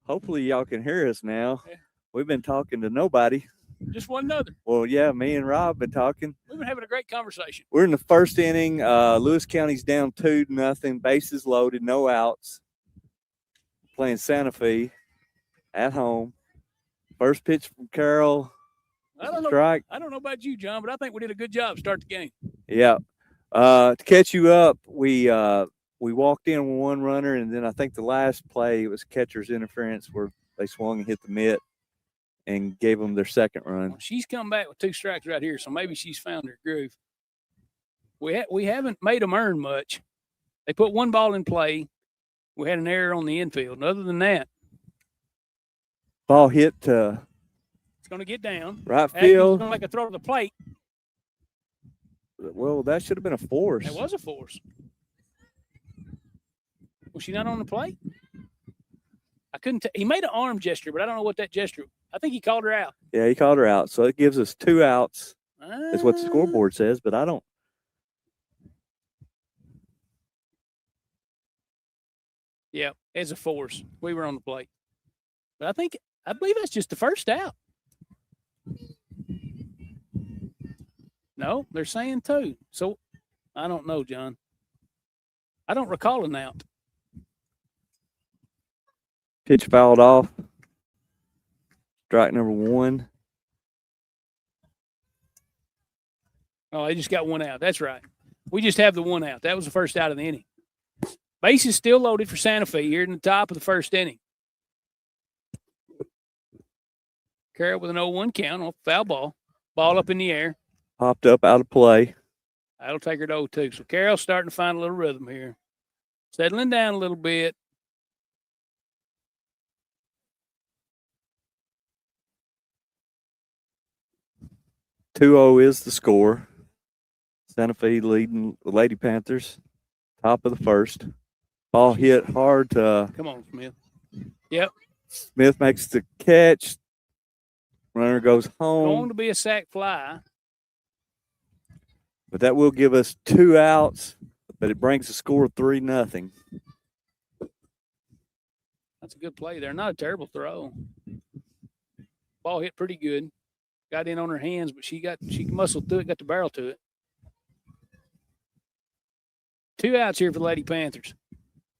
Hopefully y'all can hear us now. Yeah. We've been talking to nobody. Just one another. Well, yeah, me and Rob been talking. We've been having a great conversation. We're in the first inning. Lewis County's down 2-0. Bases loaded, no outs. Playing Santa Fe at home. First pitch from Carroll. Strike. I don't know about you, John, but I think we did a good job to start the game. Yeah. To catch you up, we walked in with one runner, and then I think the last play was catcher's interference where they swung and hit the mitt and gave them their second run. Well, she's come back with 2 strikes right here, so maybe she's found her groove. We haven't made them earn much. They put 1 ball in play. We had an error on the infield. And other than that, ball hit to it's going to get down. Right field. It's going to make a throw to the plate. Well, that should have been a force. It was a force. Was she not on the plate? I couldn't. He made an arm gesture, but I don't know what that gesture. I think he called her out. Yeah, he called her out. So it gives us 2 outs. Is what the scoreboard says, but I don't. Yeah, it's a force. We were on the plate. But I believe that's just the first out. No, they're saying 2. So I don't know, John. I don't recall an out. Pitch fouled off. Strike number 1. Oh, they just got 1 out. That's right. We just have the 1 out. That was the first out of the inning. Base is still loaded for Santa Fe here in the top of the first inning. Carroll with an 0-1 count on foul ball. Ball up in the air. Popped up out of play. That'll take her to 0-2. So Carroll's starting to find a little rhythm here. Settling down a little bit. (2-0) is the score. Santa Fe leading the Lady Panthers. Top of the first. Ball hit hard to. Come on, Smith. Yep. Smith makes the catch. Runner goes home. Going to be a sac fly. But that will give us 2 outs, but it brings the score 3-0. That's a good play there. Not a terrible throw. Ball hit pretty good. Got in on her hands, but she muscled through it, got the barrel to it. 2 outs here for the Lady Panthers.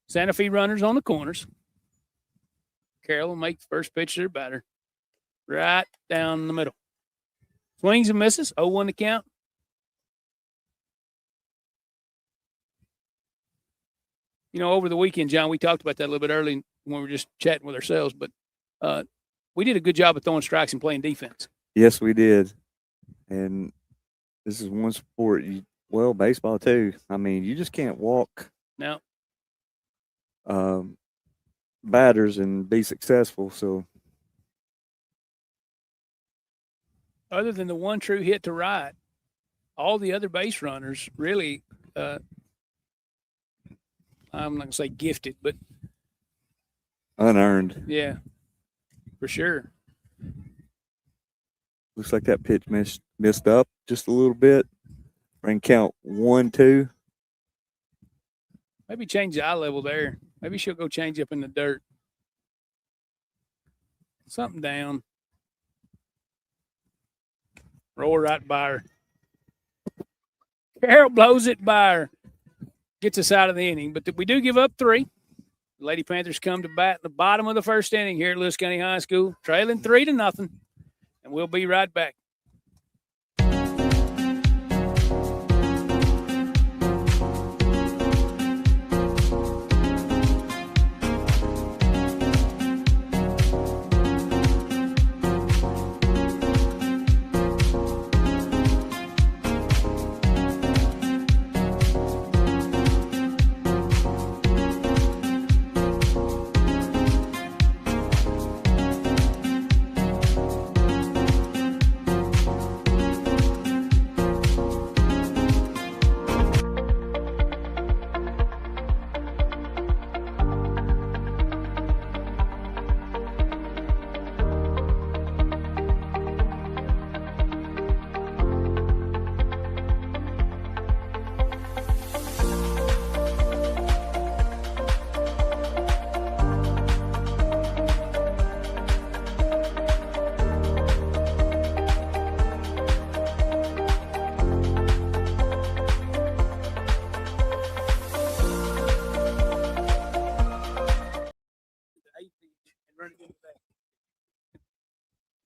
Santa Fe runners on the corners. Carroll will make the first pitch to their batter. Right down the middle. Swings and misses. 0-1 to count. You know, over the weekend, John, we talked about that a little bit early when we were just chatting with ourselves, but we did a good job of throwing strikes and playing defense. Yes, we did. And this is one sport, baseball too. I mean, you just can't walk no. Batters and be successful. So, other than the one true hit to right, all the other base runners really, I'm not going to say gifted, but unearned. Yeah, for sure. Looks like that pitch missed up just a little bit. Ring count 1-2. Maybe change the eye level there. Maybe she'll go change up in the dirt. Something down. Roll right by her. Carroll blows it by her. Gets us out of the inning. But we do give up 3. The Lady Panthers come to bat in the bottom of the first inning here at Lewis County High School, trailing 3-0. And we'll be right back.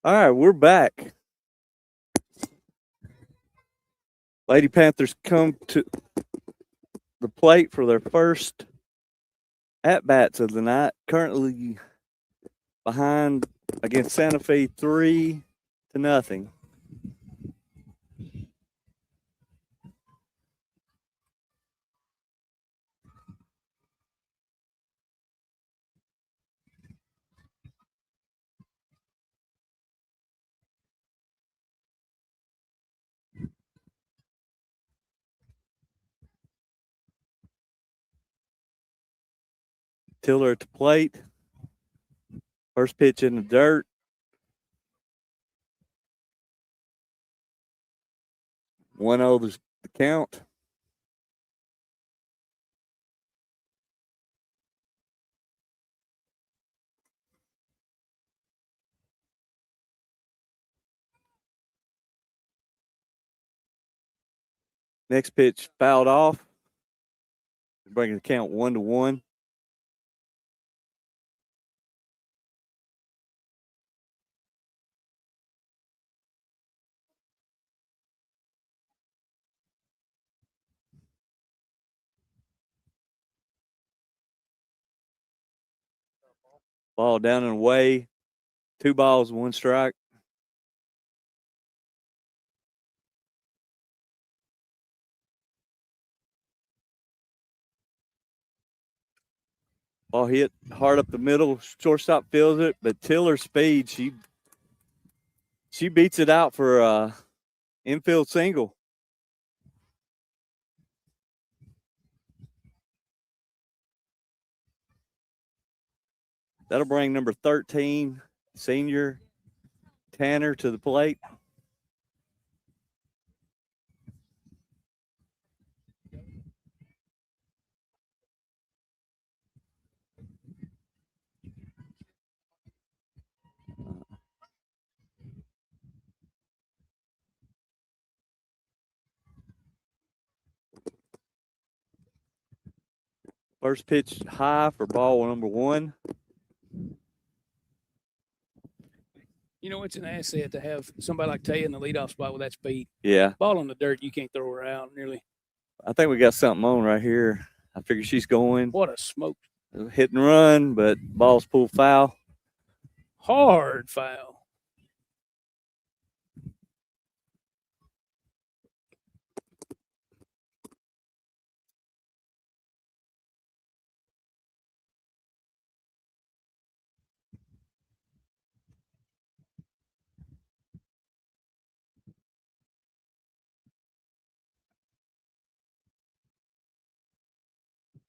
All right, we're back. Lady Panthers come to the plate for their first at bats of the night. Currently behind against Santa Fe 3-0. Tiller at the plate. First pitch in the dirt. 1-0 the count. Next pitch fouled off, bringing the count 1-1. Ball down and away. 2 balls, 1 strike. Ball hit hard up the middle. Shortstop feels it, but Tiller's speed, she beats it out for a infield single. That'll bring number 13, senior Tanner, to the plate. First pitch high for ball number 1. You know, it's an asset to have somebody like Tay in the leadoff spot with that speed. Yeah. Ball on the dirt, you can't throw her out nearly. I think we got something on right here. I figure she's going. What a smoke. Hit and run, but ball's pulled foul. Hard foul.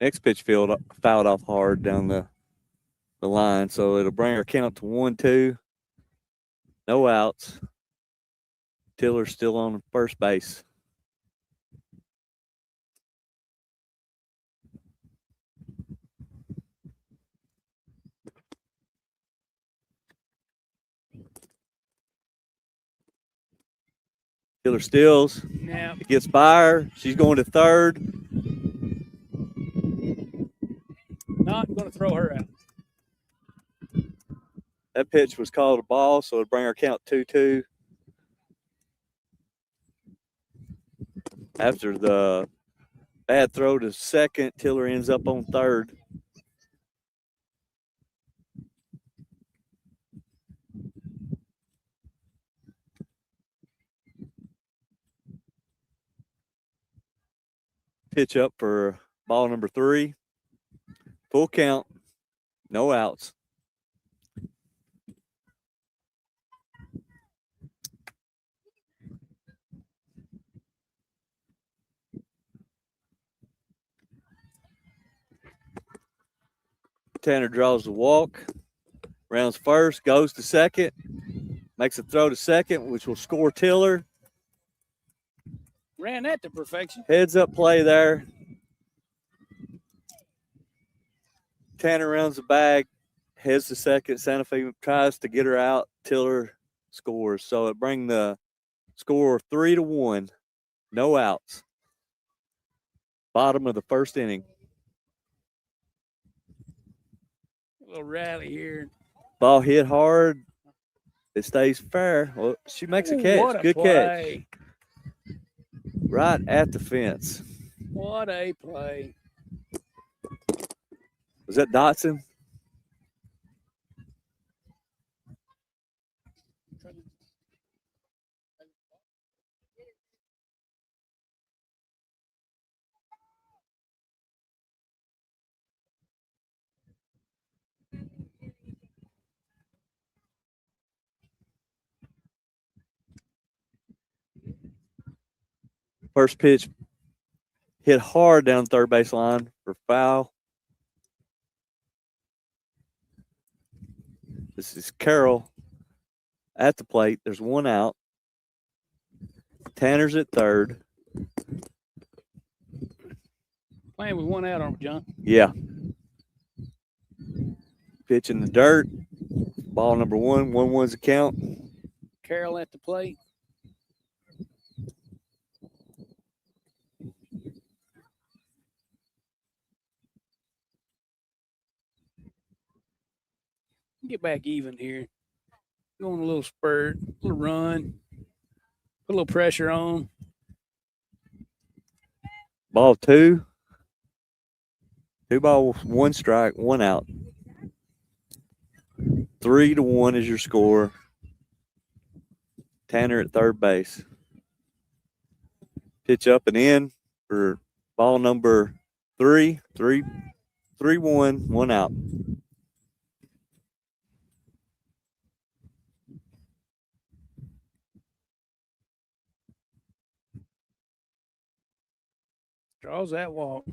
Next pitch fouled off hard down the line, so it'll bring our count to 1-2. No outs. Tiller's still on first base. Tiller steals. Now It gets by her. She's going to third. not going to throw her out. That pitch was called a ball, so it'll bring our count 2-2. After the bad throw to second, Tiller ends up on third. Pitch up for ball number 3. Full count, no outs. Tanner draws the walk, rounds first, goes to second, makes a throw to second, which will score Tiller. Ran that to perfection. Heads up play there. Tanner rounds the bag, heads to second. Santa Fe tries to get her out. Tiller scores. So it brings the score 3-1. No outs. Bottom of the first inning. A little rally here. Ball hit hard. It stays fair. Well, she makes a Ooh, catch. what a Good play. catch. Right at the fence. What a play. Was that Dotson? First pitch hit hard down third base line for foul. This is Carroll at the plate. There's one out. Tanner's at third. Playing with one out, aren't we, John? Yeah. Pitch in the dirt. Ball number 1. 1-1's the count. Carroll at the plate. Get back even here. Go on a little spurt, a little run, put a little pressure on. Ball 2. 2 balls, 1 strike, 1 out. 3-1 is your score. Tanner at third base. Pitch up and in for ball number 3. 3-1, 1 out. Draws that walk.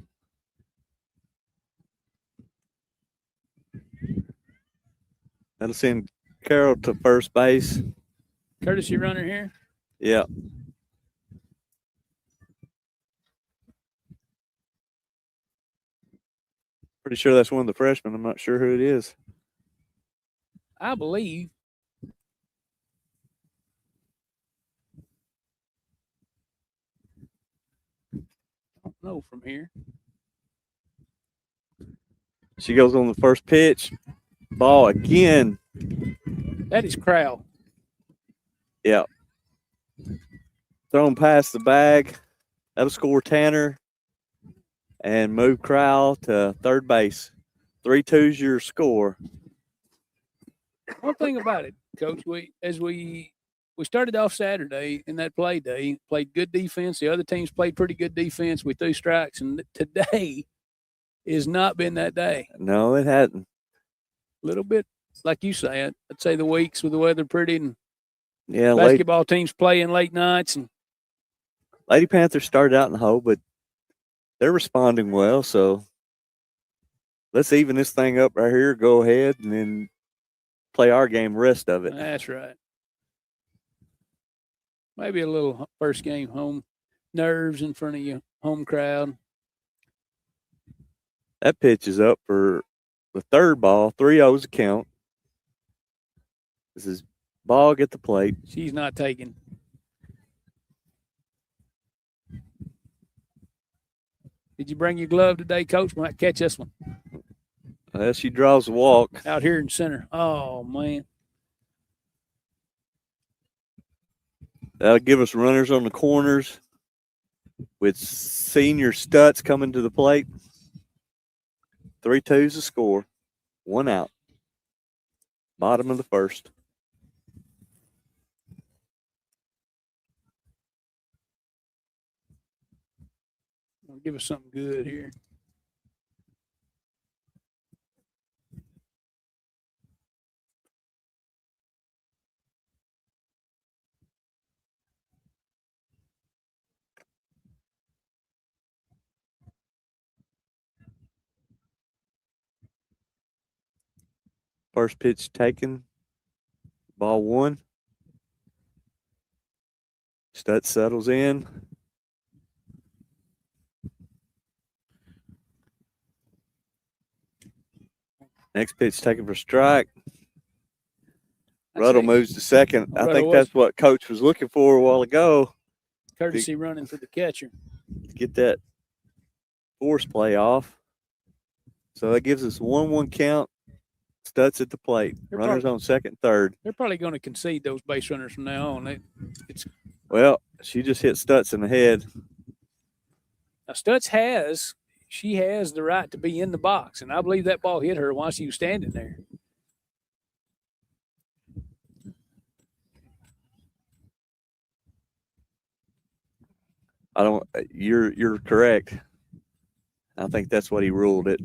That'll send Carroll to first base. Courtesy runner here. Yeah. Pretty sure that's one of the freshmen. I'm not sure who it is. I believe. Don't know from here. She goes on the first pitch. Ball again. That is Crowell. Yeah. Thrown past the bag. That'll score Tanner and move Crowell to third base. 3-2's your score. One thing about it, Coach, we started off Saturday in that play day, played good defense. The other teams played pretty good defense. We threw strikes, and today has not been that day. No, it hadn't. A little bit, like you said, I'd say the weeks with the weather pretty and Yeah, basketball teams playing late nights. And Lady Panthers started out in the hole, but they're responding well. So let's even this thing up right here, go ahead, and then play our game rest of it. That's right. Maybe a little first game home nerves in front of your home crowd. That pitch is up for the third ball. 3-0's the count. This is Bog at the plate. She's not taking. Did you bring your glove today, Coach? Might catch this one. She draws a walk. Out here in center. Oh, man. That'll give us runners on the corners with senior Stutz coming to the plate. 3-2's the score. 1 out. Bottom of the first. Give us something good here. First pitch taken. Ball 1. Stutz settles in. Next pitch taken for strike. Ruddle moves to second. I think that's what Coach was looking for a while ago. Courtesy running for the catcher. Get that force play off. So that gives us 1-1 count. Stutz at the plate. They're Runners on second, third. They're probably going to concede those base runners from now on. Well, she just hit Stutz in the head. Now Stutz has the right to be in the box, and I believe that ball hit her while she was standing there. You're correct. I think that's what he ruled it.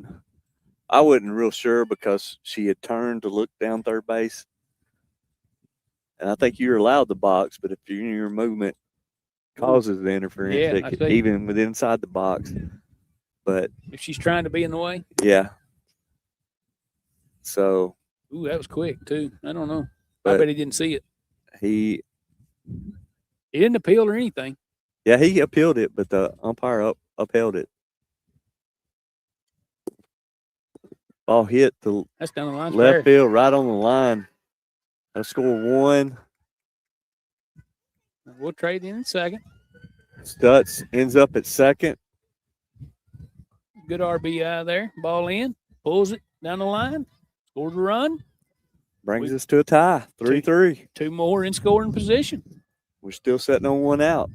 I wasn't real sure because she had turned to look down third base. And I think you're allowed the box, but if your movement causes the interference, even with inside the box. But if she's trying to be in the way? Yeah. So. Ooh, that was quick too. I don't know. I bet he didn't see it. He didn't appeal or anything. Yeah, he appealed it, but the umpire upheld it. Ball hit that's down the line. Left field, right on the line. I'll score 1. We'll trade in second. Stutz ends up at second. Good RBI there. Ball in. Pulls it down the line. Scores a run. Brings us to a tie. 3-3. 2 more in scoring position. We're still sitting on 1 out.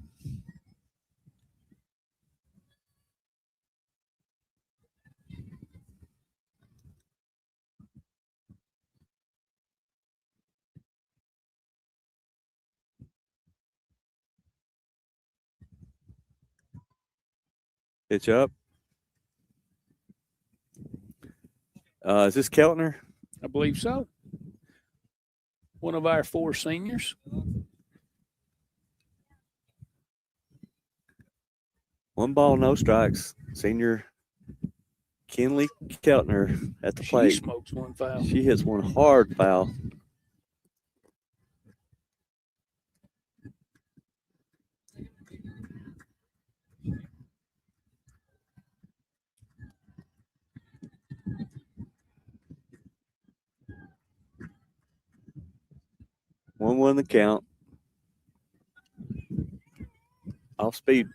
Pitch up. Is this Keltner? I believe so. One of our 4 seniors. 1 ball, no strikes. Senior Kinley Keltner at the plate. She smokes 1 foul. She hits 1 hard foul. One the count. Off speed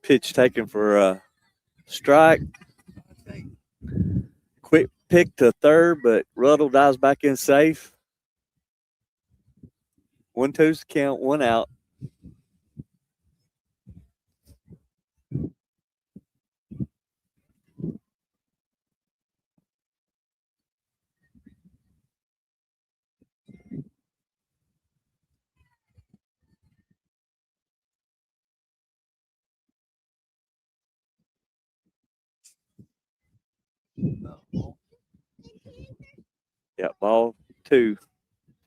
pitch taken for a strike. Quick pick to third, but Ruddle dives back in safe. 1-2's the count, 1 out. Yeah, ball 2.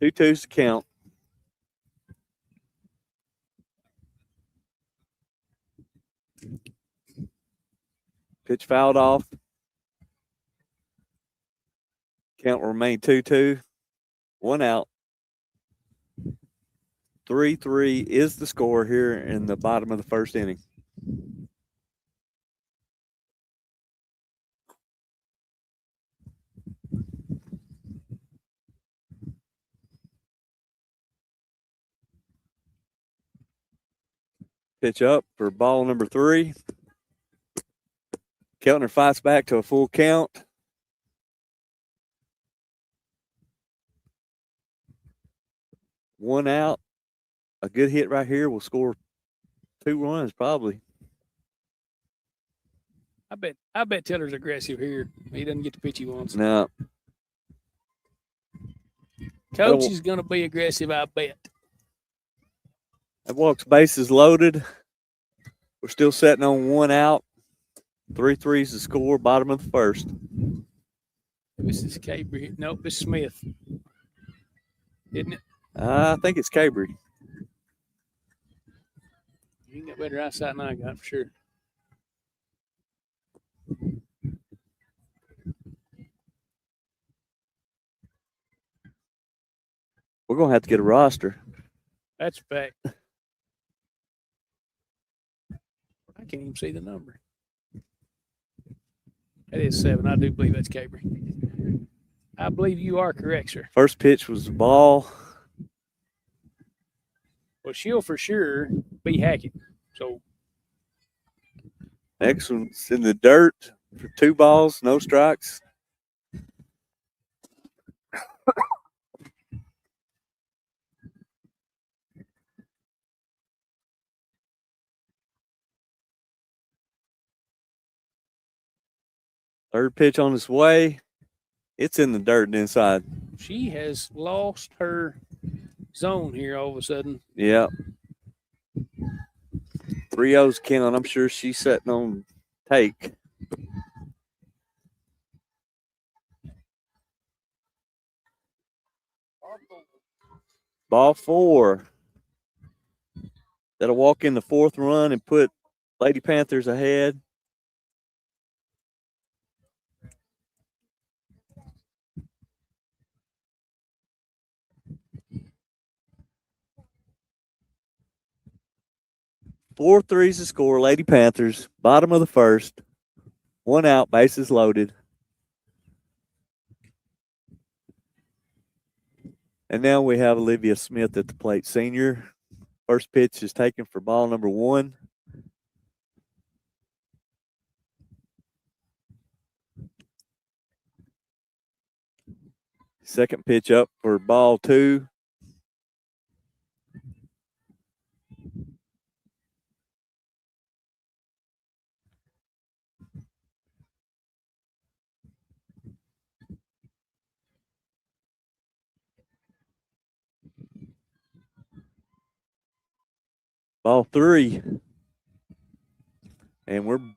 2-2's the count. Pitch fouled off. Count will remain 2-2. 1 out. 3-3 is the score here in the bottom of the first inning. Pitch up for ball number 3. Keltner fights back to a full count. One out. A good hit right here will score 2 runs probably. I bet Tiller's aggressive here. He doesn't get the pitch he wants. No. Coach is going to be aggressive, I bet. That walks bases loaded. We're still sitting on 1 out. 3-3 is the score, bottom of the first. This is Cabry. Nope, this is Smith. Isn't it? I think it's Cabry. You got better eyesight than I got for sure. We're going to have to get a roster. That's a fact. I can't even see the number. That is 7. I do believe that's Cabry. I believe you are correct, sir. First pitch was the ball. Well, she'll for sure be Hackett. So next one's in the dirt for 2 balls, no strikes. Third pitch on its way. It's in the dirt and inside. She has lost her zone here all of a sudden. Yeah. 3-0's count. I'm sure she's sitting on take. Ball 4. That'll walk in the 4th run and put Lady Panthers ahead. Four threes to score. Lady Panthers, bottom of the 1st. 1 out, bases loaded. And now we have Olivia Smith at the plate, senior. First pitch is taken for ball number 1. Second pitch up for ball 2. Ball 3. And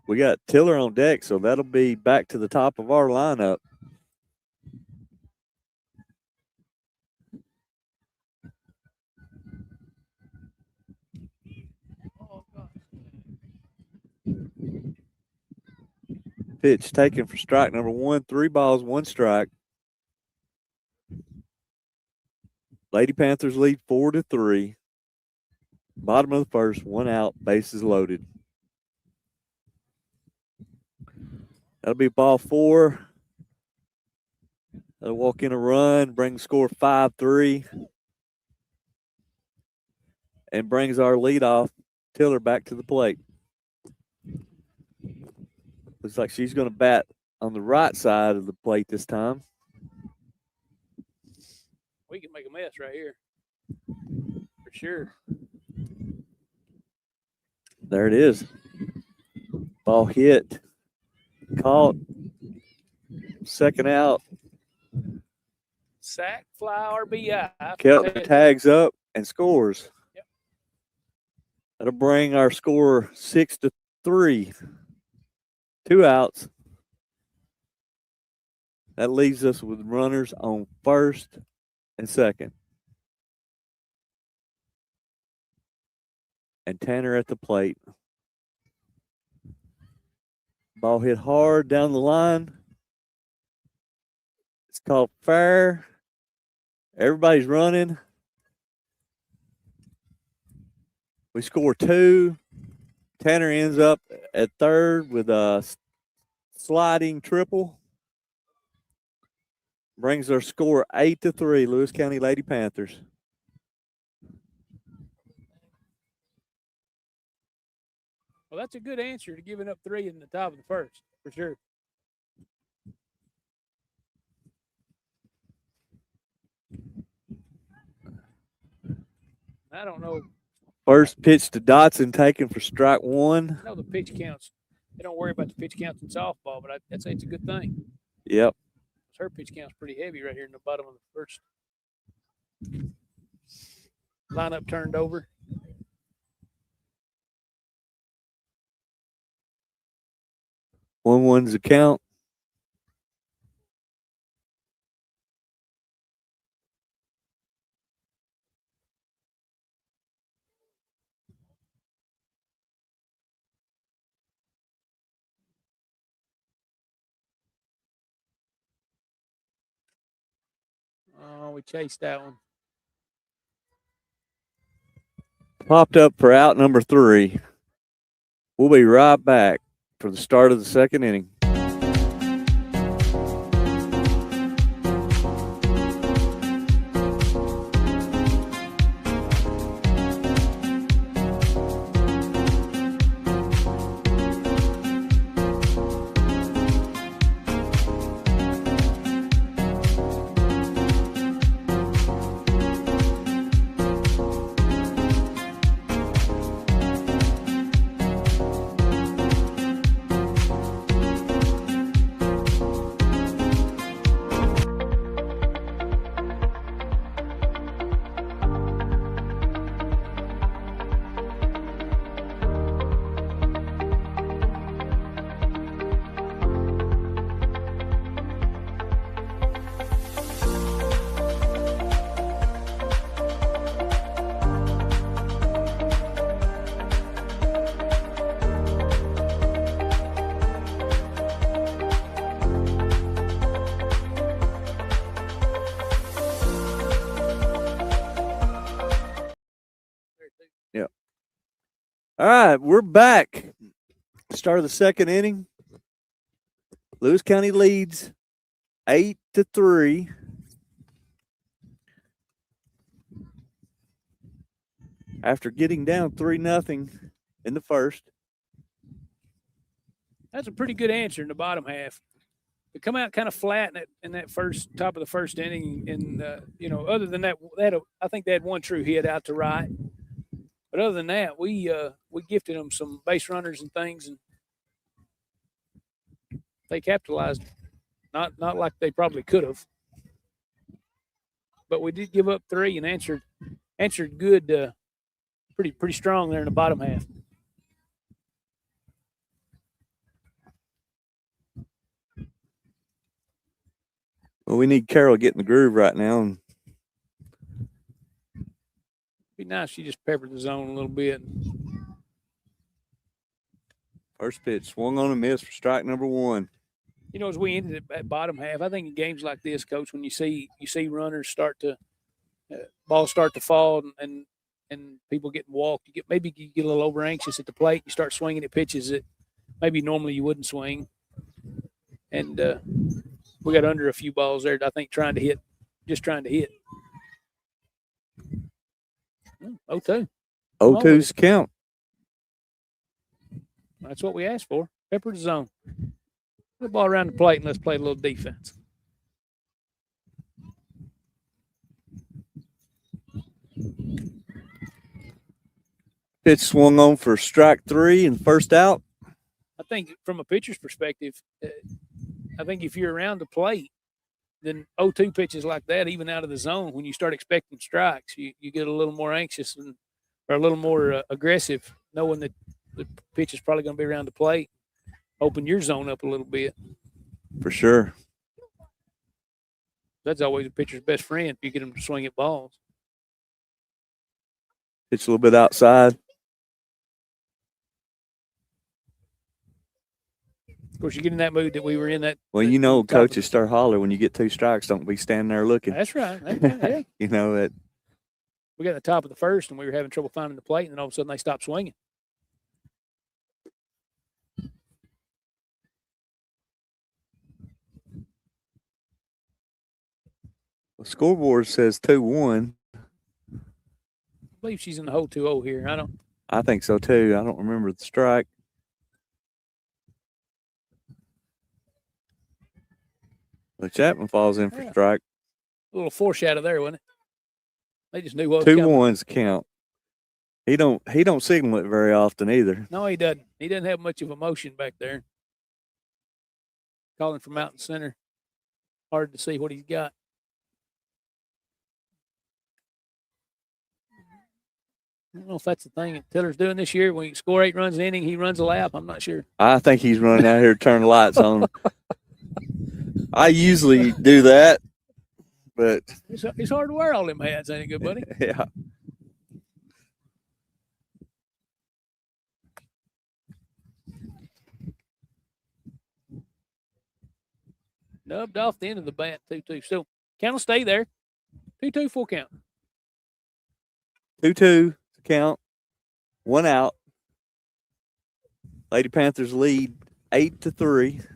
we got Tiller on deck, so that'll be back to the top of our lineup. Pitch taken for strike number 1. 3 balls, 1 strike. Lady Panthers lead 4-3. Bottom of the 1st, 1 out, bases loaded. That'll be ball 4. That'll walk in a run, bring the score 5-3. And brings our leadoff, Tiller, back to the plate. Looks like she's going to bat on the right side of the plate this time. We can make a mess right here. For sure. There it is. Ball hit. Caught. Second out. Sack, fly, RBI. Keltner tags up and scores. Yep. That'll bring our score 6-3. 2 outs. That leaves us with runners on 1st and 2nd. And Tanner at the plate. Ball hit hard down the line. It's called fair. Everybody's running. We score 2. Tanner ends up at 3rd with a sliding triple. Brings our score 8-3, Lewis County Lady Panthers. Well, that's a good answer to giving up 3 in the top of the 1st, for sure. I don't know. First pitch to Dotson taken for strike 1. I know the pitch counts. They don't worry about the pitch counts in softball, but I'd say it's a good thing. Yep. Her pitch count's pretty heavy right here in the bottom of the 1st. Lineup turned over. One's the count. Oh, we chased that one. Popped up for out number 3. We'll be right back for the start of the 2nd inning. All right, we're back. Start of the second inning. Lewis County leads 8-3. After getting down 3-0 in the first. That's a pretty good answer in the bottom half. To come out kind of flat in that first top of the first inning, and other than that, I think they had one true hit out to right. But other than that, we gifted them some base runners and things, and they capitalized. Not like they probably could have, but we did give up 3 and answered good, pretty strong there in the bottom half. Well, we need Carol getting the groove right now. And be nice if she just peppered the zone a little bit. first pitch swung on a miss for strike number 1. As we ended at bottom half, I think in games like this, Coach, when you see runners start to balls start to fall and people getting walked, you get a little over anxious at the plate. You start swinging at pitches that maybe normally you wouldn't swing, and we got under a few balls there. I think trying to hit. 0-2. 0-2's count. That's what we asked for. Pepper the zone. Put the ball around the plate and let's play a little defense. Pitch swung on for strike 3 and first out. I think from a pitcher's perspective, I think if you're around the plate, then 0-2 pitches like that, even out of the zone, when you start expecting strikes, you get a little more anxious or a little more aggressive, knowing that the pitch is probably going to be around the plate. Open your zone up a little bit. For sure. That's always a pitcher's best friend if you get them to swing at balls. Pitch a little bit outside. Of course, you get in that mood that we were in that. Well, coaches start holler when you get 2 strikes. Don't be standing there looking. That's right. Yeah. That. We got at the top of the first, and we were having trouble finding the plate, and then all of a sudden they stopped swinging. The scoreboard says 2-1. I believe she's in the hole 2-0 here. I think so too. I don't remember the strike. The Chapman falls in for strike. A little foreshadow there, wasn't it? They just knew what was 2-1's count. He don't signal it very often either. No, he doesn't. He doesn't have much of emotion back there. Calling from out in center. Hard to see what he's got. I don't know if that's the thing that Tiller's doing this year. When you score 8 runs an inning, he runs a lap. I'm not sure. I think he's running out here to turn the lights on. I usually do that, but it's hard to wear all them hats, ain't it, good buddy? Yeah. Nubbed off the end of the bat, 2-2. So count will stay there. 2-2 full count. 2-2 count. 1 out. Lady Panthers lead 8-3.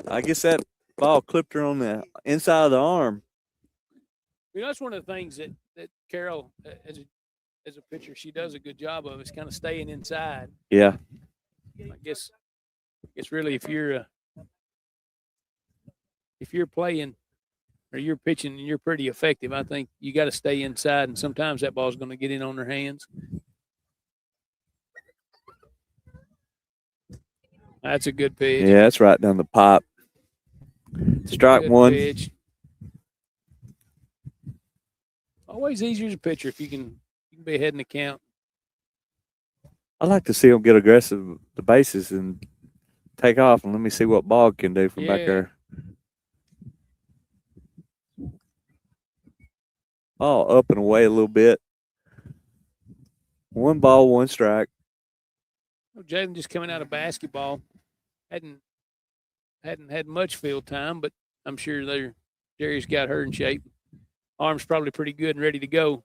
I guess that ball clipped her on the inside of the arm. That's one of the things that Carol, as a pitcher, she does a good job of is kind of staying inside. Yeah. I guess really if you're playing or you're pitching and you're pretty effective, I think you got to stay inside, and sometimes that ball's going to get in on their hands. That's a good pitch. Yeah, that's right down the pipe. Strike Good 1. Pitch. Always easier as a pitcher if you can be ahead in the count. I like to see them get aggressive with the bases and take off, and let me see what Bog can do from back there. Oh, up and away a little bit. 1 ball, 1 strike. Jalen just coming out of basketball hadn't hadn't had much field time, but I'm sure Jerry's got her in shape. Arm's probably pretty good and ready to go.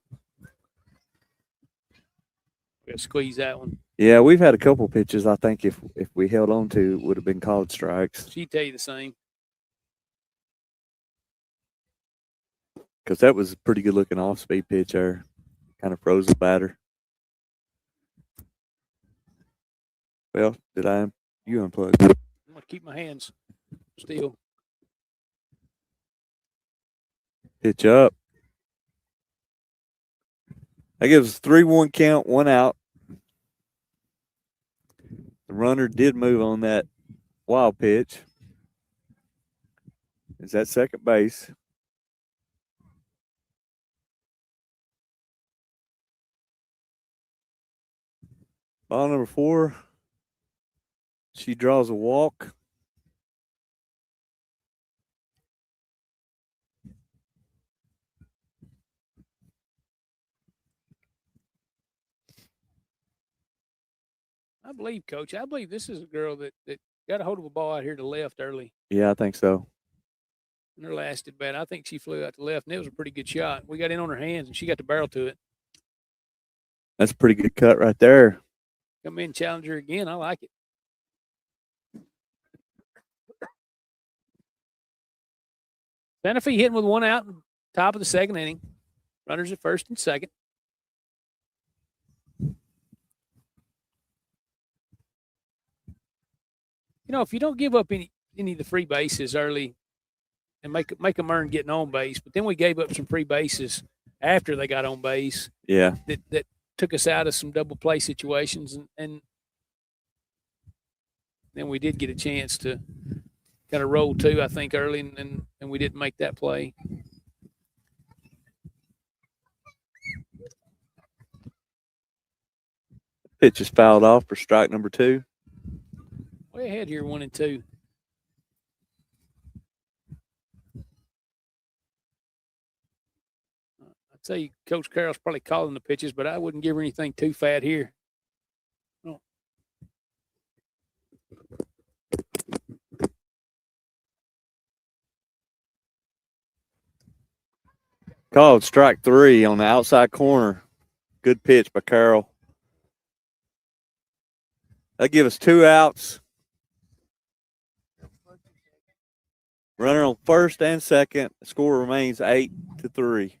Got to squeeze that one. Yeah, we've had a couple pitches. I think if we held on to, would have been called strikes. She'd tell you the same. Because that was a pretty good looking off speed pitch there. Kind of froze the batter. Well, you unplugged? I'm going to keep my hands still. Pitch up. That gives 3-1 count, 1 out. The runner did move on that wild pitch. Is that second base? Ball number 4. She draws a walk. I believe, Coach, this is a girl that got a hold of a ball out here to left early. Yeah, I think so. And her last at bat, I think she flew out to left, and it was a pretty good shot. We got in on her hands, and she got the barrel to it. That's a pretty good cut right there. Come in, challenge her again. I like it. Santa Fe hitting with 1 out, top of the second inning. Runners at first and second. If you don't give up any of the free bases early and make them earn getting on base, but then we gave up some free bases after they got on base. Yeah. That took us out of some double play situations, and then we did get a chance to kind of roll 2, I think, early, and we didn't make that play. Pitch is fouled off for strike number 2. Way ahead here, 1 and 2. I'd say Coach Carroll's probably calling the pitches, but I wouldn't give her anything too fat here. No. Called strike 3 on the outside corner. Good pitch by Carroll. That gives us 2 outs. Runner on first and second. The score remains 8-3.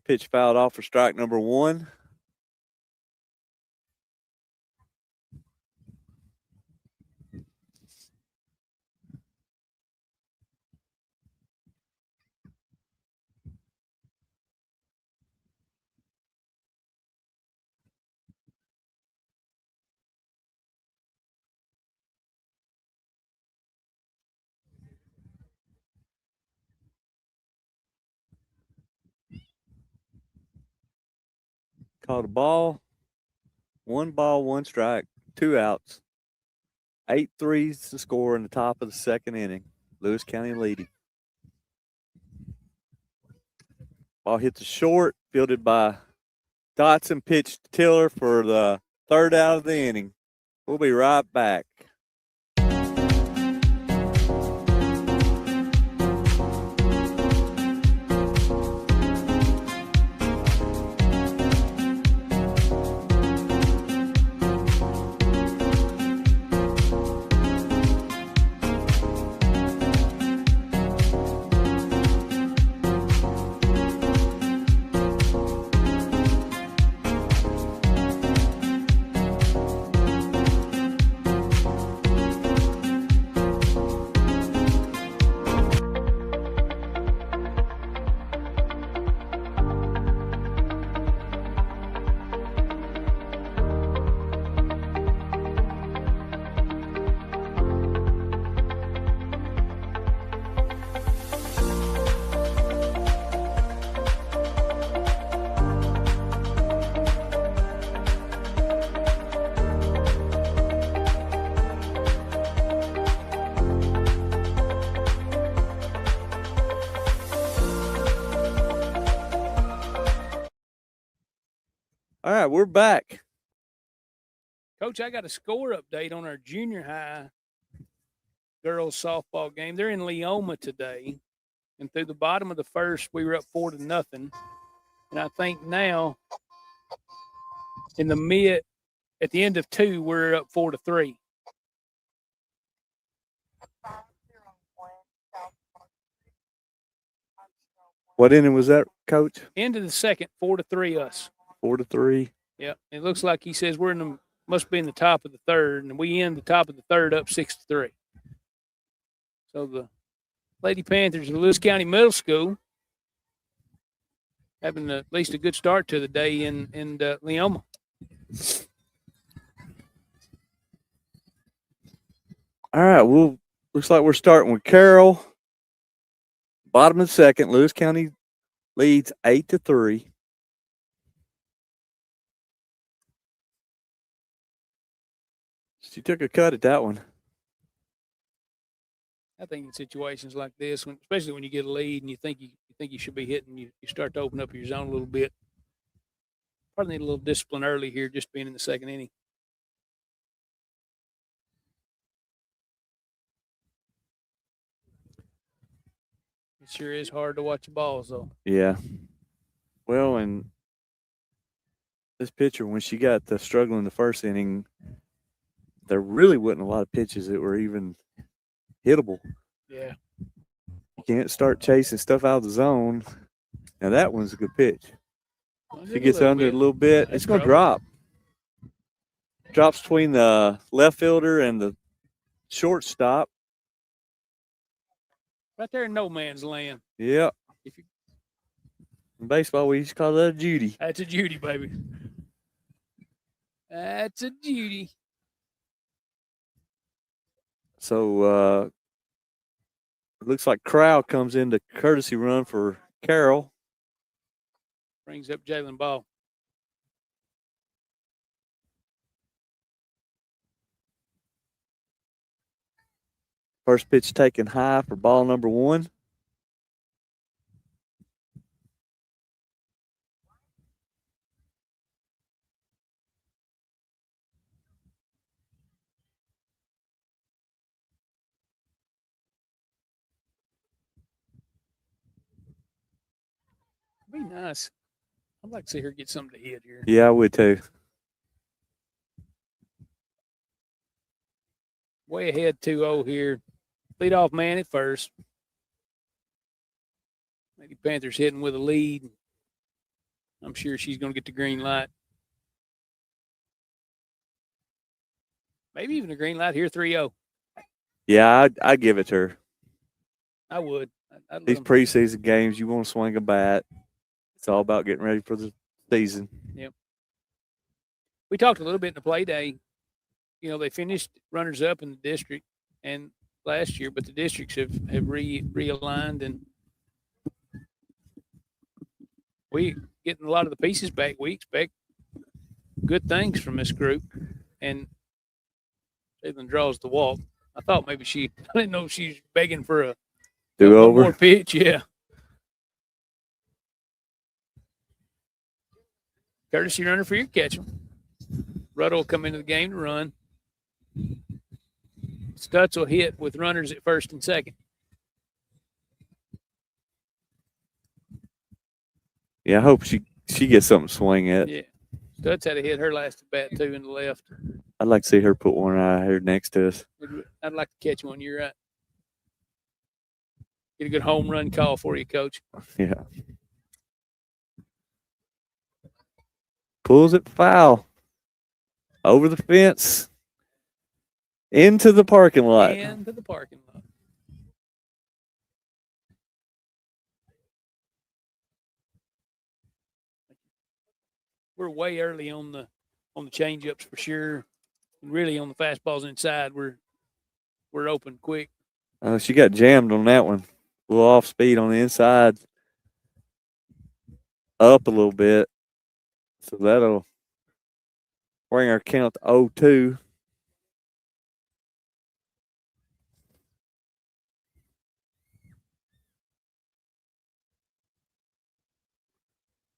Pitch fouled off for strike number 1. Called a ball. 1 ball, 1 strike, 2 outs. 8-3 is the score in the top of the second inning. Lewis County leading. Ball hits the short, fielded by Dotson, pitched to Tiller for the 3rd out of the inning. We'll be right back. All right, we're back. Coach, I got a score update on our junior high girls softball game. They're in Leoma today. And through the bottom of the first, we were up 4-0. And I think now at the end of 2, we're up 4-3. What inning was that, Coach? End of the second, 4-3 us. 4-3. Yeah. It looks like he says must be in the top of the third, and we end the top of the third up 6-3. So the Lady Panthers of Lewis County Middle School having at least a good start to the day in Leoma. All right, looks like we're starting with Carroll. Bottom of the second, Lewis County leads 8-3. She took a cut at that one. I think in situations like this, especially when you get a lead and you think you should be hitting, you start to open up your zone a little bit. Probably need a little discipline early here, just being in the second inning. It sure is hard to watch the balls, though. Yeah. Well, and this pitcher, when she got the struggle in the first inning, there really wasn't a lot of pitches that were even hittable. Yeah. You can't start chasing stuff out of the zone. Now, that one's a good pitch. If she gets under it a little bit, it's going to drop. Drops between the left fielder and the shortstop. Right there in no man's land. Yep. In baseball, we used to call that a Judy. That's a Judy, baby. That's a Judy. So it looks like Crowell comes into courtesy run for Carroll. Brings up Jalen Ball. First pitch taken high for ball number 1. Be nice. I'd like to see her get something to hit here. Yeah, I would too. Way ahead 2-0 here. Leadoff man at first. Lady Panthers hitting with a lead. I'm sure she's going to get the green light. Maybe even a green light here, 3-0. Yeah, I'd give it to her. I would. These preseason games, you want to swing a bat. It's all about getting ready for the season. Yep. We talked a little bit in the play day. You know, they finished runners up in the district and last year, but the districts have realigned, and we getting a lot of the pieces back. We expect good things from this group, and Caitlin draws the walk. I thought maybe I didn't know if she's begging for a do-over. More pitch, yeah. Courtesy runner for your catcher. Ruddle will come into the game to run. Stutz will hit with runners at first and second. Yeah, I hope she gets something to swing at. Yeah. Stutz had a hit her last at bat, too, in the left. I'd like to see her put one right here next to us. I'd like to catch one. You're right. Get a good home run call for you, Coach. Yeah. Pulls it foul. Over the fence. Into the parking lot. Into the parking lot. We're way early on the change-ups for sure. And really on the fastballs inside, we're open quick. She got jammed on that one. A little off speed on the inside. Up a little bit. So that'll bring our count to 0-2.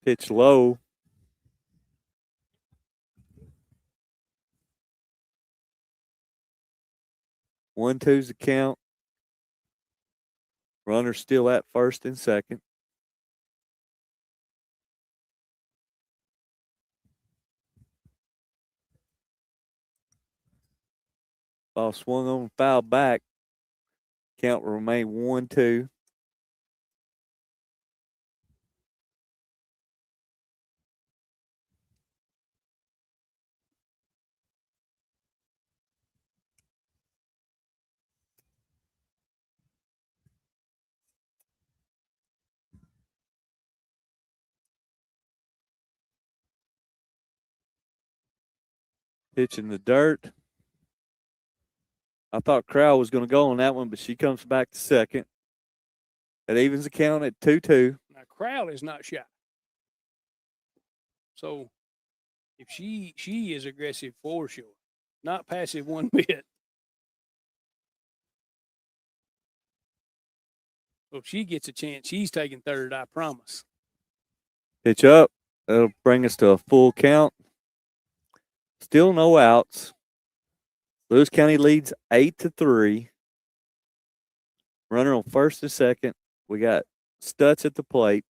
Pitch low. 1-2's the count. Runner still at first and second. Ball swung on, foul back. Count will remain 1-2. Pitch in the dirt. I thought Crowell was going to go on that one, but she comes back to second. That evens the count at 2-2. Now Crowell is not shy. So if she is aggressive for sure, not passive one bit. So if she gets a chance, she's taking third, I promise. Pitch up. That'll bring us to a full count. Still no outs. Lewis County leads 8-3. Runner on first and second. We got Stutz at the plate.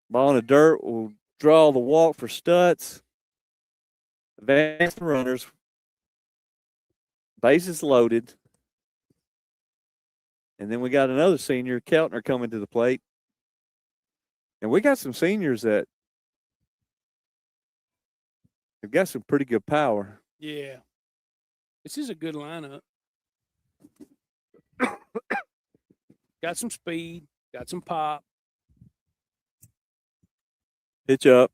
Ball in the dirt will draw the walk for Stutz. Advance the runners. Bases loaded. And then we got another senior, Keltner, coming to the plate. And we got some seniors that have got some pretty good power. Yeah. This is a good lineup. Got some speed, got some pop. Pitch up.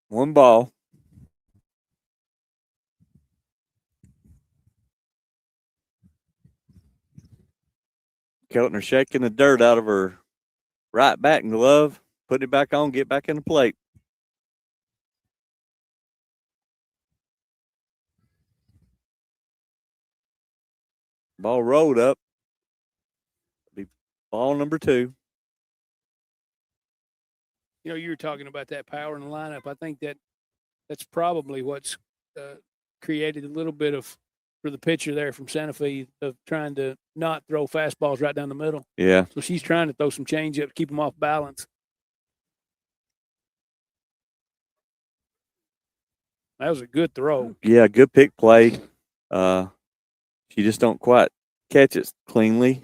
1 ball. Keltner shaking the dirt out of her right back glove, putting it back on, get back in the plate. Ball rolled up. Be ball number 2. You know, you were talking about that power in the lineup. I think that's probably what's created a little bit of for the pitcher there from Santa Fe of trying to not throw fastballs right down the middle. Yeah. So she's trying to throw some change up to keep them off balance. That was a good throw. Yeah, good pick play. She just don't quite catch it cleanly.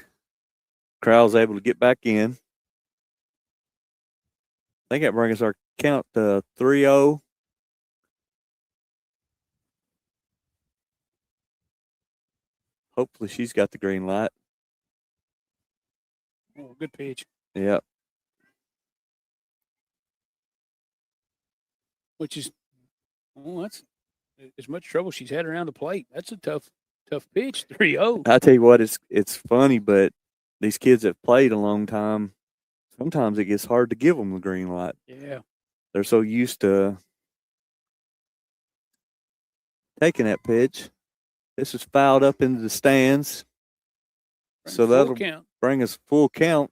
Crowell's able to get back in. I think that brings our count to 3-0. Hopefully she's got the green light. Oh, good pitch. Yep. Which is, that's as much trouble she's had around the plate. That's a tough pitch. 3-0. I tell you what, it's funny, but these kids have played a long time. Sometimes it gets hard to give them the green light. Yeah. They're so used to taking that pitch. This is fouled up into the stands. So that'll bring us full count.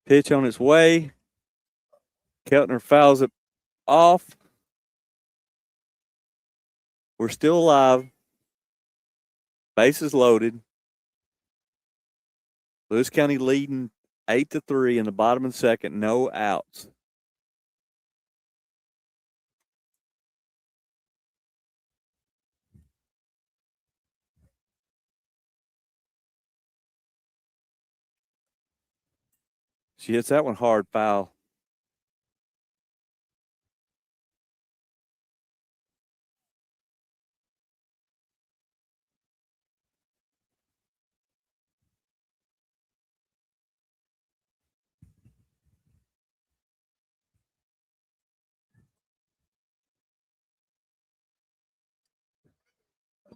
Pitch on its way. Keltner fouls it off. We're still alive. Bases loaded. Lewis County leading 8-3 in the bottom of the second. No outs. She hits that one hard, foul.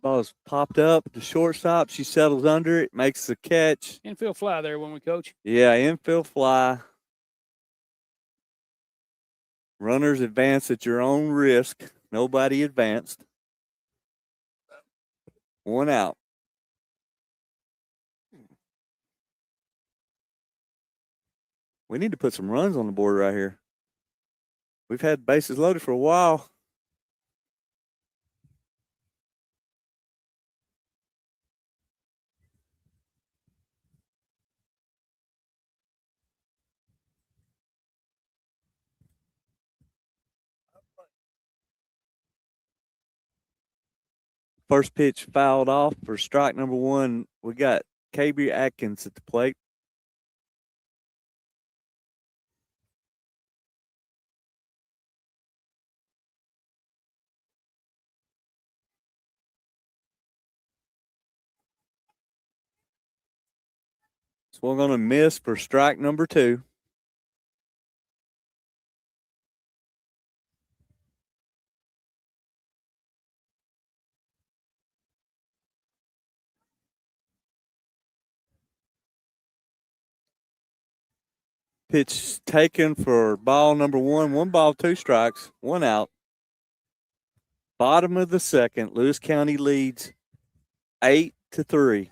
Ball's popped up to shortstop. She settles under it, makes the catch. Infield fly there when we coach. Yeah, infield fly. Runners advance at your own risk. Nobody advanced. 1 out. We need to put some runs on the board right here. We've had bases loaded for a while. First pitch fouled off for strike number 1. We got KB Atkins at the plate. Swung on a miss for strike number 2. Pitch taken for ball number 1. 1 ball, 2 strikes, 1 out. Bottom of the second, Lewis County leads 8-3.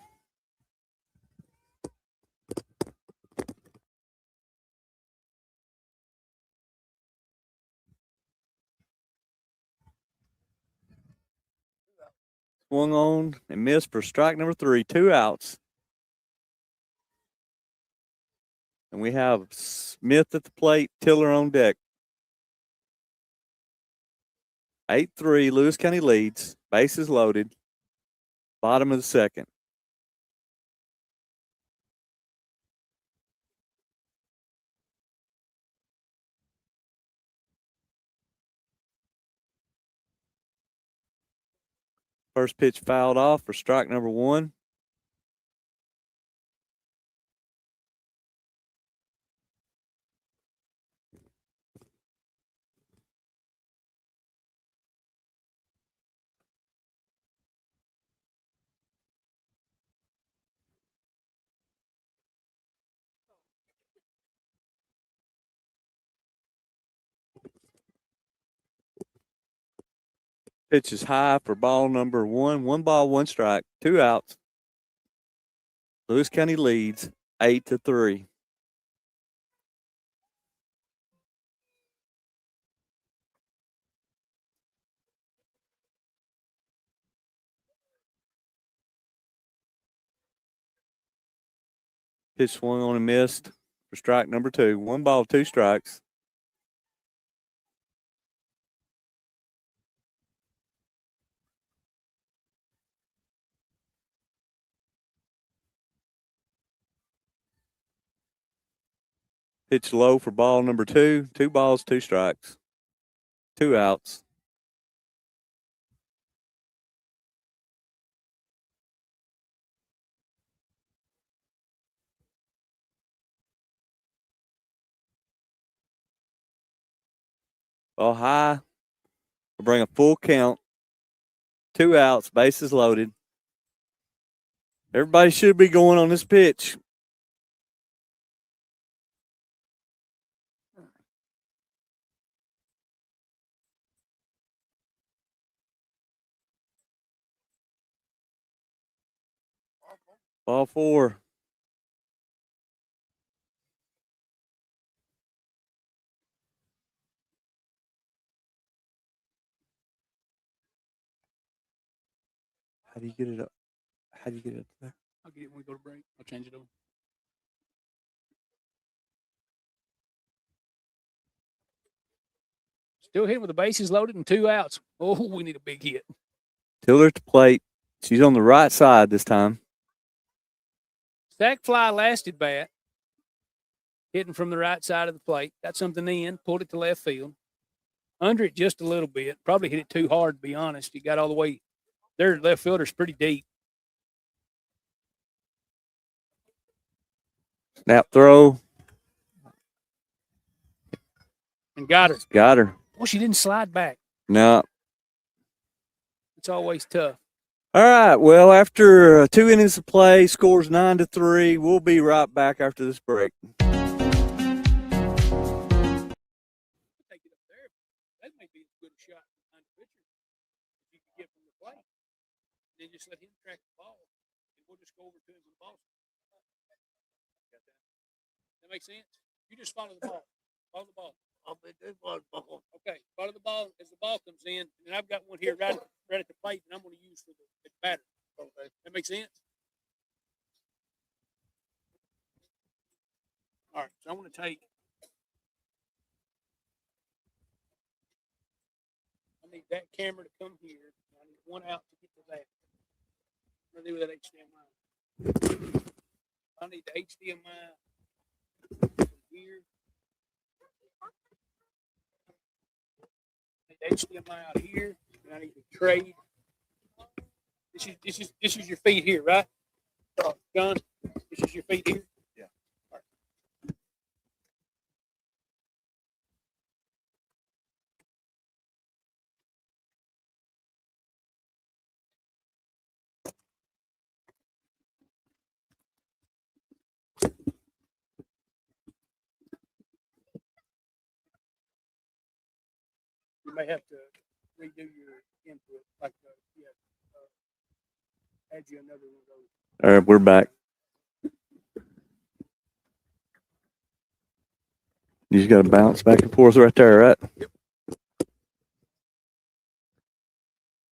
Swung on and missed for strike number 3, 2 outs. And we have Smith at the plate, Tiller on deck. 8-3, Lewis County leads. Bases loaded. Bottom of the second. First pitch fouled off for strike number 1. Pitch is high for ball number 1. 1 ball, 1 strike, 2 outs. Lewis County leads 8-3. Pitch swung on and missed for strike number 2. 1 ball, 2 strikes. Pitch low for ball number 2. 2 balls, 2 strikes. 2 outs. Ball high. We'll bring a full count. 2 outs, bases loaded. Everybody should be going on this pitch. Ball 4. How do you get it up? How do you get it up there? I'll get it when we go to break. I'll change it over. Still hitting with the bases loaded and 2 outs. Oh, we need a big hit. Tiller at the plate. She's on the right side this time. Sack fly last at bat. Hitting from the right side of the plate. Got something in, pulled it to left field. Under it just a little bit. Probably hit it too hard, to be honest. You got all the way. Their left fielder's pretty deep. Snap throw. And got her. Got her. Well, she didn't slide back. No. It's always tough. All right. Well, after 2 innings of play, scores 9-3. We'll be right back after this break. Take it up there. That may be as good a shot behind the pitcher if you can get from the plate. And then just let him track the ball, and we'll just go over to him with the ball. That makes sense? You just follow the ball. Follow the ball. Okay, follow the ball as the ball comes in, and I've got one here right at the plate that I'm going to use for the batter. Okay, that makes sense. All right, so I'm going to take. I need that camera to come here. I need one out to get to that. I'm going to do that HDMI. I need the HDMI from here. I need the HDMI out here, and I need to trade. This is your feed here, right? John, this is your feed here. Yeah. All right. You may have to redo your input, like add you another one of those. All right, we're back. You just got to bounce back and forth right there, right? Yep.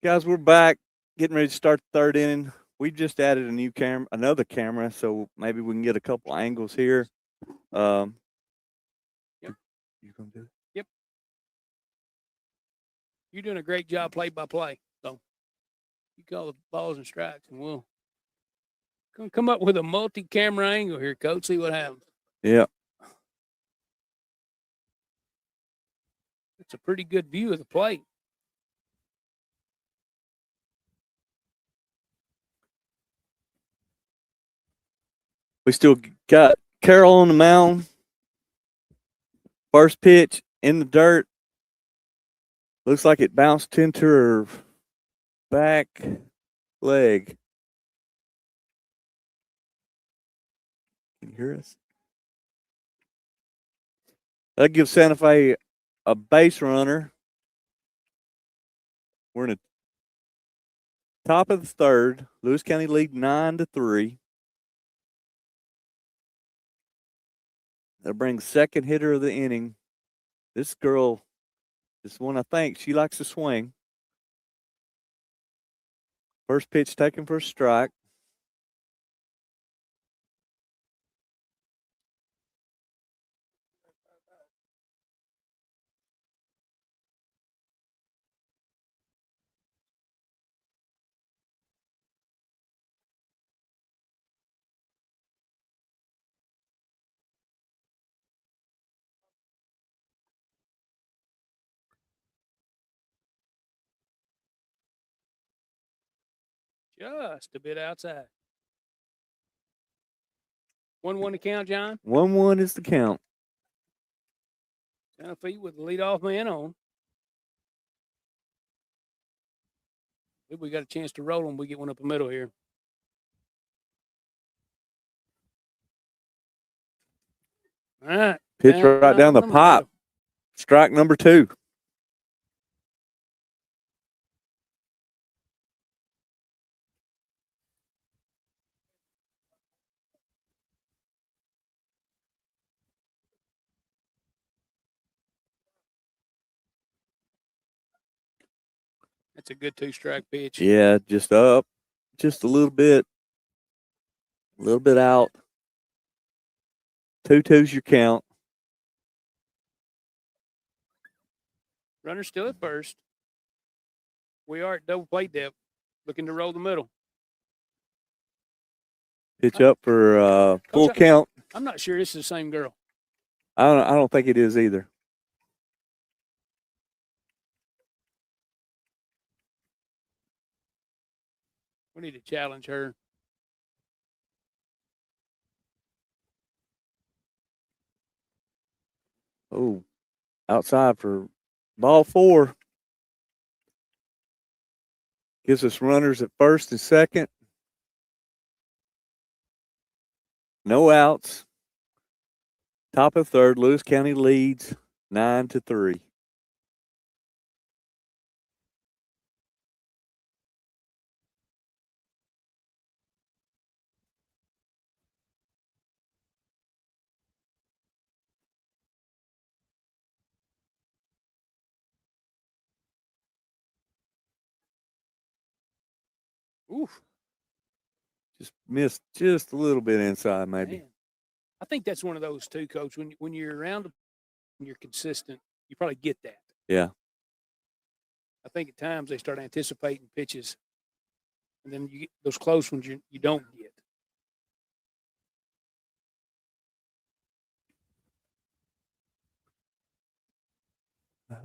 Guys, we're back, getting ready to start the third inning. We just added a new camera, another camera, so maybe we can get a couple angles here. Yep. You gonna do it? Yep. You're doing a great job play by play. So you call the balls and strikes, and we'll come up with a multi-camera angle here, Coach. See what happens. Yeah. It's a pretty good view of the plate. We still got Carroll on the mound. First pitch in the dirt. Looks like it bounced into her back leg. Can you hear us? That gives Santa Fe a base runner. We're in the top of the third. Lewis County lead 9-3. That brings second hitter of the inning. This girl, this one I think, she likes to swing. First pitch taken for a strike. Just a bit outside. 1-1 to count, John. 1-1 is the count. Santa Fe with the leadoff man on. If we got a chance to roll them, we get one up the middle here. All right. Pitch right down the pipe. Strike number 2. That's a good 2-strike pitch. Yeah, just up, just a little bit out. 2-2's your count. Runner still at first. We are at double play depth, looking to roll the middle. Pitch up for full Coach, count. I'm not sure this is the same girl. I don't think it is either. We need to challenge her. Oh, outside for ball 4. Gives us runners at first and second. No outs. Top of third. Lewis County leads 9-3. Oof. Just missed just a little bit inside, maybe. Man. I think that's one of those too, Coach. When you're around and you're consistent, you probably get that. Yeah. I think at times they start anticipating pitches, and then you get those close ones you don't get.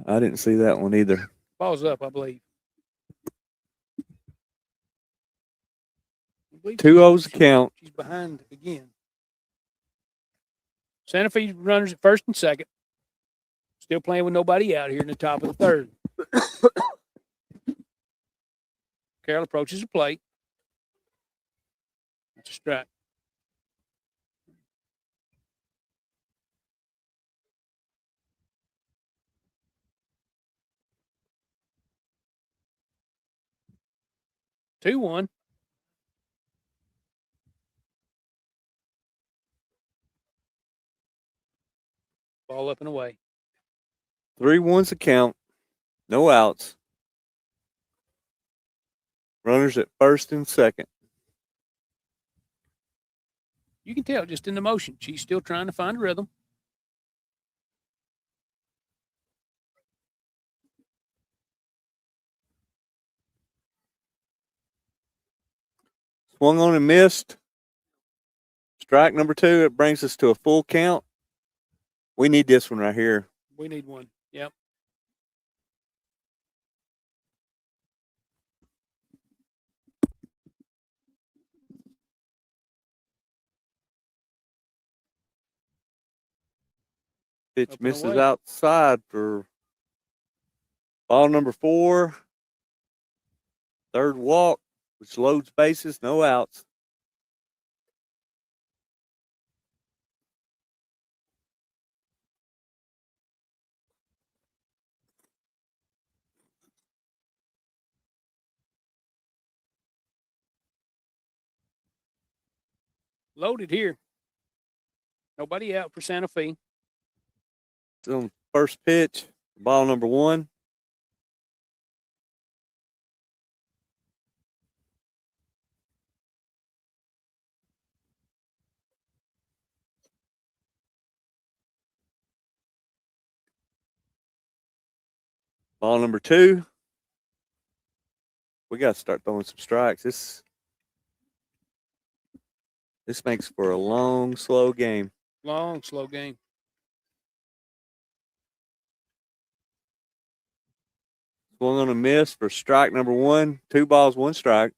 I didn't see that one either. Ball's up, I believe. 2-0's the count. She's behind again. Santa Fe runners at first and second. Still playing with nobody out here in the top of the third. Carroll approaches the plate. That's a strike. Two one. Ball up and away. 3-1's the count. No outs. Runners at first and second. You can tell just in the motion. She's still trying to find a rhythm. Swung on and missed. Strike number 2. It brings us to a full count. We need this one right here. We need one. Yep. Pitch Up and misses away. outside for ball number 4. Third walk, which loads bases, no outs. Loaded here. Nobody out for Santa Fe. On first pitch, ball number 1. Ball number 2. We got to start throwing some strikes. This makes for a long, slow game. Long, slow game. Swung on a miss for strike number 1. 2 balls, 1 strike.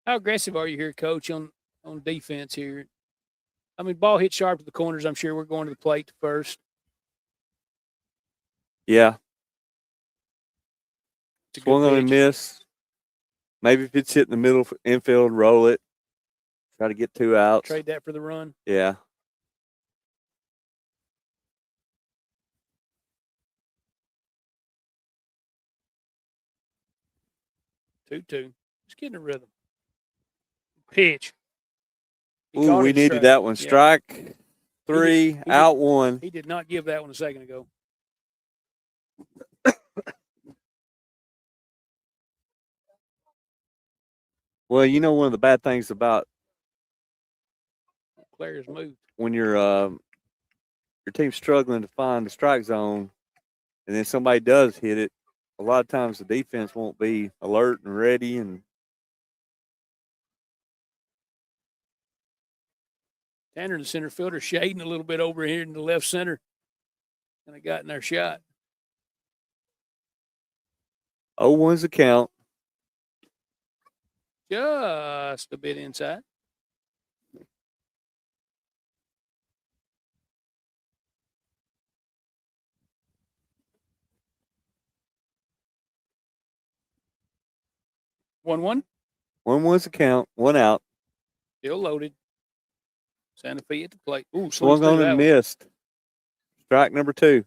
How aggressive are you here, Coach, on defense here? I mean, ball hit sharp to the corners. I'm sure we're going to the plate first. Yeah. It's a Swung good on a pitch. miss. Maybe if it's hit in the middle infield, roll it. Try to get 2 outs. Trade that for the run. Yeah. Two. Just getting a rhythm. Pitch. He Ooh, caught we it needed straight. that one. Yeah. Strike 3, he did- out 1. He did not give that one a second ago. Well, you know, one of the bad things about Players moved. when your team's struggling to find the strike zone, and then somebody does hit it, a lot of times the defense won't be alert and ready. And Tanner, the center fielder, shading a little bit over here in the left center. And I got in their shot. 0-1's the count. Just a bit inside. 1-1. 1-1's the count. 1 out. Still loaded. Santa Fe at the plate. Ooh, Swung on and missed. Strike number 2.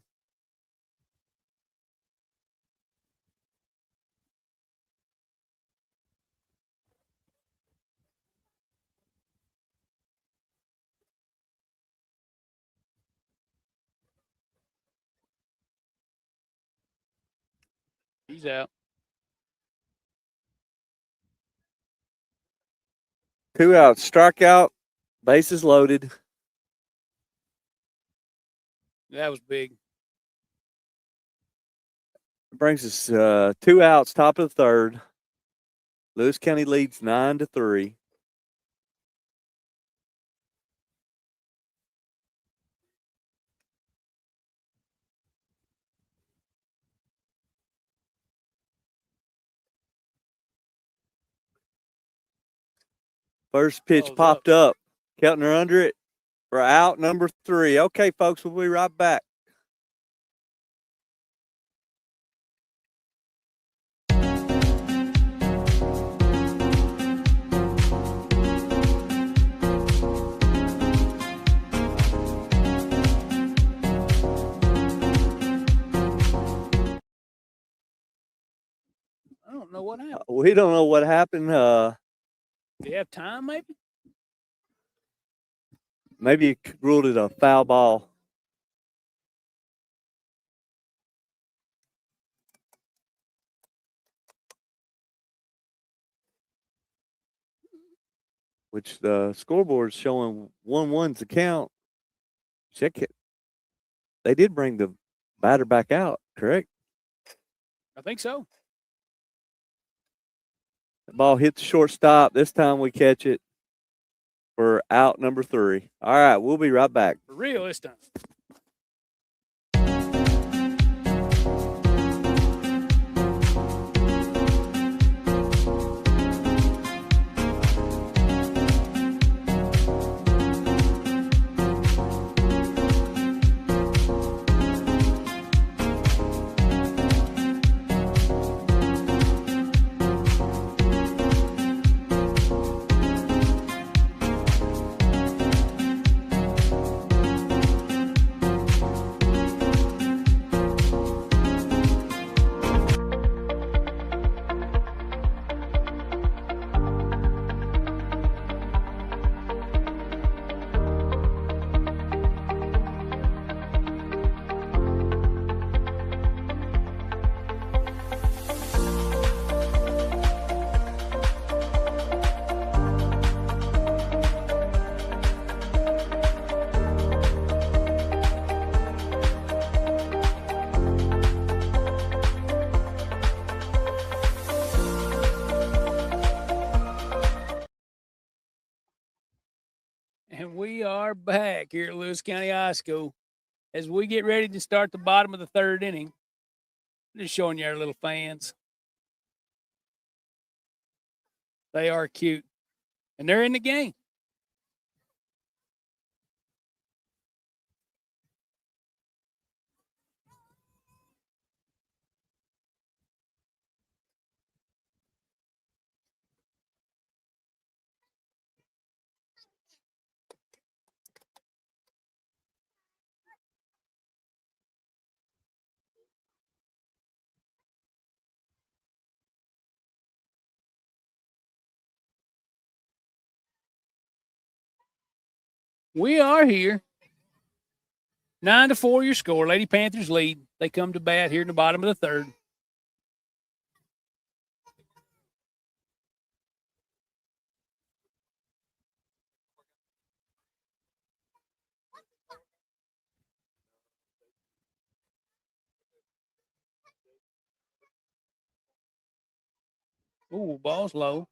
He's out. 2 outs. Strikeout. Bases loaded. That was big. Brings us 2 outs, top of the third. Lewis County leads 9-3. First pitch Ball's popped up. Keltner under it. We're out number 3. Okay, folks, we'll be right back. I don't know what happened. We don't know what happened. Do you have time, maybe? Maybe he ruled it a foul ball. Which the scoreboard's showing 1-1's the count. Check it. They did bring the batter back out, correct? I think so. The ball hit the shortstop. This time we catch it for out number 3. All right, we'll be right back. For real this time. And we are back here at Lewis County High School as we get ready to start the bottom of the 3rd inning. Just showing you our little fans. They are cute. And they're in the game. We are here. 9-4 your score. Lady Panthers lead. They come to bat here in the bottom of the 3rd. Ooh, ball's low.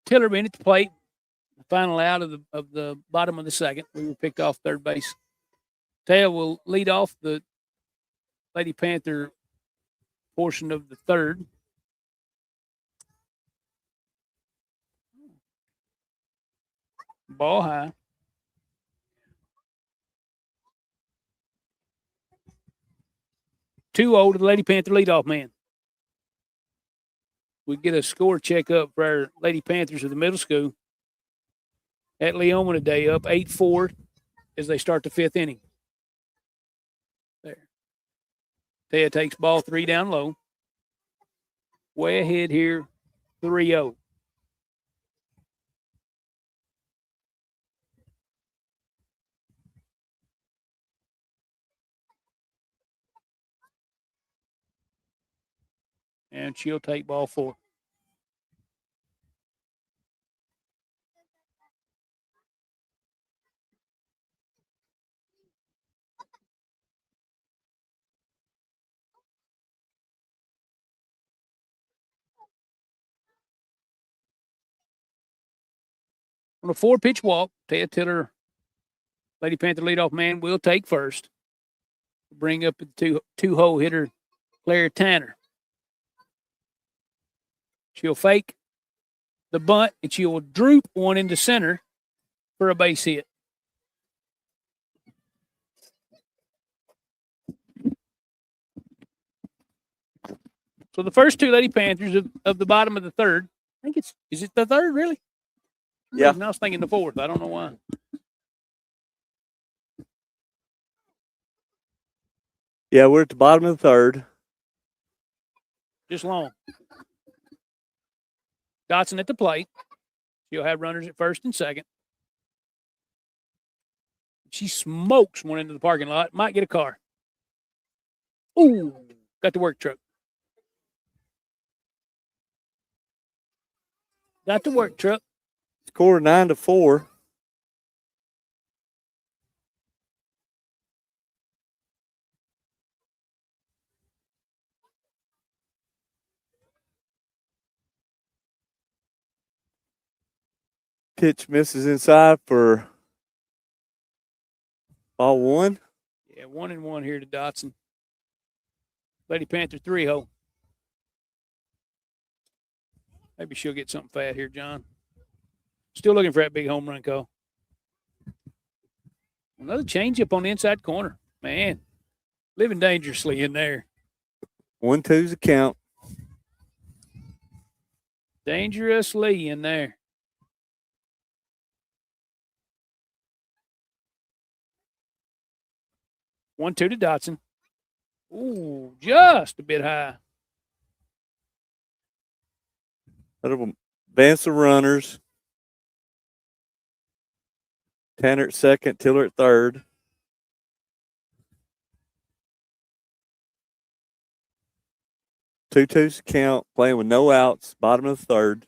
Tillerman at the plate. Final out of the bottom of the 2nd. We were picked off 3rd base. Tail will lead off the Lady Panther portion of the 3rd. Ball high. 2-0 to the Lady Panther leadoff man. We get a score check up for our Lady Panthers of the middle school at Leoma today, up 8-4 as they start the 5th inning. There. Taya takes ball 3 down low. Way ahead here, 3-0. And she'll take ball 4. On a 4-pitch walk, Taya Tiller, Lady Panther leadoff man, will take first. Bring up the two-hole hitter, Claire Tanner. She'll fake the bunt, and she will droop one into center for a base hit. So the first 2 Lady Panthers of the bottom of the 3rd. I think is it the 3rd, really? Yeah. I was thinking the 4th. I don't know why. Yeah, we're at the bottom of the 3rd. Just long. Dotson at the plate. She'll have runners at first and second. She smokes one into the parking lot. Might get a car. Ooh, got the work truck. Got the work truck. Score 9-4. Pitch misses inside for ball 1. Yeah, 1-1 here to Dotson. Lady Panther 3-0. Maybe she'll get something fat here, John. Still looking for that big home run call. Another changeup on the inside corner. Man, living dangerously in there. 1-2's the count. Dangerously in there. One, 2 to Dotson. Ooh, just a bit high. That'll advance the runners. Tanner at second, Tiller at third. Two twos count, playing with no outs, bottom of the 3rd.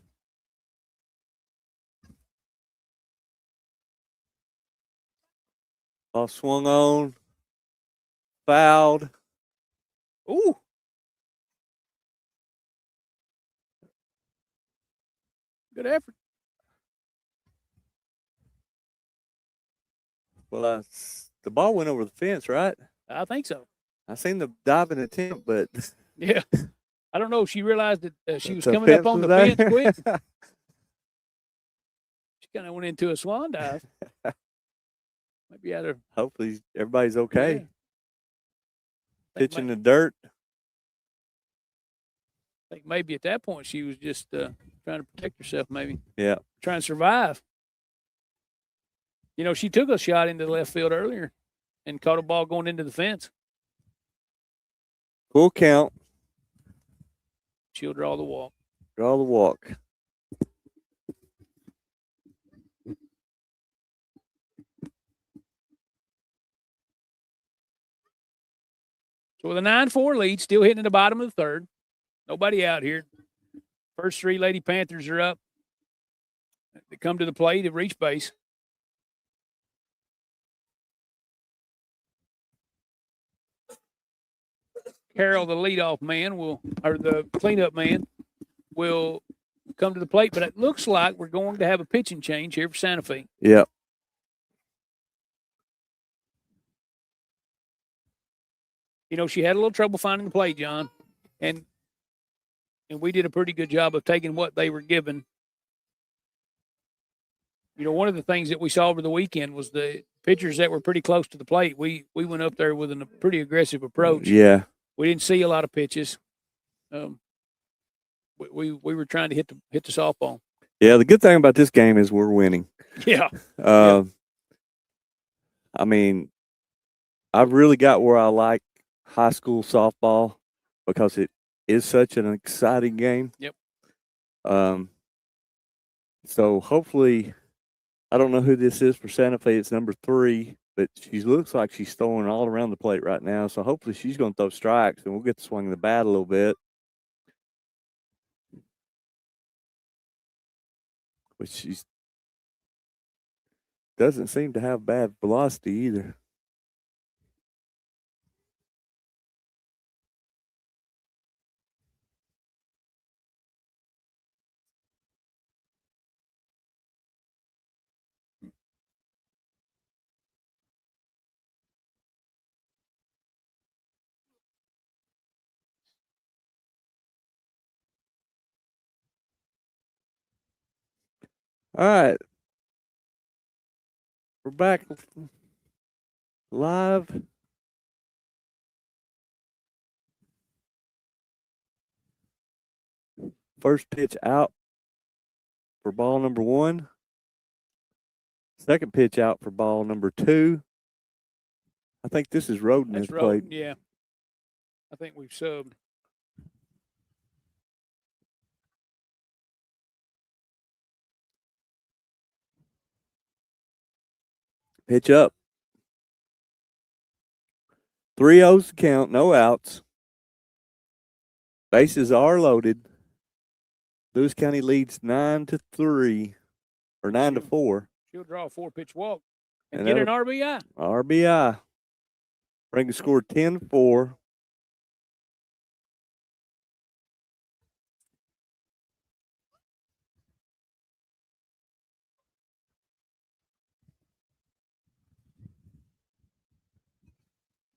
Ball swung on, fouled. Ooh. Good effort. Well, the ball went over the fence, right? I think so. I seen the diving attempt, but yeah, I don't know if she realized that she was the coming up on the was fence quick. She kind of went into a swan dive. Maybe out of. Hopefully everybody's okay. Yeah. Pitch in the dirt. I think maybe at that point she was just trying to protect herself, maybe. Yeah. Trying to survive. You know, she took a shot into the left field earlier and caught a ball going into the fence. Full count. She'll draw the walk. Draw the walk. So with a 9-4 lead, still hitting at the bottom of the 3rd. Nobody out here. First 3 Lady Panthers are up. They come to the plate, they reach base. Carroll, the leadoff man, or the cleanup man, will come to the plate. But it looks like we're going to have a pitching change here for Santa Fe. Yep. You know, she had a little trouble finding the plate, John, and we did a pretty good job of taking what they were given. You know, one of the things that we saw over the weekend was the pitchers that were pretty close to the plate. We went up there with a pretty aggressive approach. Yeah. We didn't see a lot of pitches. We were trying to hit the softball. Yeah, the good thing about this game is we're winning. Yeah. I mean, I've really got where I like high school softball because it is such an exciting game. Yep. So hopefully, I don't know who this is for Santa Fe. It's number 3, but she looks like she's throwing all around the plate right now. So hopefully she's going to throw strikes and we'll get to swing the bat a little bit. Which she doesn't seem to have bad velocity either. All right. We're back live. First pitch out for ball number 1. Second pitch out for ball number 2. I think this is Roden That's has played. Roden, yeah. I think we've subbed. Pitch up. 3-0's the count, no outs. Bases are loaded. Lewis County leads 9-3 or 9-4. She'll draw a 4-pitch walk and And get an RBI. RBI. Bring the score 10-4.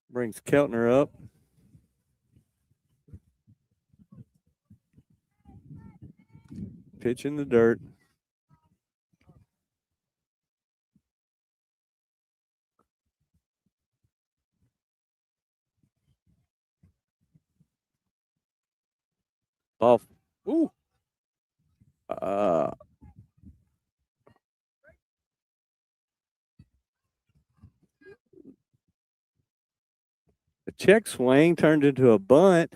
Brings Keltner up. Pitch in the dirt. Off. Ooh. A check swing turned into a bunt,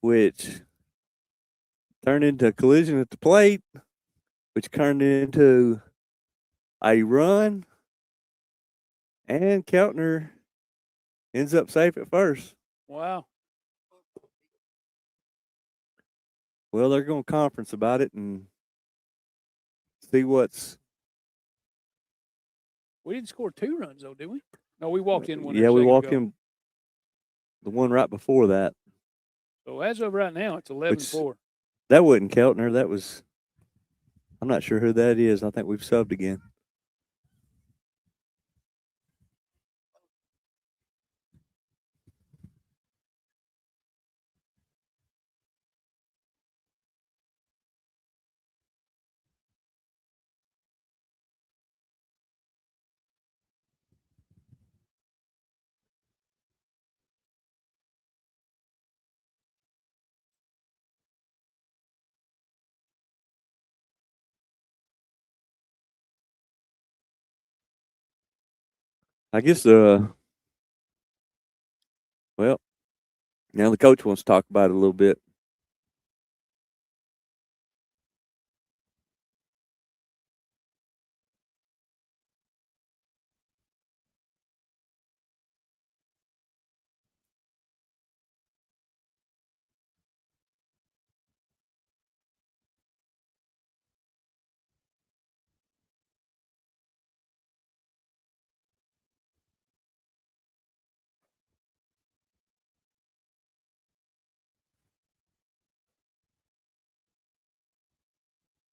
which turned into a collision at the plate, which turned into a run, and Keltner ends up safe at first. Wow. Well, they're going to conference about it and see what's. We didn't score 2 runs, though, did we? No, we walked in one. Yeah, we walked in the one right before that. So as of right now, it's 11-4. That wasn't Keltner. That was. I'm not sure who that is. I think we've subbed again. I guess well, now the coach wants to talk about it a little bit.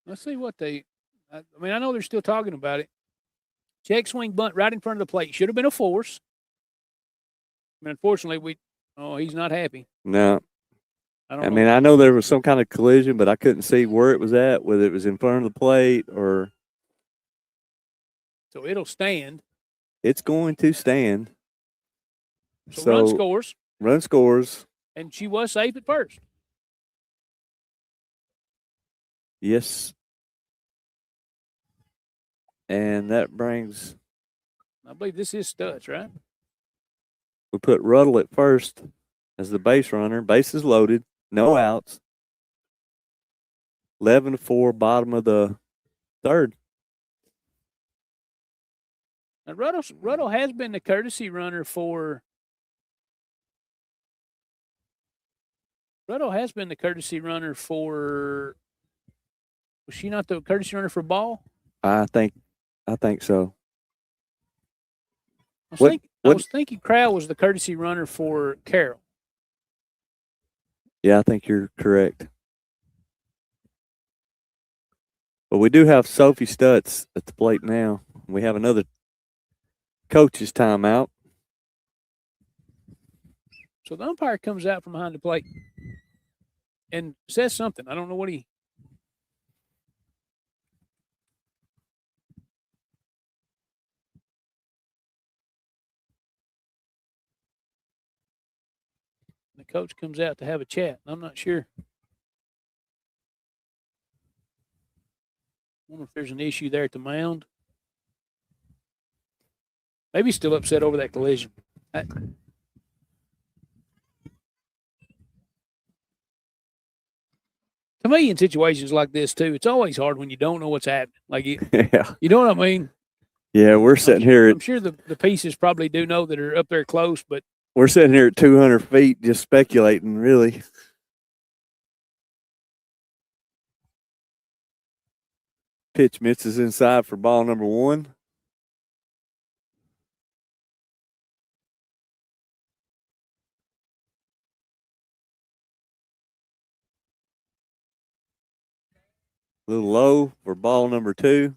Let's see what I mean, I know they're still talking about it. Check swing bunt right in front of the plate. Should have been a force. I mean, unfortunately, he's not happy. No. I mean, I know there was some kind of collision, but I couldn't see where it was at, whether it was in front of the plate or. So it'll stand. It's going to stand. So run scores. Run scores. And she was safe at first. Yes. And that brings, I believe this is Studs, right? we put Ruddle at first as the base runner. Bases loaded, no outs. 11-4, bottom of the third. Now, Ruddle has been the courtesy runner for. Ruddle has been the courtesy runner for. Was she not the courtesy runner for ball? I think so. I What- was thinking Crowell was the courtesy runner for Carroll. Yeah, I think you're correct. But we do have Sophie Stutz at the plate now. We have another coach's timeout. So the umpire comes out from behind the plate and says something. I don't know what he. The coach comes out to have a chat. I'm not sure. I wonder if there's an issue there at the mound. Maybe he's still upset over that collision. To me, in situations like this too, it's always hard when you don't know what's happening. Like you know what I mean? Yeah, we're sitting here. I'm sure the pieces probably do know that are up there close, but We're sitting here at 200 feet, just speculating. Really. Pitch misses inside for ball number 1. A little low for ball number 2.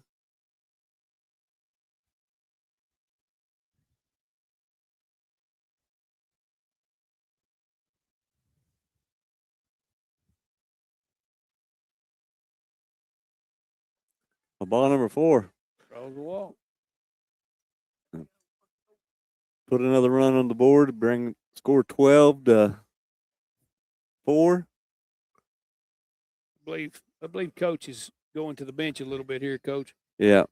Ball number 4. draws the walk. Put another run on the board, bring score 12-4. I believe Coach is going to the bench a little bit here, Coach. Yeah.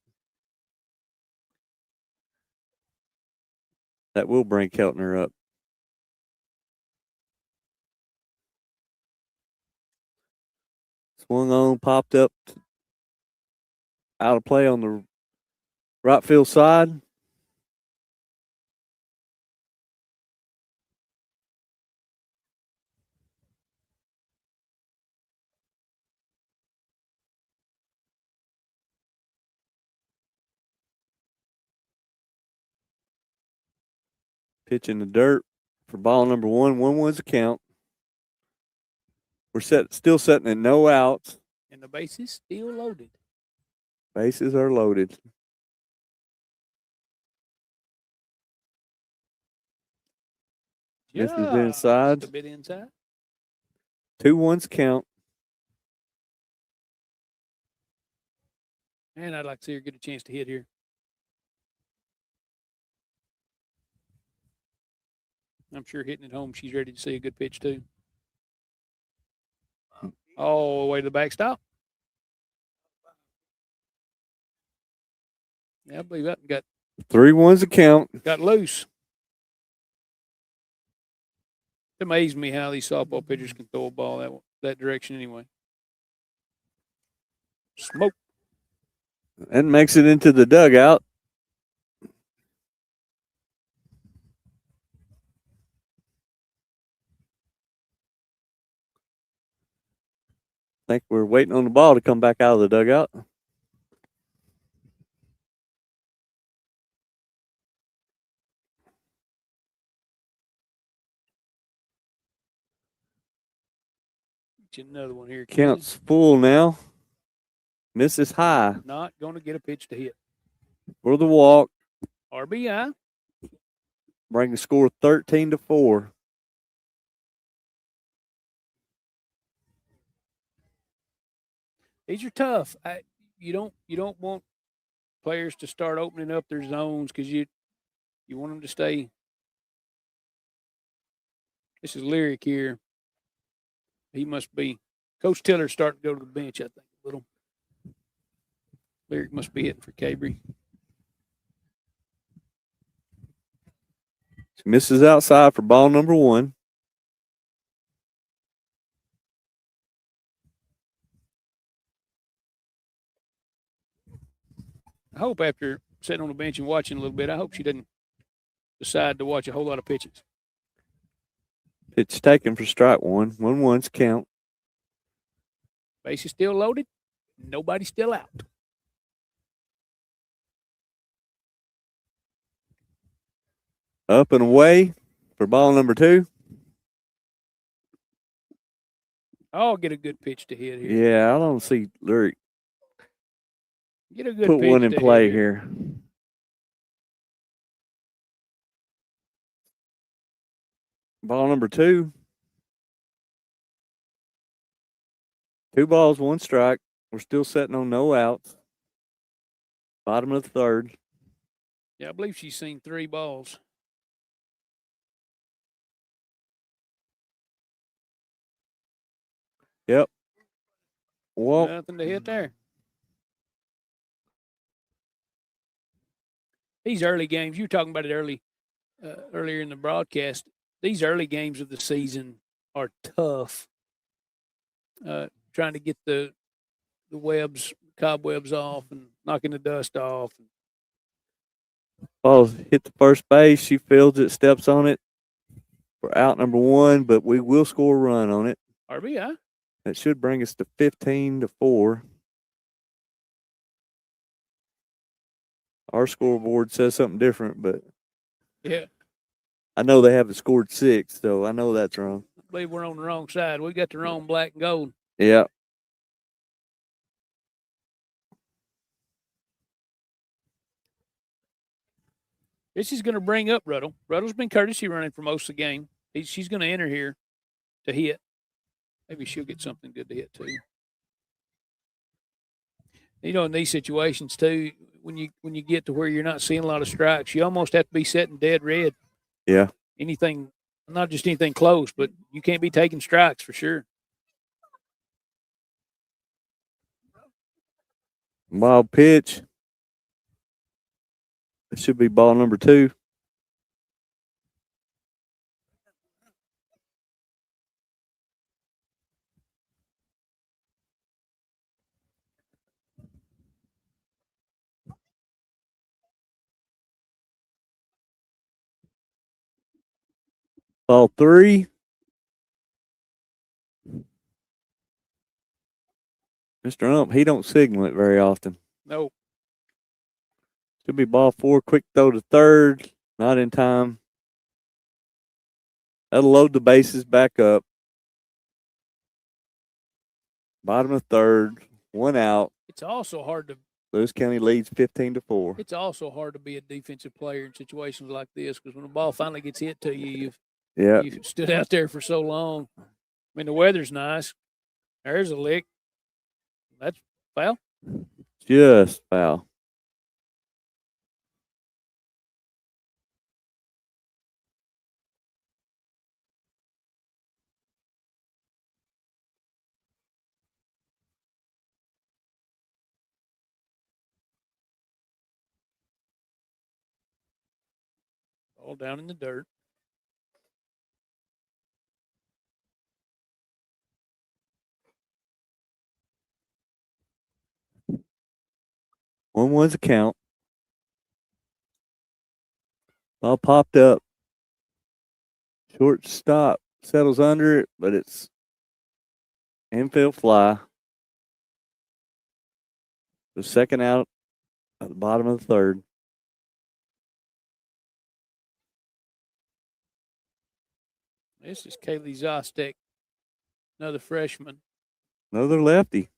That will bring Keltner up. Swung on, popped up, out of play on the right field side. Pitch in the dirt for ball number 1. 1-1's a count. We're still sitting at no outs. And the base is still loaded. Bases are loaded. This is inside. Just a bit inside. 2-1's count. And I'd like to see her get a chance to hit here. I'm sure hitting it home, she's ready to see a good pitch too. All the way to the backstop. Yeah, I believe that got 3-1's a count. got loose. It amazes me how these softball pitchers can throw a ball that direction anyway. Smoke. And makes it into the dugout. I think we're waiting on the ball to come back out of the dugout. Get another one here. Counts full now. Misses high Not going to get a pitch to hit. for the walk. RBI. Bring the score 13-4. These are tough. You don't want players to start opening up their zones because you want them to stay This is Lyric here. He must be. Coach Tiller's starting to go to the bench, I think, a little. Lyric must be hitting for Cabry. She misses outside for ball number 1. I hope after sitting on the bench and watching a little bit, I hope she doesn't decide to watch a whole lot of pitches. Pitch taken for strike 1. 1-1's count. Base is still loaded. Nobody's still out. Up and away for ball number 2. I'll get a good pitch to hit here. Yeah, I don't see Lyric Get a good put pitch one in to play hit here. Ball number 2. 2 balls, 1 strike. We're still sitting on no outs. Bottom of the 3rd. Yeah, I believe she's seen 3 balls. Yep. Well, Nothing to hit there. These early games, you were talking about it earlier in the broadcast. These early games of the season are tough. Trying to get the cobwebs off and knocking the dust off. ball hit the first base. She fields it, steps on it for out number 1, but we will score a run on it. RBI. That should bring us to 15-4. Our scoreboard says something different, but Yeah, I know they haven't scored 6, so I know that's wrong. I believe we're on the wrong side. We got the wrong black and gold. Yeah. This is going to bring up Ruddle. Ruddle's been courtesy running for most of the game. She's going to enter here to hit. Maybe she'll get something good to hit too. You know, in these situations too, when you get to where you're not seeing a lot of strikes, you almost have to be setting dead red. Yeah. Anything, not just anything close, but you can't be taking strikes for sure. Wild pitch. It should be ball number 2. Ball 3. Mr. Ump, he don't signal it very often. No. Should be ball 4. Quick throw to 3rd. Not in time. That'll load the bases back up. Bottom of 3rd. 1 out. It's also hard to. Lewis County leads 15-4. It's also hard to be a defensive player in situations like this because when the ball finally gets hit to you, you've stood out there for so long. I mean, the weather's nice. There's a lick. That's foul. Just foul. All down in the dirt. One was a count. Ball popped up. Shortstop settles under it, but it's infield fly. The second out at the bottom of the 3rd. This is Kaylee Zostek, another freshman. Another lefty.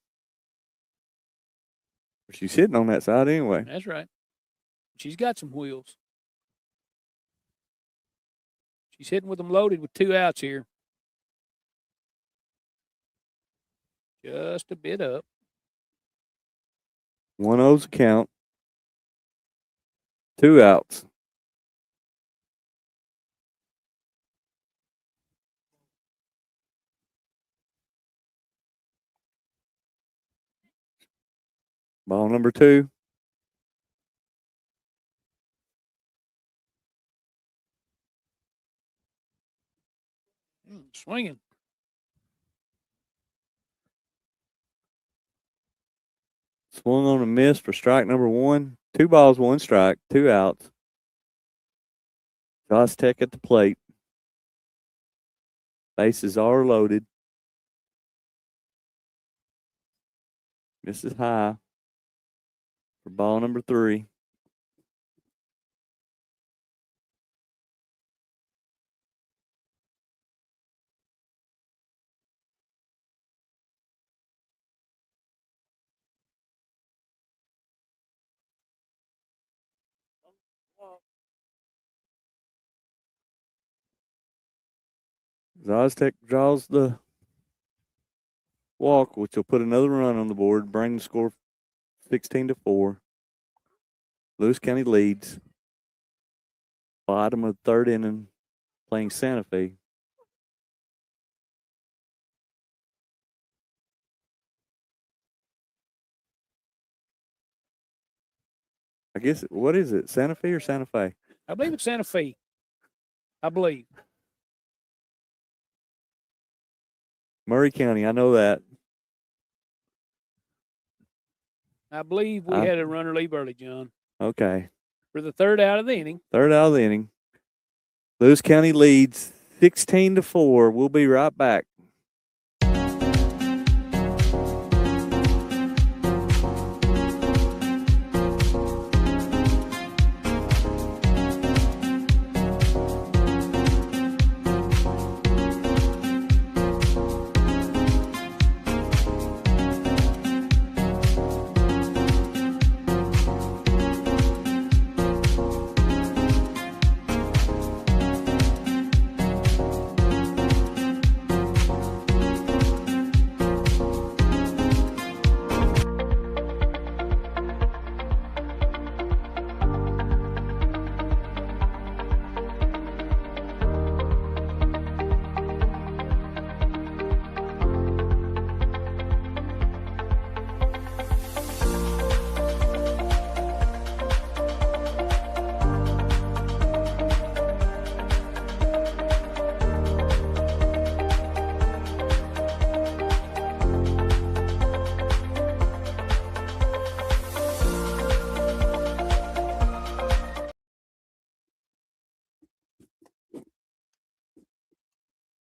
She's sitting on that side anyway. That's right. She's got some wheels. She's hitting with them loaded with 2 outs here. Just a bit up. 1-0's count. 2 outs. Ball number 2. Swinging. Swung on a miss for strike number 1. 2 balls, 1 strike, 2 outs. Josh Tech at the plate. Bases are loaded. Misses high for ball number 3. Zoztec draws the walk, which will put another run on the board, bring the score 16-4. Lewis County leads. Bottom of the 3rd inning, playing Santa Fe. I guess, what is it, Santa Fe or Santa Fe? I believe it's Santa Fe. I believe. Murray County, I know that. I believe we had a runner leave early, John. Okay. For the 3rd out of the inning. 3rd out of the inning. Lewis County leads 16-4. We'll be right back.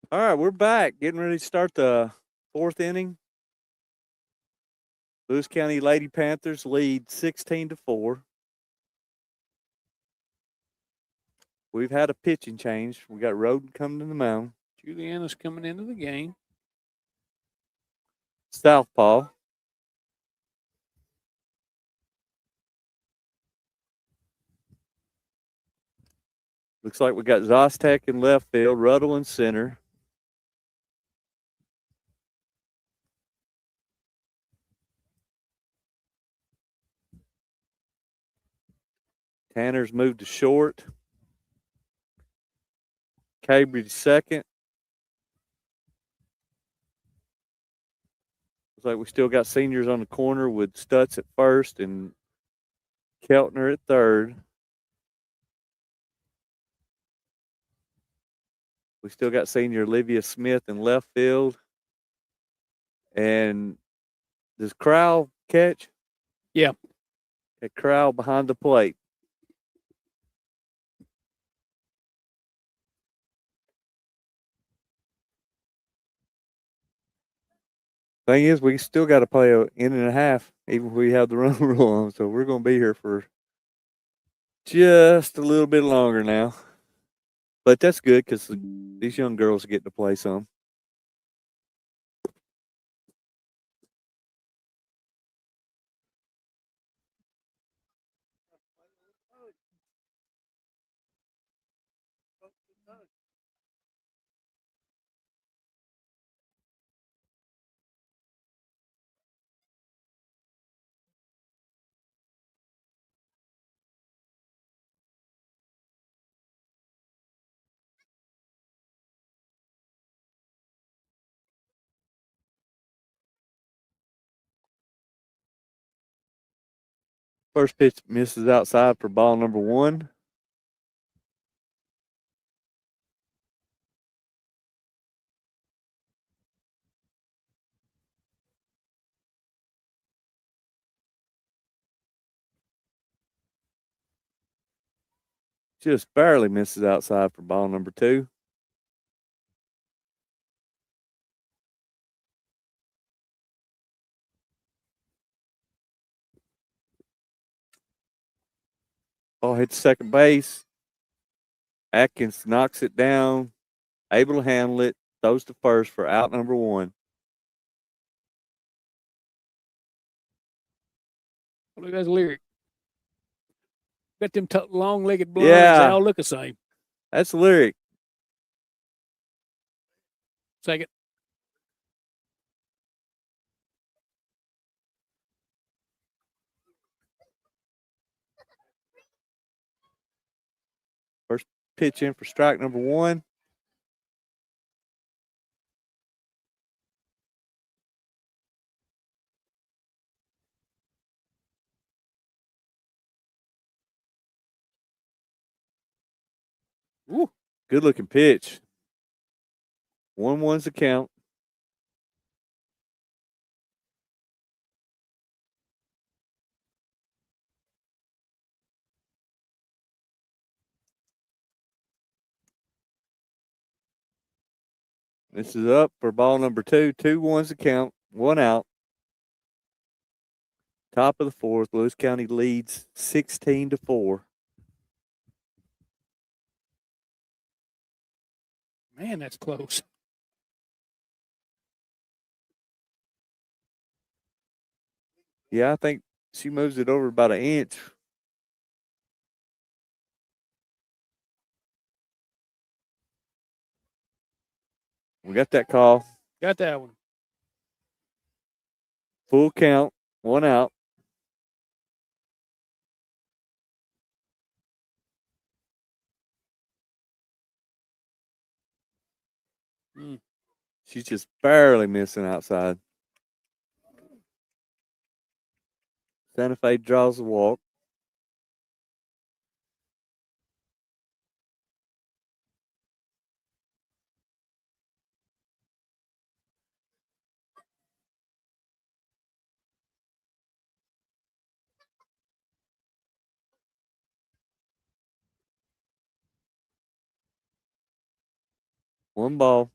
All right, we're back. Getting ready to start the 4th inning. Lewis County Lady Panthers lead 16-4. We've had a pitching change. We got Roden coming to the mound. Juliana's coming into the game. Southpaw. Looks like we got Zostek in left field, Ruddle in center. Tanner's moved to short. Cambridge second. Looks like we still got seniors on the corner with Stutz at first and Keltner at third. We still got senior Olivia Smith in left field. And does Crowell catch? Yeah. At Crowell behind the plate. Thing is, we still got to play an inning and a half, even if we have the run rule on. So we're going to be here for just a little bit longer now. But that's good because these young girls are getting to play some. First pitch misses outside for ball number 1. Just barely misses outside for ball number 2. Ball hits second base. Atkins knocks it down, able to handle it, throws to first for out number 1. Look at that lyric. Got them long-legged blondes. Yeah. They all look the same. That's the lyric. Second. First pitch in for strike number 1. Ooh. Good looking pitch. 1-1's the count. This is up for ball number 2. 2-1's the count. 1 out. Top of the 4th. Lewis County leads 16-4. Man, that's close. Yeah, I think she moves it over about an inch. We got that call. Got that one. Full count. 1 out. She's just barely missing outside. Santa Fe draws the walk. One ball.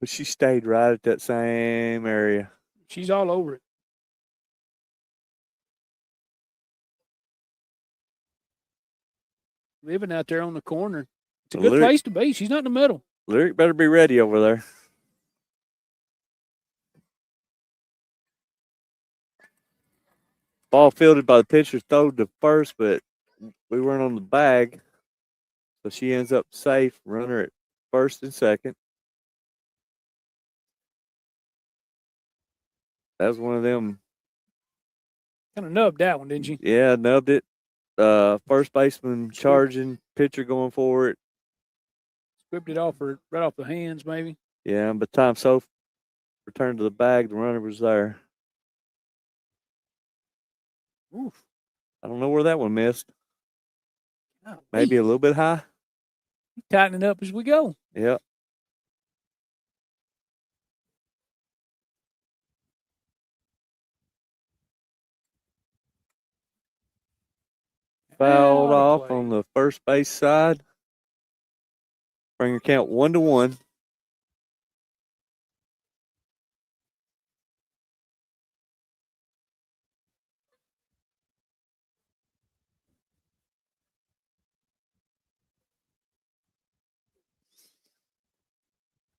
But she stayed right at that same area. She's all over it. Living out there on the corner. It's a good place to be. She's not in the middle. Lyric better be ready over there. Ball fielded by the pitcher, thrown to first, but we weren't on the bag. So she ends up safe. Runner at first and second. That was one of them. Kind of nubbed that one, didn't you? Yeah, nubbed it. First baseman charging, pitcher going for it. Scripted it off right off the hands, maybe. Yeah, but time so returned to the bag, the runner was there. Oof. I don't know where that one missed. Maybe a little bit high. Tightening up as we go. Yep. Fouled off on the first base side. Bring your count 1-1.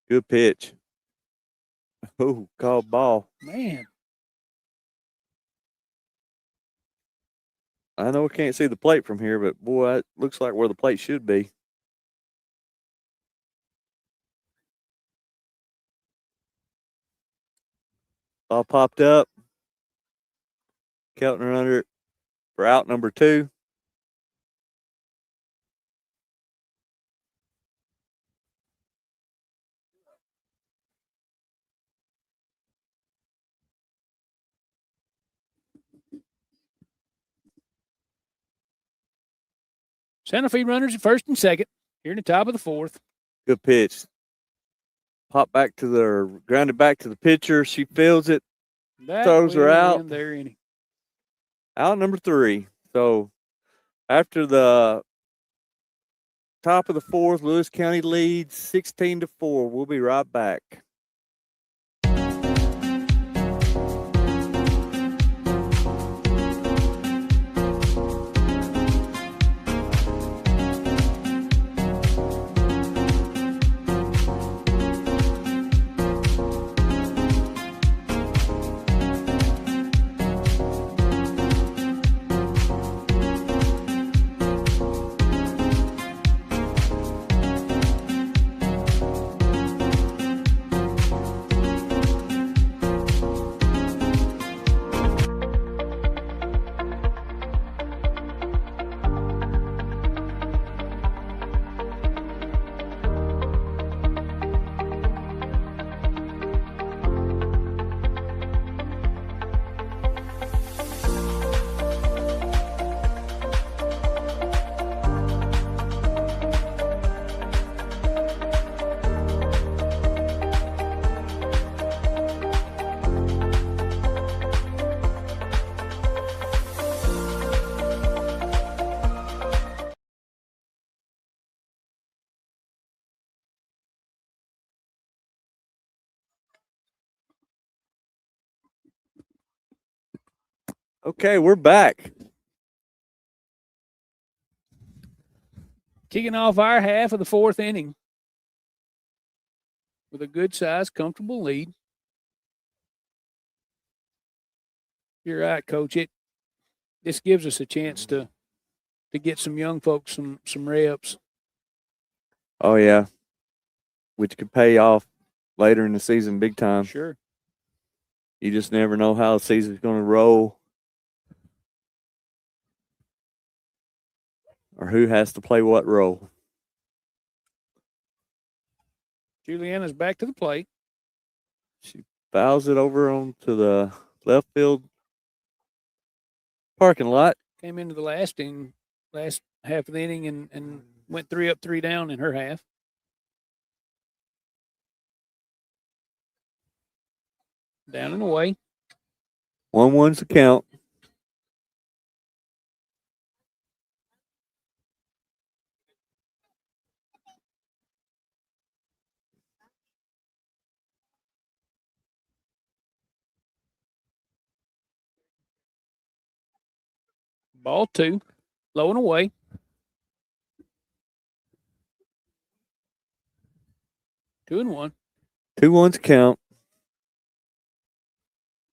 Good pitch. Oh, called ball. Man. I know we can't see the plate from here, but boy, it looks like where the plate should be. Ball popped up. Keltner under it for out number 2. Santa Fe runners at first and second here in the top of the fourth. Good pitch. Pop back to the grounded back to the pitcher. She feels it. That Throws her will out. end their inning. Out number 3. So after the top of the fourth, Lewis County leads 16-4. We'll be right back. Okay, we're back. Kicking off our half of the fourth inning with a good size, comfortable lead. You're right, Coach. This gives us a chance to get some young folks some reps. Oh, yeah. Which could pay off later in the season big time. Sure. You just never know how the season's going to roll or who has to play what role. Juliana's back to the plate. She fouls it over onto the left field parking lot. Came into the last half of the inning and went 3 up, 3 down in her half. Down and away. 1-1's the count. Ball 2, low and away. Two and 1. 2-1's the count.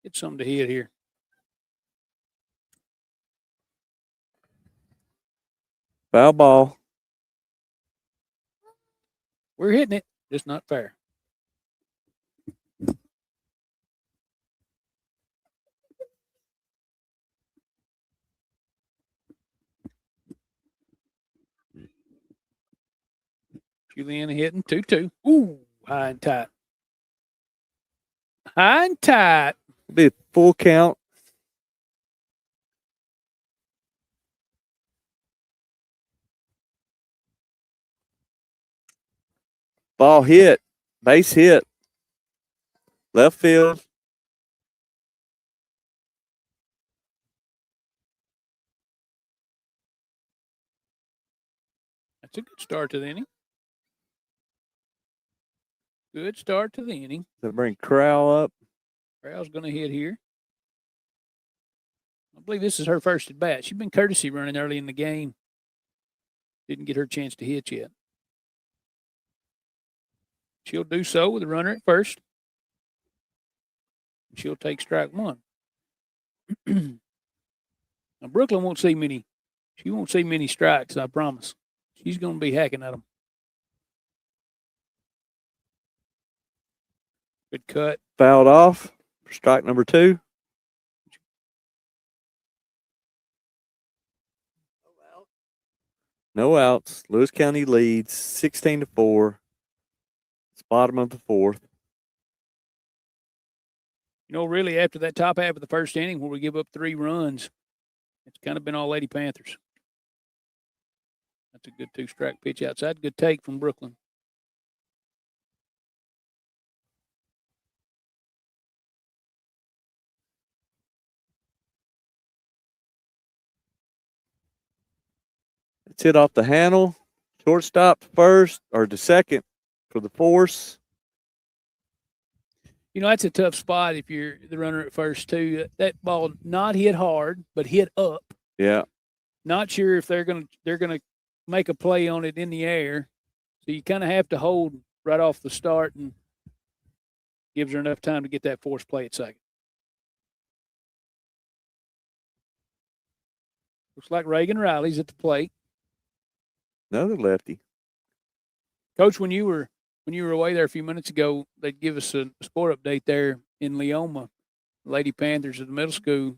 Get something to hit here. Foul ball. We're hitting it, just not fair. Juliana hitting 2-2. Ooh, high and tight. High and tight. Be a full count. Ball hit. Base hit. Left field. That's a good start to the inning. Good start to the inning. They bring Corral up. Corral's going to hit here. I believe this is her first at bat. She's been courtesy running early in the game. Didn't get her chance to hit yet. She'll do so with a runner at first. She'll take strike 1. Now Brooklyn won't see many. She won't see many strikes, I promise. She's going to be hacking at them. Good cut. Fouled off. Strike number 2. No outs. Lewis County leads 16-4. It's bottom of the fourth. You know, really, after that top half of the first inning where we give up 3 runs, it's kind of been all Lady Panthers. That's a good 2-strike pitch outside. Good take from Brooklyn. It's hit off the handle. Shortstop first or the second for the force. You know, that's a tough spot if you're the runner at first, too. That ball not hit hard, but hit up. Yeah. Not sure if they're gonna make a play on it in the air. So you kind of have to hold right off the start and gives her enough time to get that force play at second. Looks like Reagan Riley's at the plate. Another lefty. Coach, when you were away there a few minutes ago, they'd give us a score update there in Leoma. Lady Panthers at the middle school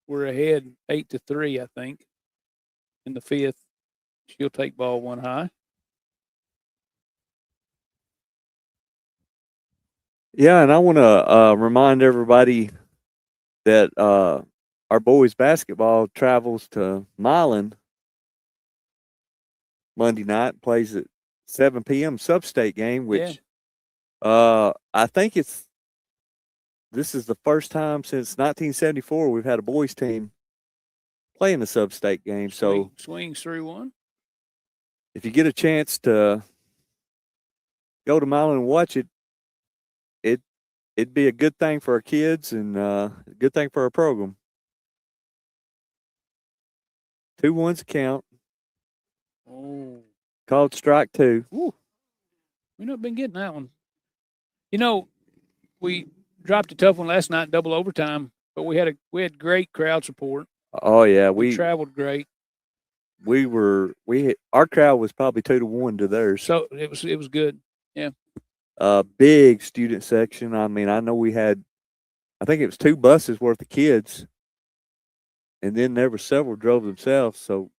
were ahead 8-3, I think, in the fifth. She'll take ball one high. Yeah, and I want to remind everybody that our boys basketball travels to Milan Monday night, plays at 7 p.m. sub-state game, which I think this is the first time since 1974 we've had a boys team playing a sub-state game. So swings through one. If you get a chance to go to Milan and watch it, it'd be a good thing for our kids and a good thing for our program. 2-1's a count. Oh. Called strike 2. Ooh. We've not been getting that one. You know, we dropped a tough one last night in double overtime, but we had great crowd support. Oh yeah, we traveled great. Our crowd was probably 2-1 to theirs. So it was good. Yeah. Big student section. I mean, I know we had, I think it was 2 buses worth of kids, and then there were several drove themselves. So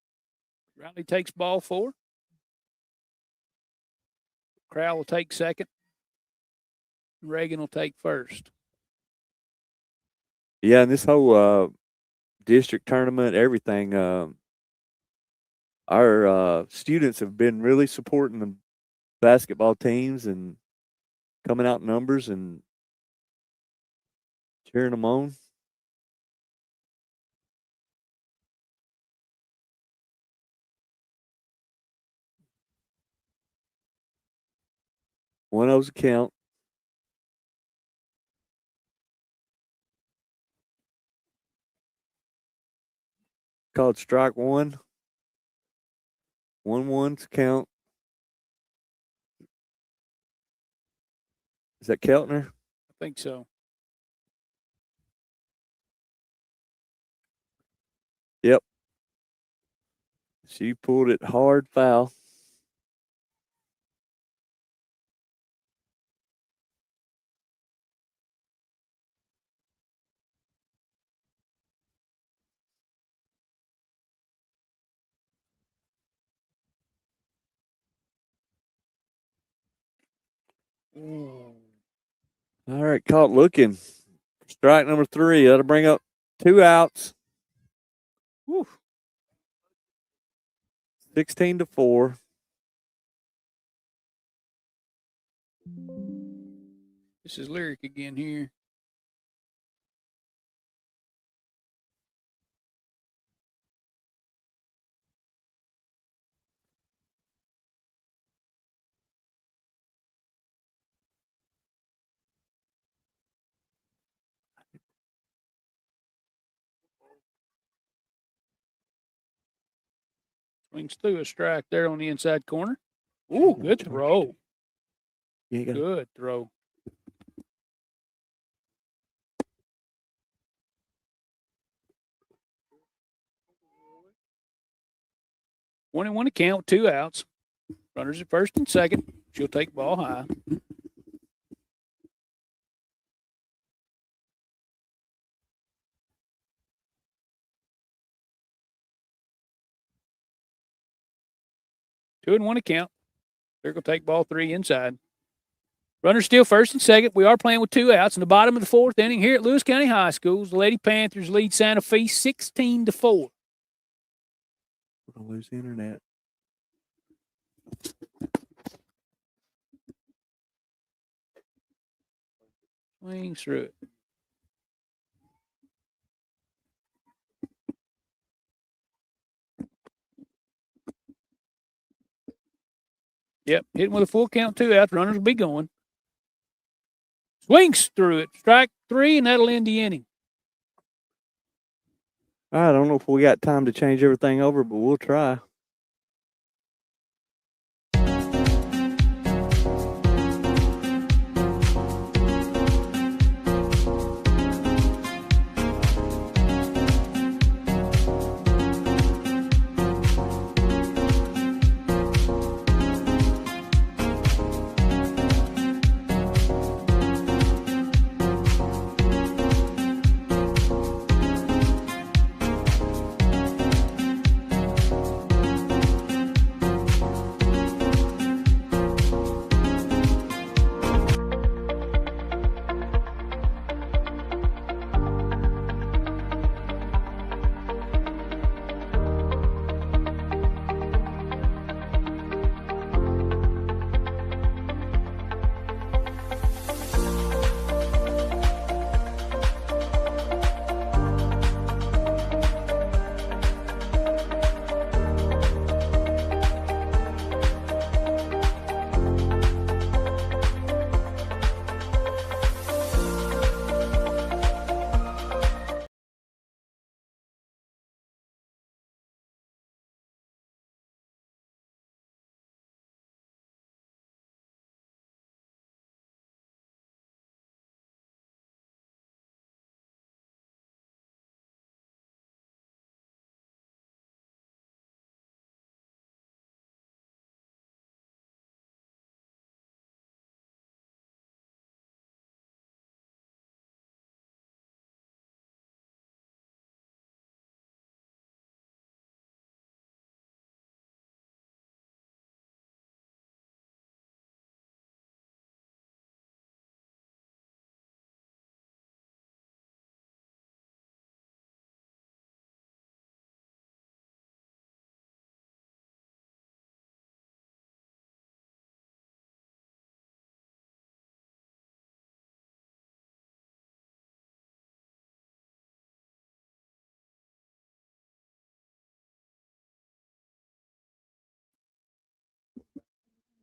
Riley takes ball 4. Crowell will take second. Reagan will take first. Yeah, and this whole district tournament, everything, our students have been really supporting the basketball teams and coming out in numbers and cheering them on. One O's a count. Called strike 1. 1-1's count. Is that Keltner? I think so. Yep. She pulled it hard, foul. Ooh. All right, caught looking. Strike number 3. That'll bring up 2 outs. Woo. 16-4. This is Lyric again here. Swings through a strike there on the inside corner. Ooh, good throw. Yeah, good throw. One and one to count, 2 outs. Runners at first and second. She'll take ball high. Two and one to count. They're going to take ball 3 inside. Runners still first and second. We are playing with 2 outs in the bottom of the 4th inning here at Lewis County High Schools. The Lady Panthers lead Santa Fe 16-4. We're going to lose the internet. Swings through it. Yep, hitting with a full count, 2 outs. Runners will be going. Swings through it. Strike 3, and that'll end the inning. I don't know if we got time to change everything over, but we'll try.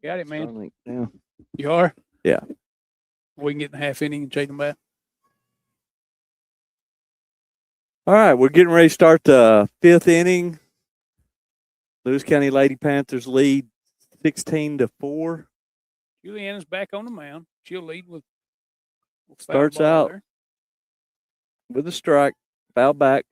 Got it, man. Starlink now. You are? Yeah. We can get in the half inning and take them back. All right, we're getting ready to start the 5th inning. Lewis County Lady Panthers lead 16-4. Juliana's back on the mound. She'll lead with Starts out with a strike, foul back.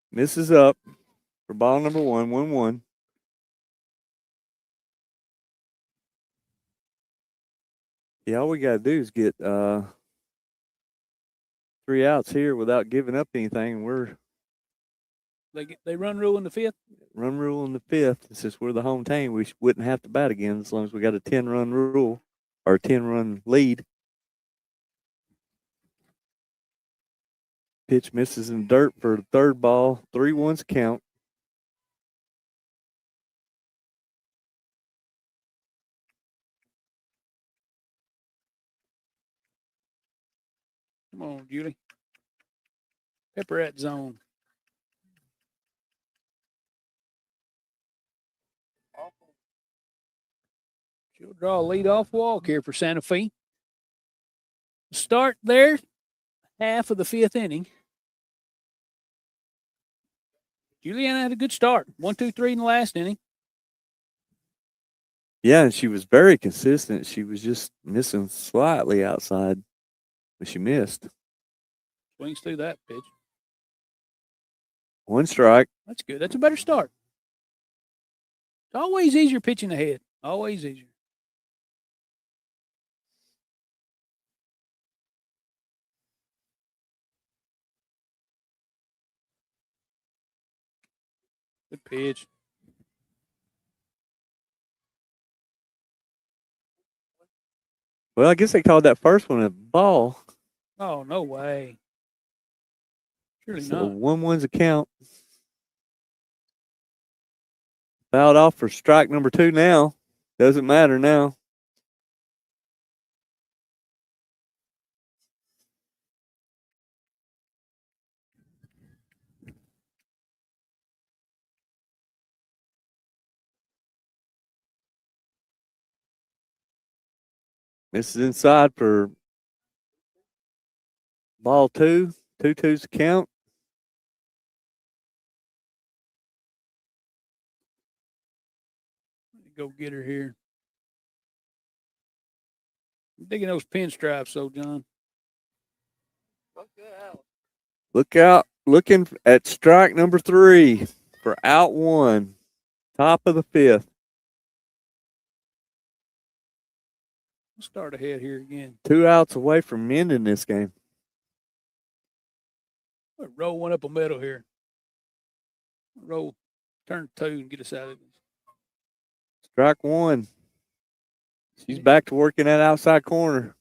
Misses up for ball number 1, 1-1. Yeah, all we got to do is get 3 outs here without giving up anything. We're They run rule in the 5th. run rule in the 5th. Since we're the home team, we wouldn't have to bat again as long as we got a 10-run rule or 10-run lead. Pitch misses in dirt for the 3rd ball. 3-1's count. Come on, Julie. Pepper at zone. She'll draw a leadoff walk here for Santa Fe. Start there, half of the 5th inning. Juliana had a good start. 1, 2, 3 in the last inning. Yeah, and she was very consistent. She was just missing slightly outside, but she missed. Swings through that pitch. 1 strike. That's good. That's a better start. It's always easier pitching ahead. Always easier. Good pitch. Well, I guess they called that first one a ball. Oh, no way. Surely So not. 1-1's a count. Fouled off for strike number 2 now. Doesn't matter now. This is inside for ball 2. 2-2's the count. Go get her here. I'm digging those pinstripes, though, John. Look out. Looking at strike number 3 for out 1. Top of the 5th. Let's start ahead here again. 2 outs away from ending this game. We'll roll one up a middle here. Roll, turn 2 and get us out of this. Strike 1. She's back to working that outside corner.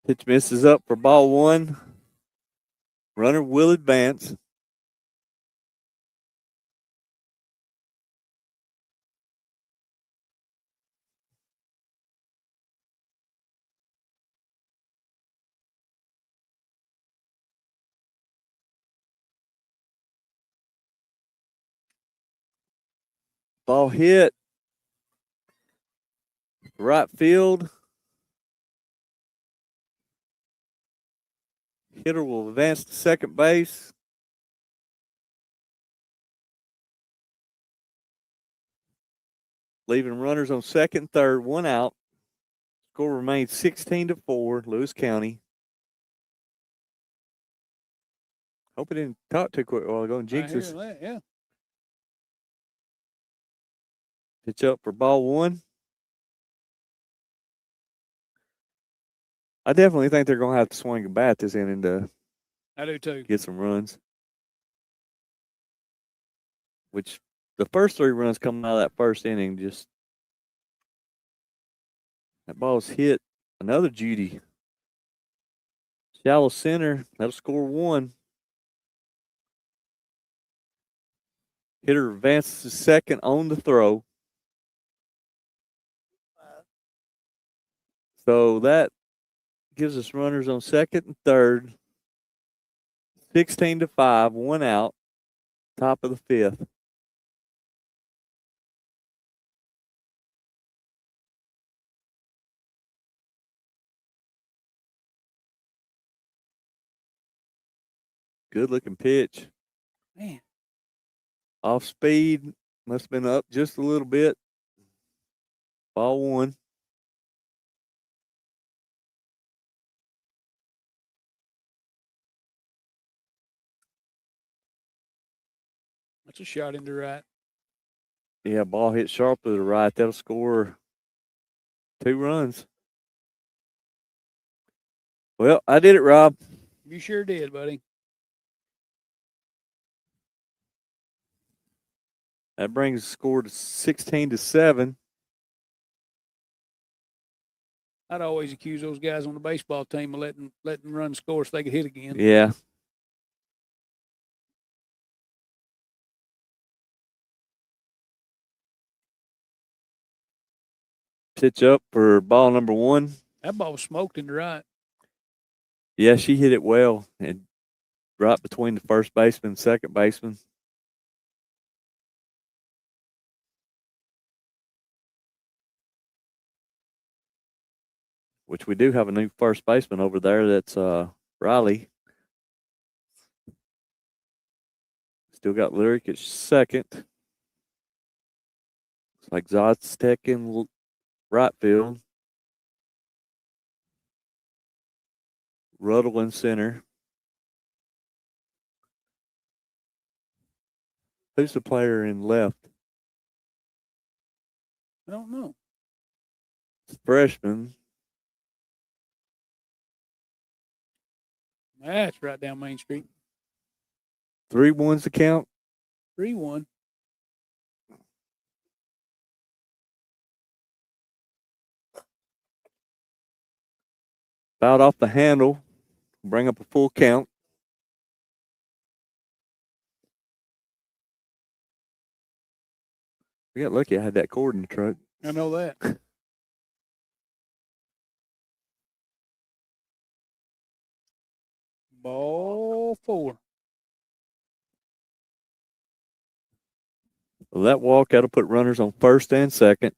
Pitch misses up for ball 1. Runner will advance. Ball hit. Right field. Hitter will advance to second base. Leaving runners on second and third, 1 out. Score remains 16-4, Lewis County. Hope it didn't talk too quick a while ago and jinx us. That, yeah. Pitch up for ball 1. I definitely think they're going to have to swing a bat this inning to I do too. get some runs. Which the first 3 runs coming out of that first inning, just that ball's hit. Another Judy. Shallow center. That'll score 1. Hitter advances to second on the throw. So that gives us runners on second and third. 16-5, 1 out. Top of the 5th. Good looking pitch. Man. Off speed. Must have been up just a little bit. Ball 1. That's a shot into right. Yeah, ball hit sharp to the right. That'll score 2 runs. Well, I did it, Rob. You sure did, buddy. That brings the score to 16-7. I'd always accuse those guys on the baseball team of letting run score so they could hit again. Yeah. Pitch up for ball number 1. That ball was smoked into right. Yeah, she hit it well and right between the first baseman and second baseman. Which we do have a new first baseman over there. That's Riley. Still got Lyric at second. Looks like Zodstech in right field. Ruddle in center. Who's the player in left? I don't know. It's freshman. That's right down Main Street. 3-1's the count. 3-1. Fouled off the handle. Bring up a full count. We got lucky I had that cord in the truck. I know that. Ball 4. Well, that walk, that'll put runners on first and second.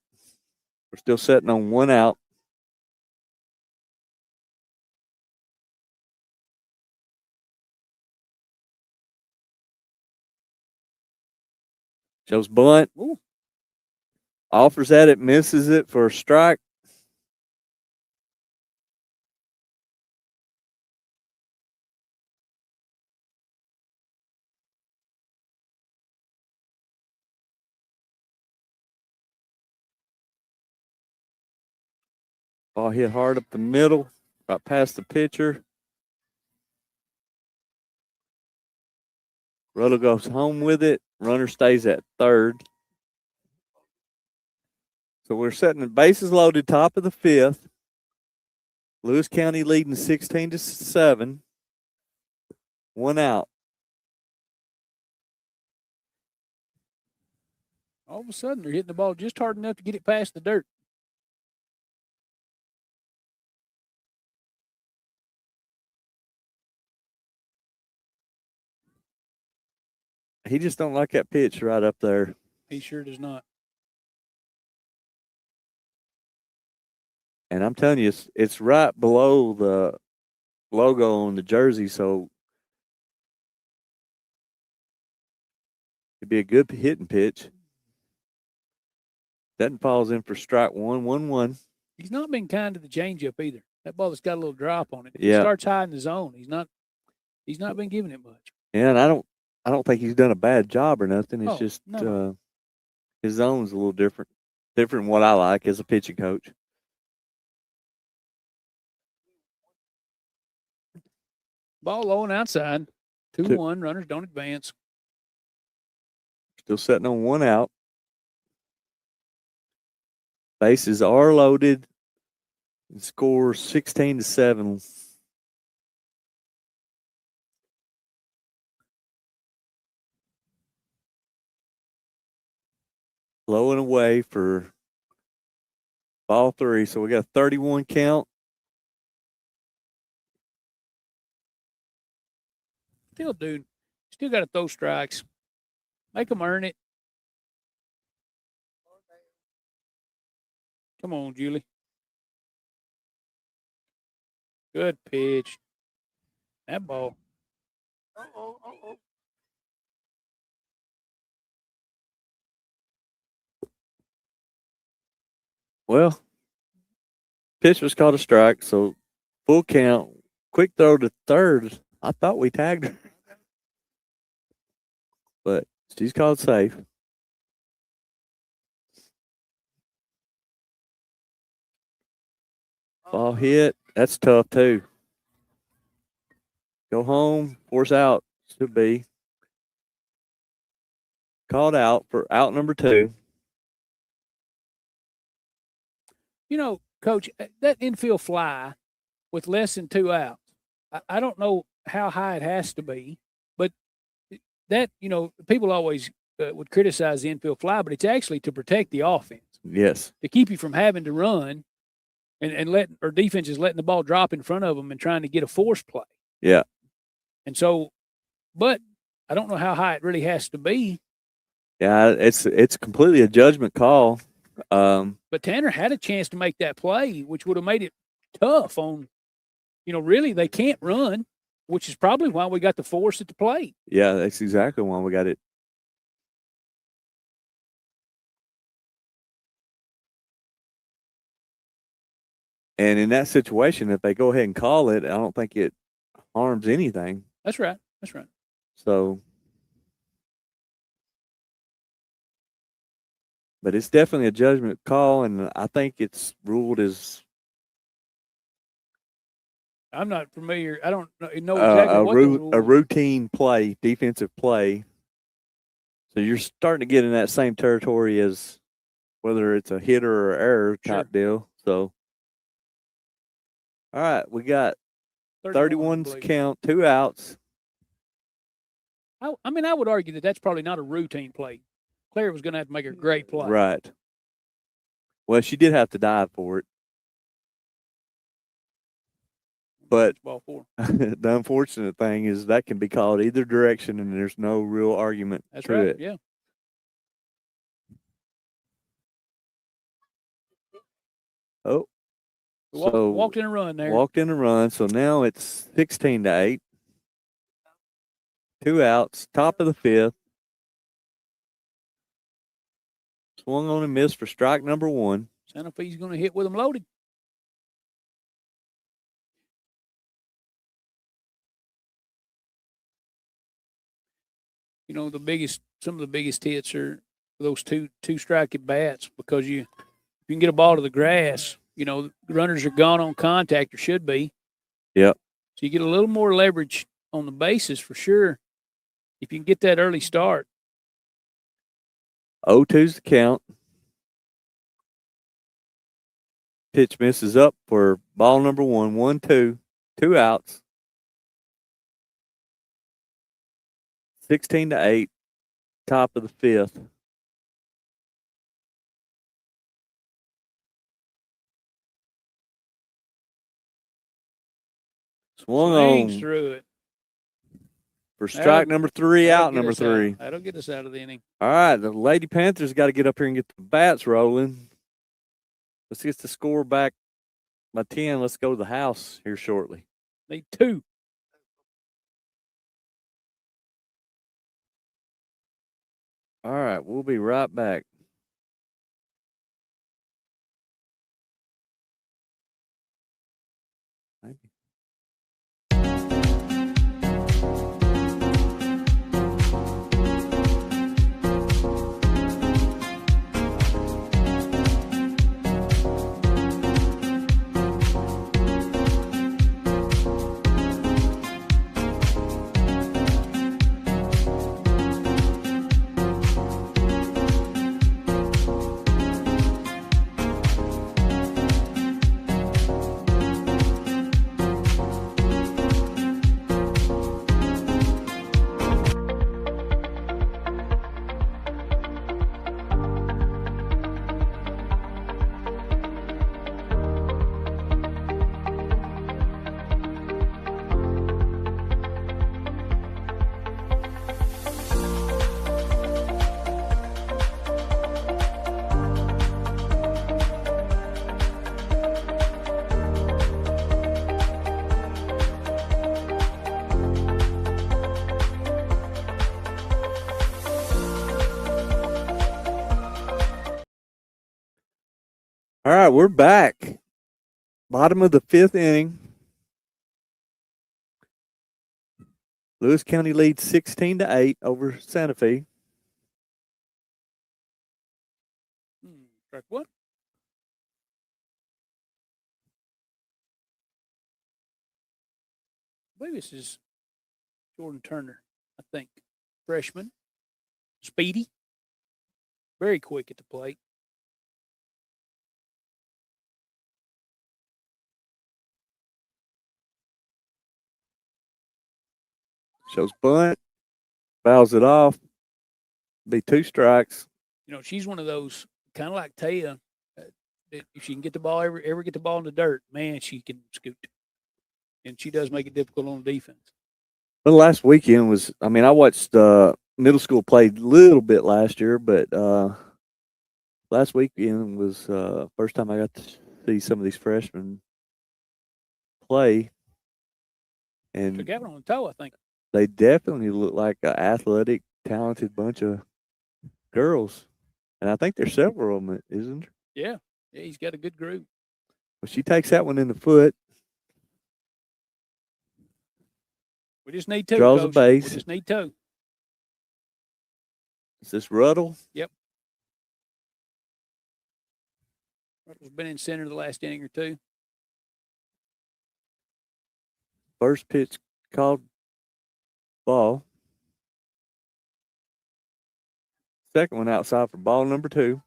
We're still sitting on 1 out. Shows bunt. Ooh. Offers at it, misses it for a strike. Ball hit hard up the middle, right past the pitcher. Ruttle goes home with it. Runner stays at third. So we're setting the bases loaded, top of the 5th. Lewis County leading 16-7. 1 out. All of a sudden, they're hitting the ball just hard enough to get it past the dirt. He just don't like that pitch right up there. He sure does not. And I'm telling you, it's right below the logo on the jersey, so it'd be a good hitting pitch. That falls in for strike 1, 1-1. He's not been kind to the changeup either. That ball has got a little drop on it. If Yeah. He starts high in the zone. He's not been giving it much. Yeah, and I don't think he's done a bad job or nothing. It's Oh, just no. his zone's a little different than what I like as a pitching coach. Ball low and outside. 2-1. Runners don't advance. Still sitting on 1 out. Bases are loaded. And score 16-7. Low and away for ball 3. So we got a 31 count. Still, dude, still got to throw strikes. Make them earn it. Come on, Julie. Good pitch. That ball. Well, pitch was called a strike, so full count. Quick throw to third. I thought we tagged her. But she's called safe. Ball hit. That's tough, too. Go home. Force out. Should be. Called out for out number 2. You know, Coach, that infield fly with less than 2 outs, I don't know how high it has to be, but that, people always would criticize the infield fly, but it's actually to protect the offense. Yes. To keep you from having to run and let or defense is letting the ball drop in front of them and trying to get a force play. Yeah. And so, but I don't know how high it really has to be. Yeah, it's completely a judgment call. But Tanner had a chance to make that play, which would have made it tough on, really they can't run, which is probably why we got the force at the plate. Yeah, that's exactly why we got it. And in that situation, if they go ahead and call it, I don't think it harms anything. That's right. That's right. So, but it's definitely a judgment call, and I think it's ruled as I'm not familiar. I don't know exactly what the rule a is. routine play, defensive play. So you're starting to get in that same territory as whether it's a hitter or error Sure. type deal. So, all right, we got 31, I 31's believe. count, 2 outs. I mean, I would argue that that's probably not a routine play. Claire was going to have to make a great play. Right. Well, she did have to dive for it. But Ball 4. the unfortunate thing is that can be called either direction, and there's no real argument That's to right. it. Yeah. Oh, so walked in a run there. Walked in a run. So now it's 16-8. 2 outs, top of the 5th. Swung on and missed for strike number 1. Santa Fe's going to hit with them loaded. You know, some of the biggest hits are those two strike at bats, because you can get a ball to the grass. You know, runners are gone on contact, or should be. Yep. So you get a little more leverage on the bases for sure if you can get that early start. 0-2's the count. Pitch misses up for ball number 1. 1-2. 2 outs. 16-8. Top of the 5th. Swung Swings on through it. for strike number 3, out number 3. That'll get us out of the inning. All right, the Lady Panthers got to get up here and get the bats rolling. Let's get the score back by 10. Let's go to the house here shortly. Need 2. All right, we'll be right back. Maybe. All right, we're back. Bottom of the 5th inning. Lewis County leads 16-8 over Santa Fe. Strike 1. I believe this is Jordan Turner, I think. Freshman. Speedy. Very quick at the plate. Shows bunt. Fouls it off. Be 2 strikes. You know, she's one of those, kind of like Taya, that if she can get the ball, ever get the ball in the dirt, man, she can scoot. And she does make it difficult on defense. Well, last weekend was, I watched middle school played a little bit last year, but last weekend was first time I got to see some of these freshmen play. And Took that one on the toe, I think. They definitely look like an athletic, talented bunch of girls. And I think there's several of them, isn't there? Yeah, he's got a good group. Well, she takes that one in the foot. We just need 2. Draws Coach. a base. We just need 2. Is this Ruddle? Yep. Ruddle's been in center the last inning or 2. First pitch called ball. Second one outside for ball number 2.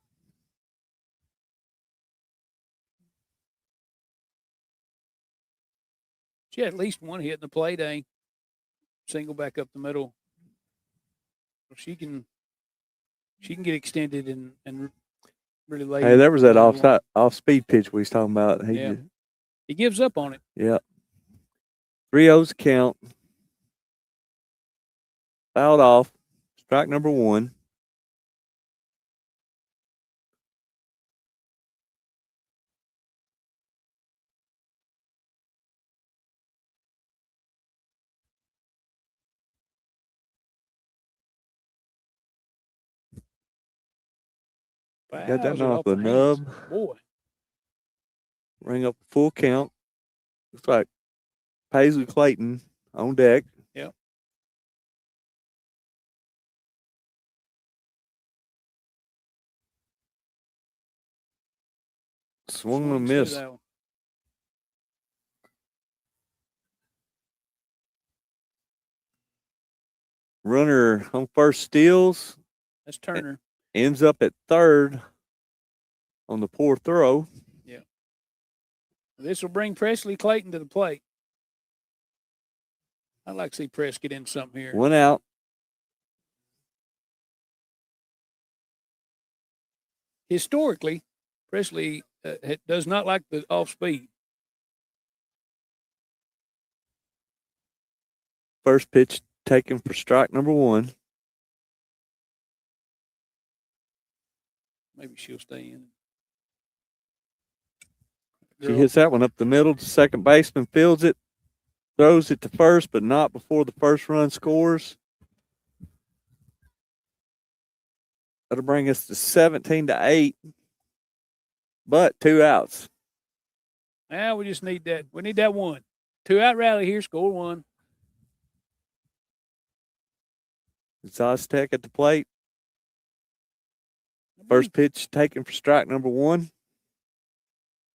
She had at least one hit in the play day. Single back up the middle. She can get extended and really lay. Hey, there was that lay long. off speed pitch we was talking about. Yeah. He gives up on it. Yeah. 3-0's count. Fouled off. Strike number 1. Got that Fouls it off off the her hands. nub. Boy. Ring up full count. Looks like Paisley Clayton on deck. Yep. Swung and a miss. That one. Runner on first steals. That's Turner. Ends up at third on the poor throw. Yeah. This will bring Presley Clayton to the plate. I'd like to see Press get in something here. 1 out. Historically, Presley does not like the off speed. First pitch taken for strike number 1. Maybe she'll stay in. She hits that one up the middle. The second baseman fields it, throws it to first, but not before the first run scores. That'll bring us to 17-8, but 2 outs. Now we just need that. We need that one. 2 out rally here, score 1. Zaztek at the plate. First pitch taken for strike number 1.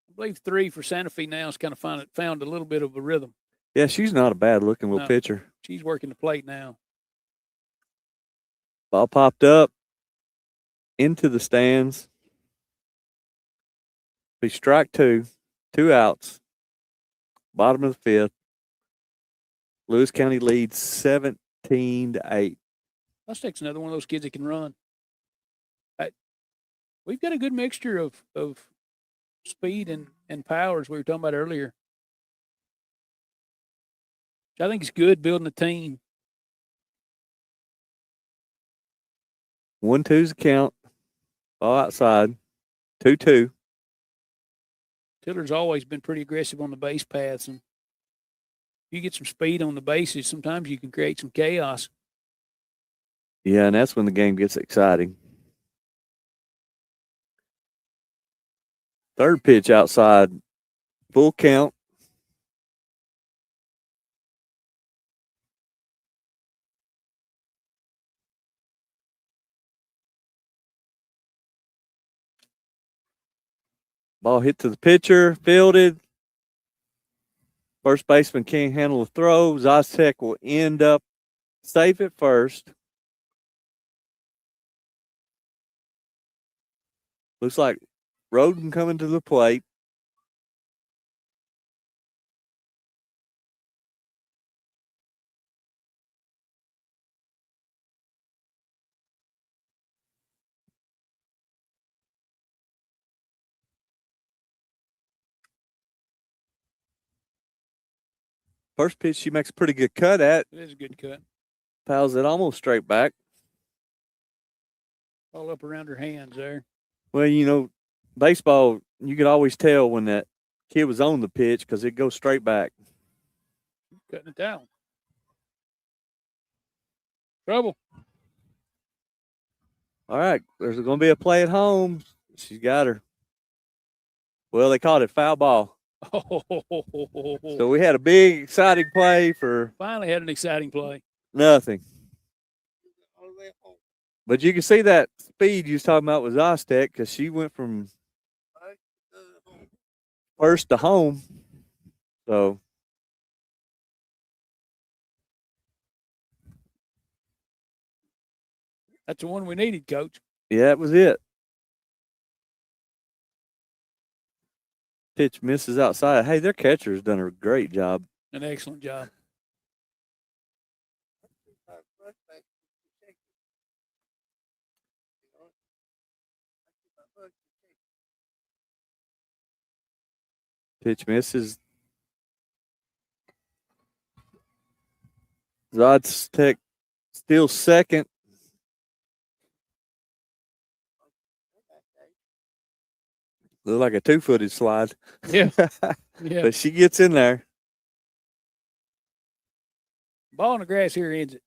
I believe 3 for Santa Fe now has kind of found a little bit of a rhythm. Yeah, she's not a bad looking little pitcher. She's working the plate now. Ball popped up into the stands. Be strike 2, 2 outs. Bottom of the 5th. Lewis County leads 17-8. Aztec's another one of those kids that can run. We've got a good mixture of speed and power, as we were talking about earlier. I think it's good building a team. 1-2's the count. Ball outside. 2-2. Tiller's always been pretty aggressive on the base paths, and if you get some speed on the bases, sometimes you can create some chaos. Yeah, and that's when the game gets exciting. Third pitch outside. Full count. Ball hit to the pitcher, fielded. First baseman can't handle the throw. Zaztek will end up safe at first. Looks like Roden coming to the plate. First pitch, she makes a pretty good cut at. It is a good cut. Fouls it almost straight back. All up around her hands there. Well, you know, baseball, you could always tell when that kid was on the pitch because it goes straight back. Cutting it down. Trouble. All right, there's going to be a play at home. She's got her. Well, they called it foul ball. So we had a big, exciting play for finally had an exciting play. Nothing. But you can see that speed you was talking about with Aztec because she went from first to home. So That's the one we needed, Coach. Yeah, that was it. Pitch misses outside. Hey, their catcher's done a great job. An excellent job. Pitch misses. Zodstech still second. Look like a 2-footed slide. Yeah. Yeah. But she gets in there. Ball in the grass here ends it.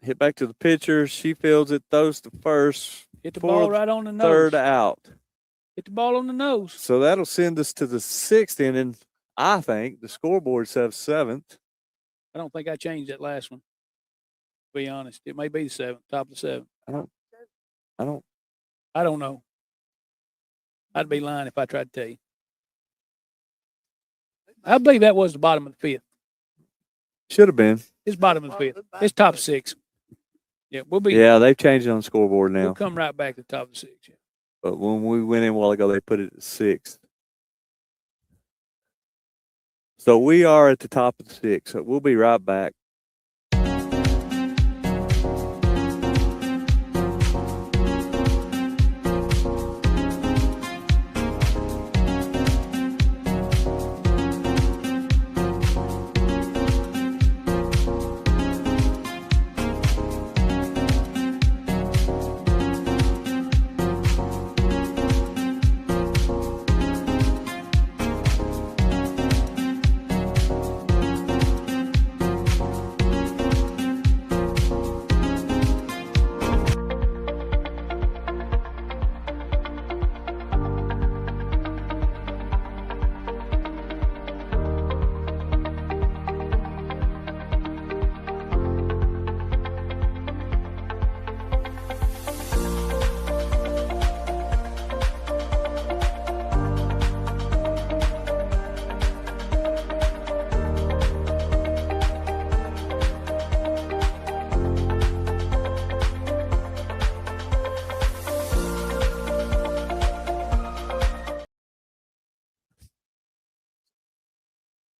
Hit back to the pitcher. She fields it, throws to first. Hit the for ball right on the nose. Third out. Hit the ball on the nose. So that'll send us to the 6th inning. I think the scoreboard says 7th. I don't think I changed that last one. To be honest, it may be the 7th, top of the 7th. I don't know. I'd be lying if I tried to tell you. I believe that was the bottom of the 5th. Should have been. It's bottom of the 5th. It's top of 6. Yeah, we'll be. Yeah, they've changed it on the scoreboard now. We'll come right back to the top of 6. Yeah. But when we went in a while ago, they put it at 6th. So we are at the top of the 6th. So we'll be right back.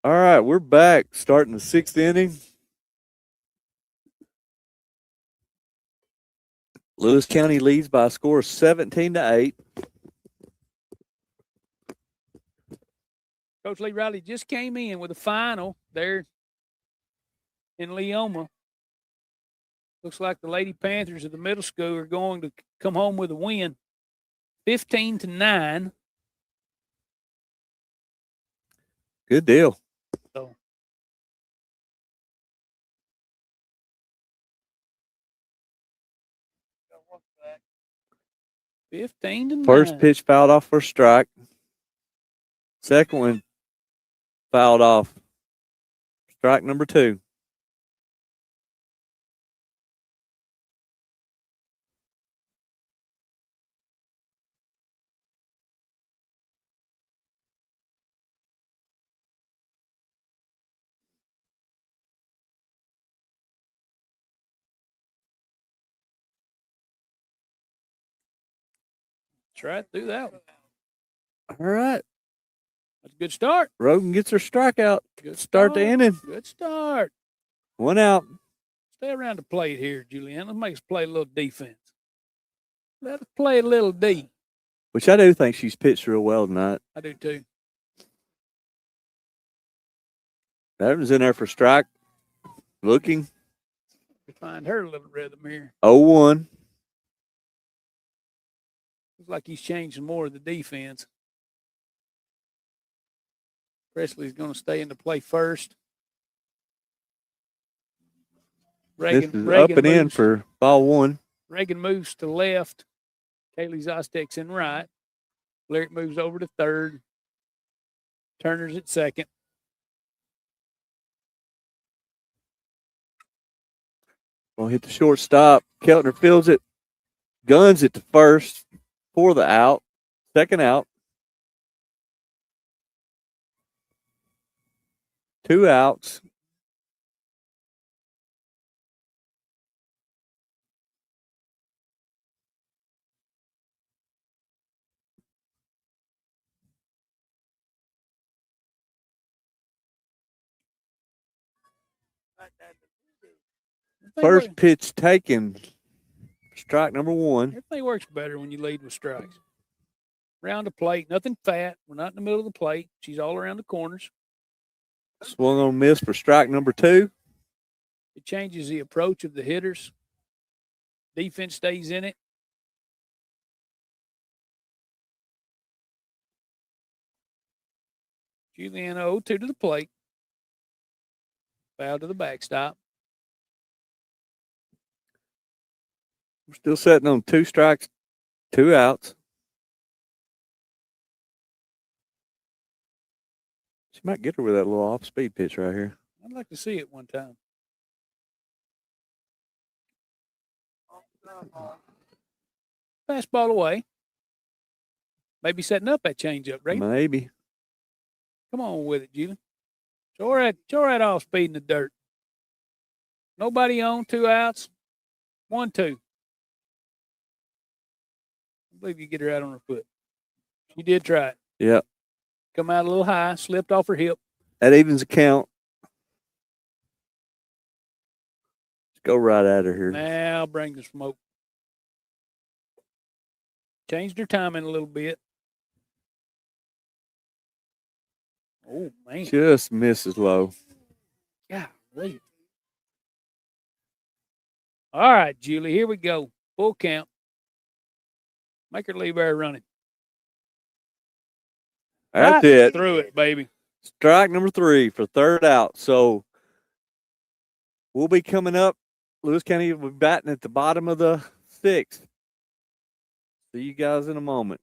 All right, we're back, starting the 6th inning. Lewis County leads by a score of 17-8. Coach Lee Riley just came in with a final there in Leoma. Looks like the Lady Panthers of the middle school are going to come home with a win, 15-9. Good deal. So 15-9. First pitch fouled off for a strike. Second one fouled off. Strike number 2. Try to do that one. All right. That's a good start. Roden gets her strikeout. Good Start the inning. Good start. 1 out. Stay around the plate here, Julianne. Let's make us play a little defense. Let us play a little D. Which I do think she's pitched real well tonight. I do too. Evans in there for strike. Looking. Find her a little rhythm here. 0-1. Looks like he's changing more of the defense. Presley's going to stay in the play first. This is up and in for ball 1. Reagan moves to left. Kaylee Zostek's in right. Lyric moves over to third. Turner's at second. We'll hit the shortstop. Keltner fields it. Guns it to first for the out. Second out. 2 outs. First pitch taken. Strike number one. Everything works better when you lead with strikes. Round the plate, nothing fat. We're not in the middle of the plate. She's all around the corners. Swung on miss for strike number two. It changes the approach of the hitters. Defense stays in it. Juliana 0-2 to the plate. Foul to the backstop. We're still sitting on 2 strikes, 2 outs. She might get her with that little off-speed pitch right here. I'd like to see it one time. Fastball away. Maybe setting up that changeup, right? Maybe. Come on with it, Julie. Show her that off speed in the dirt. Nobody on, 2 outs. 1-2. I believe you get her out on her foot. She did try it. Yep. Come out a little high, slipped off her hip. That evens the count. Let's go right at her here. Now bring the smoke. Changed her timing a little bit. Oh, man. Just misses low. Golly. All right, Julie, here we go. Full count. Make her leave there running. That's Right it. through it, baby. Strike number 3 for 3rd out. So we'll be coming up. Lewis County will be batting at the bottom of the 6th. See you guys in a moment.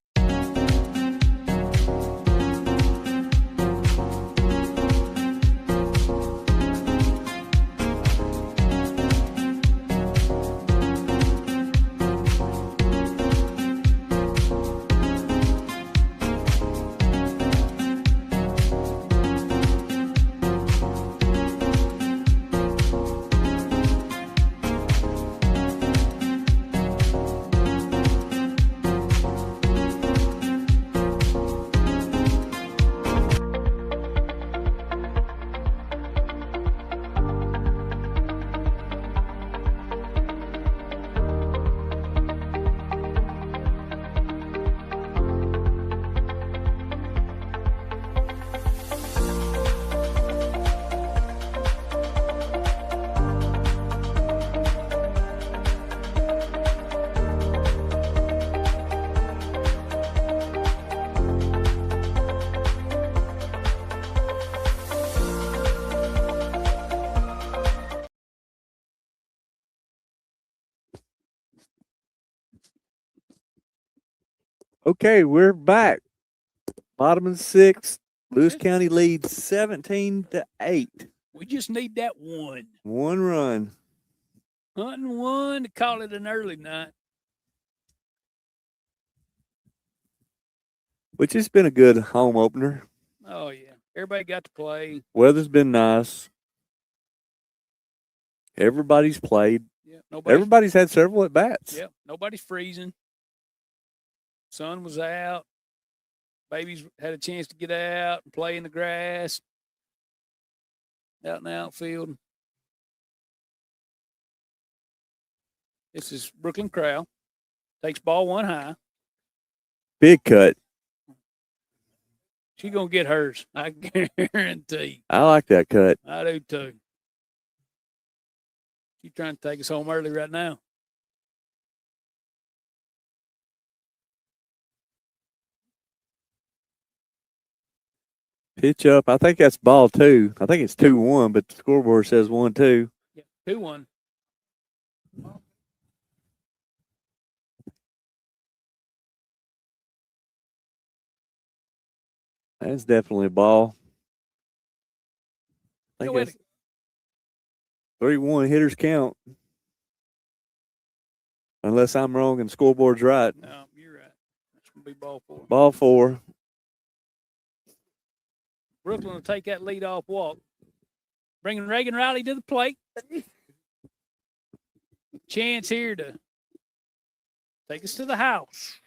Okay, we're back. Bottom of the 6th. Lewis County leads 17-8. We just need that one. 1 run. Hunting one to call it an early night. Which has been a good home opener. Oh, yeah. Everybody got to play. Weather's been nice. Everybody's played. Yeah, Everybody's had several at bats. Yep. Nobody's freezing. Sun was out. Babies had a chance to get out and play in the grass. Out in the outfield. This is Brooklyn Crowell. Takes ball 1 high. Big cut. She's going to get hers. I guarantee. I like that cut. I do too. She's trying to take us home early right now. Pitch up. I think that's ball 2. I think it's 2-1, but the scoreboard says 1-2. Yeah, 2-1. That's definitely a ball. I Go think ahead. it's 3-1 hitters count. Unless I'm wrong and the scoreboard's right. No, you're right. That's going to be ball 4. Ball 4. Brooklyn will take that lead-off walk. Bringing Reagan Riley to the plate. Chance here to take us to the house.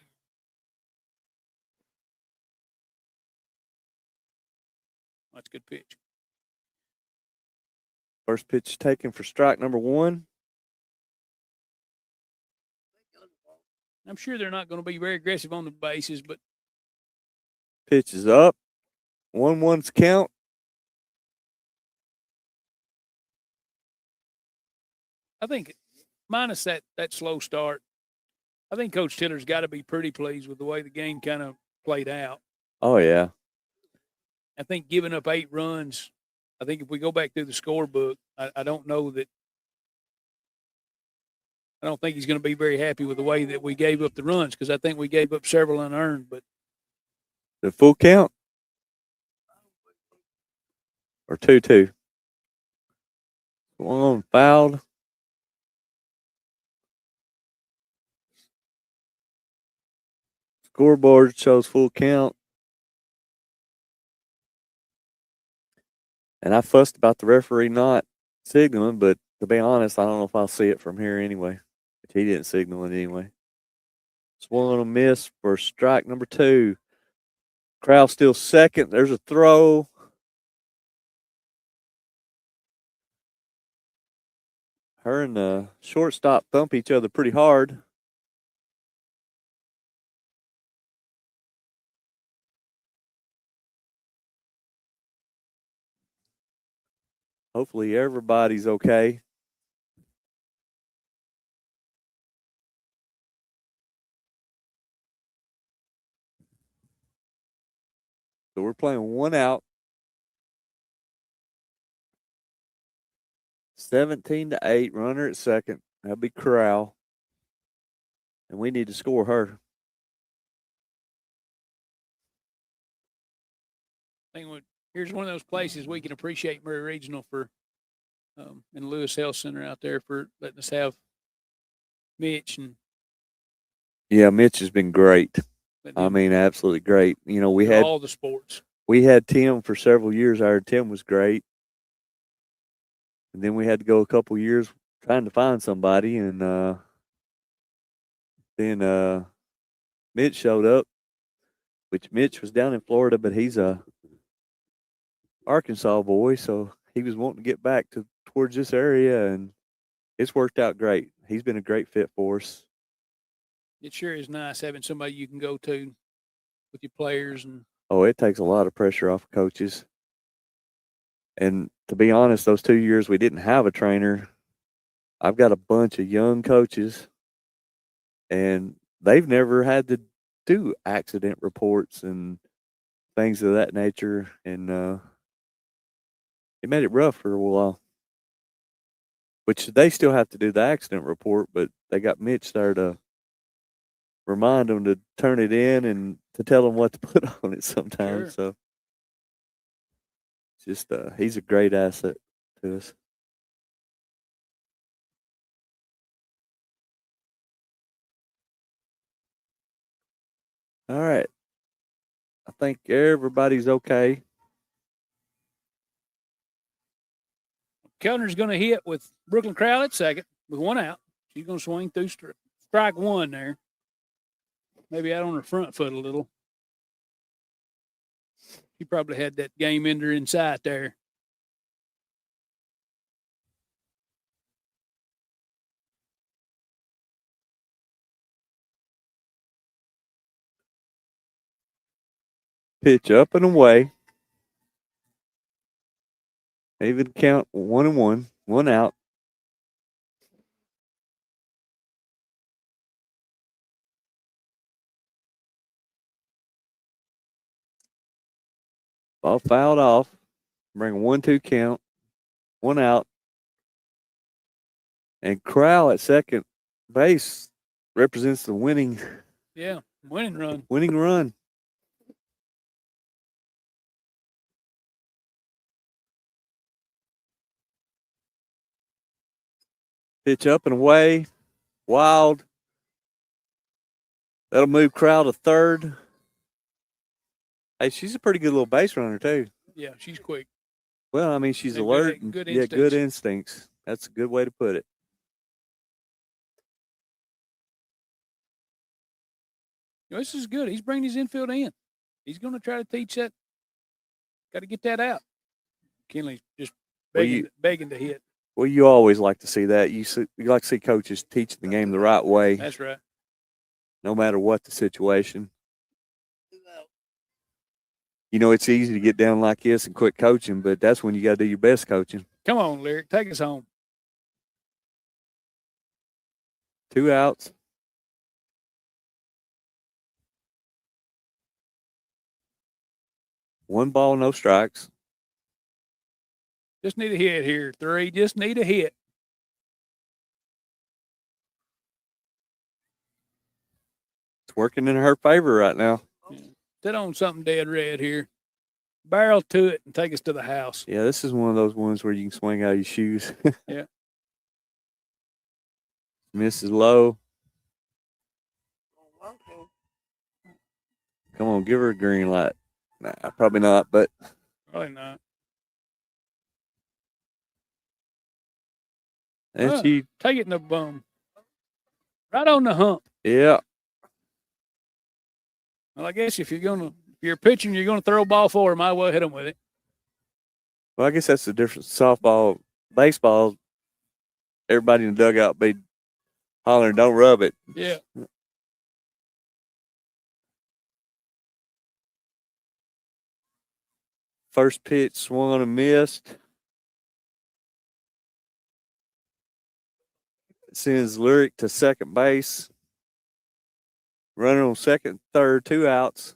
That's a good pitch. First pitch taken for strike number 1. I'm sure they're not going to be very aggressive on the bases, but Pitch is up. 1-1's count. I think minus that slow start, I think Coach Tiller's got to be pretty pleased with the way the game kind of played out. Oh, yeah. I think giving up 8 runs, I think if we go back through the scorebook, I don't know that – I don't think he's going to be very happy with the way that we gave up the runs because I think we gave up several unearned. But The full count? Or 2-2? One fouled. Scoreboard shows full count. And I fussed about the referee not signaling, but to be honest, I don't know if I'll see it from here anyway. But he didn't signal it anyway. Swung on a miss for strike number 2. Crowd still second. There's a throw. Her and the shortstop thump each other pretty hard. Hopefully everybody's okay. So we're playing 1 out. 17-8, runner at second. That'll be Corral. And we need to score her. I think here's one of those places we can appreciate Murray Regional for and Lewis Health Center out there for letting us have Mitch and Yeah, Mitch has been great. I mean, absolutely great. You know, we had all the sports. We had Tim for several years. Our Tim was great. And then we had to go a couple years trying to find somebody, and then Mitch showed up, which Mitch was down in Florida, but he's a Arkansas boy, so he was wanting to get back towards this area, and it's worked out great. He's been a great fit for us. It sure is nice having somebody you can go to with your players. And oh, it takes a lot of pressure off of coaches. And to be honest, those 2 years we didn't have a trainer, I've got a bunch of young coaches, and they've never had to do accident reports and things of that nature. And it made it rough for a while, which they still have to do the accident report, but they got Mitch there to remind them to turn it in and to tell them what to put on it sometimes. Sure. So just he's a great asset to us. All right. I think everybody's okay. Kellner's going to hit with Brooklyn Crowell at second with 1 out. She's going to swing through strike 1 there. Maybe out on her front foot a little. She probably had that game ender in sight there. Pitch up and away. Even count 1-1, 1 out. Ball fouled off. Bring a 1-2 count. 1 out. And Crowell at second base represents the winning. Yeah, winning run. Winning run. Pitch up and away. Wild. That'll move Crowell to third. Hey, she's a pretty good little base runner, too. Yeah, she's quick. Well, I mean, she's And alert. good yeah, good instincts. That's a good way to put it. This is good. He's bringing his infield in. He's going to try to teach that. Got to get that out. Kenley's just Well, begging to hit. Well, you always like to see that. You like to see coaches teach the game the right way, That's right. no matter what the situation. You know, it's easy to get down like this and quit coaching, but that's when you got to do your best coaching. Come on, Lyric. Take us home. 2 outs. One ball, no strikes. Just need a hit here. 3. Just need a hit. It's working in her favor right now. Sit on something dead red here. Barrel to it and take us to the house. Yeah, this is one of those ones where you can swing out of your shoes. Yeah. Misses low. Come on, give her a green light. Nah, probably not, but Probably not. and she, Take it in the bum. Right on the hump. yeah, Well, I guess if you're pitching, you're gonna throw a ball forward, might as well hit them with it. well, I guess that's the difference. Softball, baseball, everybody in the dugout be hollering, "Don't rub it." Yeah. First pitch swung and missed. Sends Lyric to second base. Runner on second, third, 2 outs.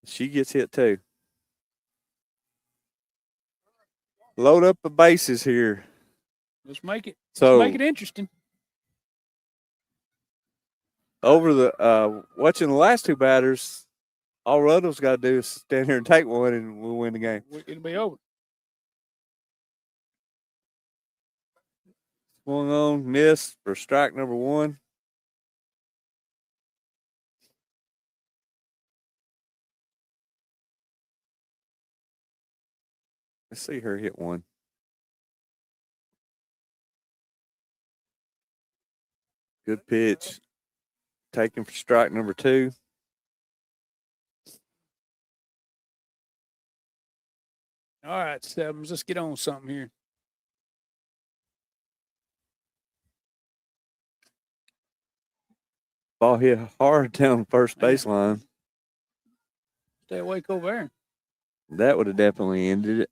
She gets hit too. Load up the bases here. Let's make it. So Let's make it interesting. over the watching the last 2 batters, all Ruddle's got to do is stand here and take one, and we'll win the game. It'll be over. Swung on, missed for strike number 1. Let's see her hit one. Good pitch. Taken for strike number 2. All right, Stebbins, let's get on something here. Ball hit hard down first baseline. Stay awake over there. That would have definitely ended it.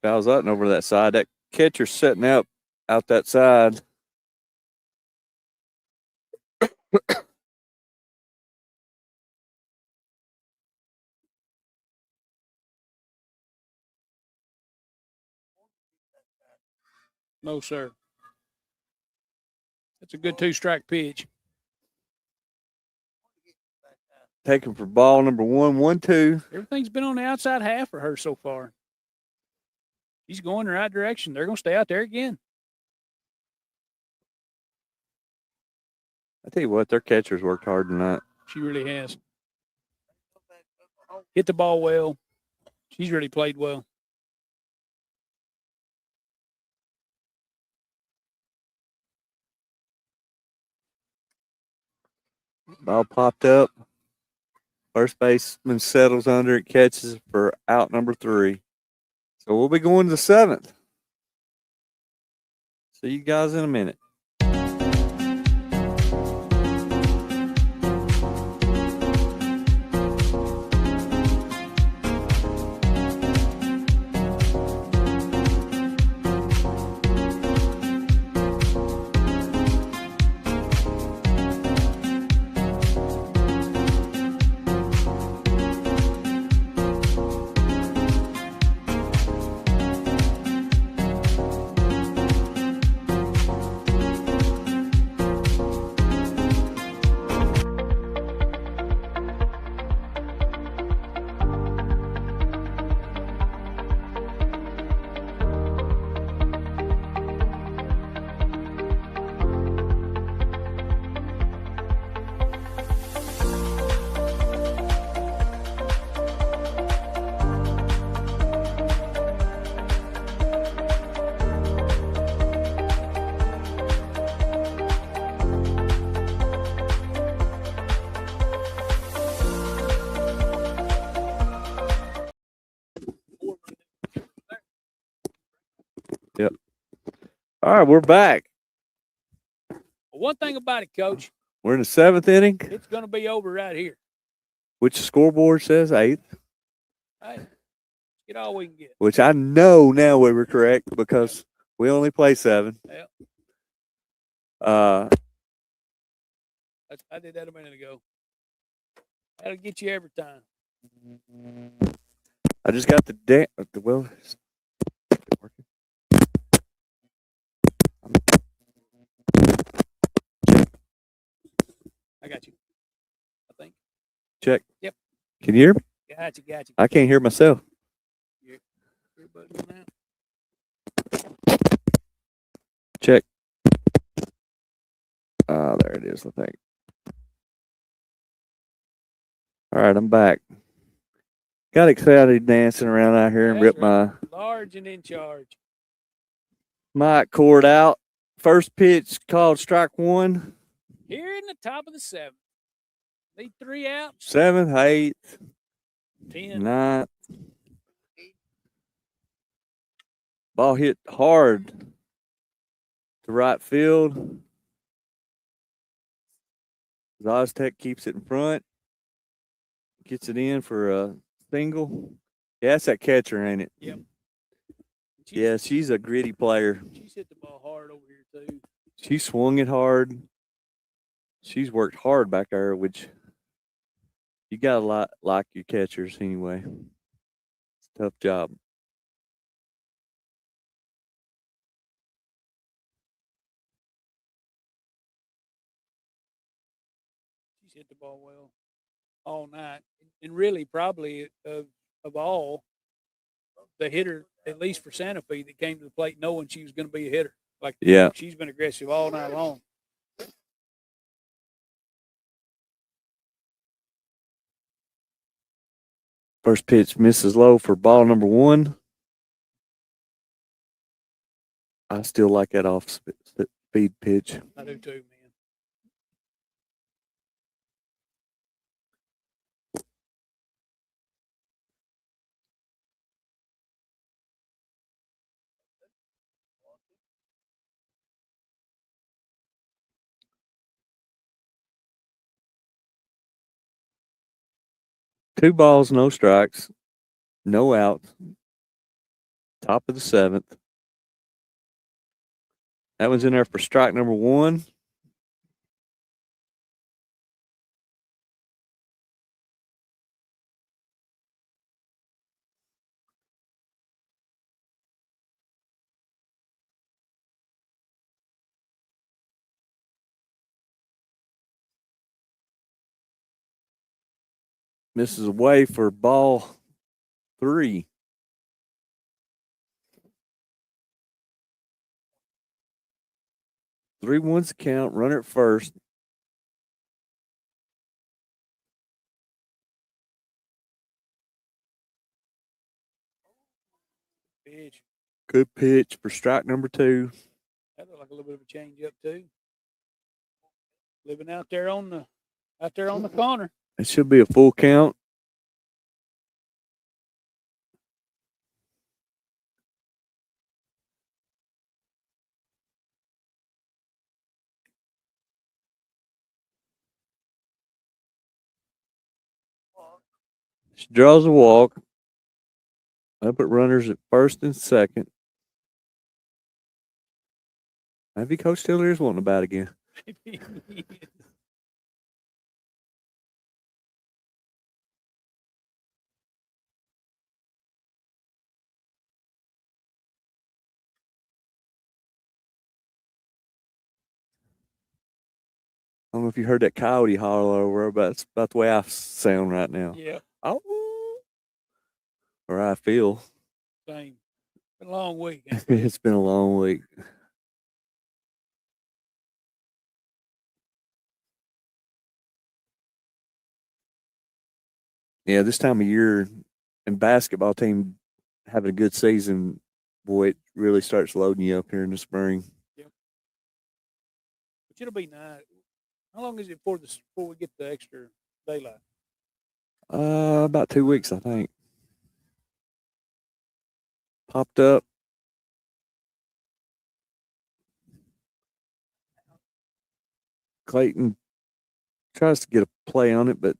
Fouls up and over that side. That catcher's setting out that side. No, sir. That's a good 2-strike pitch. Taken for ball number 1, 1-2. Everything's been on the outside half for her so far. She's going the right direction. They're going to stay out there again. I tell you what, their catcher's worked hard tonight. She really has. Hit the ball well. She's really played well. Ball popped up. First baseman settles under it, catches for out number 3. So we'll be going to the 7th. See you guys in a minute. All right, we're back. One thing about it, Coach, We're in the 7th inning, it's going to be over right here. which the scoreboard says 8th, Hey, let's get all we can get. which I know now we were correct because we only play 7. Yep. Uh, I did that a minute ago. That'll get you every time. I just got the well. Is it working? I got you. I think. Check. Yep. Can you hear me? Got you. I can't hear myself. Your button now. Check. Ah, there it is, I think. All right, I'm back. Got excited dancing around out here and That's ripped right. my Large and in charge. mic cord out. First pitch called strike 1. Here in the top of the 7th. Need 3 outs. 7th, 8th, 10. 9th. Ball hit hard to right field. Zoztec keeps it in front. Gets it in for a single. Yeah, that's that catcher, ain't it? Yep. Yeah, she's a gritty player. She's hit the ball hard over here, too. She swung it hard. She's worked hard back there, which you got to like your catchers anyway. It's a tough job. She's hit the ball well all night. And really, probably of all, the hitter, at least for Santa Fe, that came to the plate knowing she was going to be a hitter. Like, Yeah. She's been aggressive all night long. First pitch misses low for ball number 1. I still like that off speed pitch. I do too, man. Two balls, no strikes, no outs. Top of the 7th. That was in there for strike number 1. Misses away for ball 3. Three ones to count. Runner at first. Pitch. Good pitch for strike number 2. That looked like a little bit of a change up too. Living out there on the corner. It should be a full count. She draws a walk. Up at runners at first and second. Maybe Coach Stiller is wanting to bat again. I don't know if you heard that coyote holler over, but it's about the way I sound right now. Yeah. Oh, or I feel. Same. Been a long week. It's been a long week. Yeah, this time of year and basketball team having a good season, boy, it really starts loading you up here in the spring. Yep. But it'll be nice. How long is it before we get the extra daylight? About 2 weeks, I think. Popped up. Clayton tries to get a play on it, but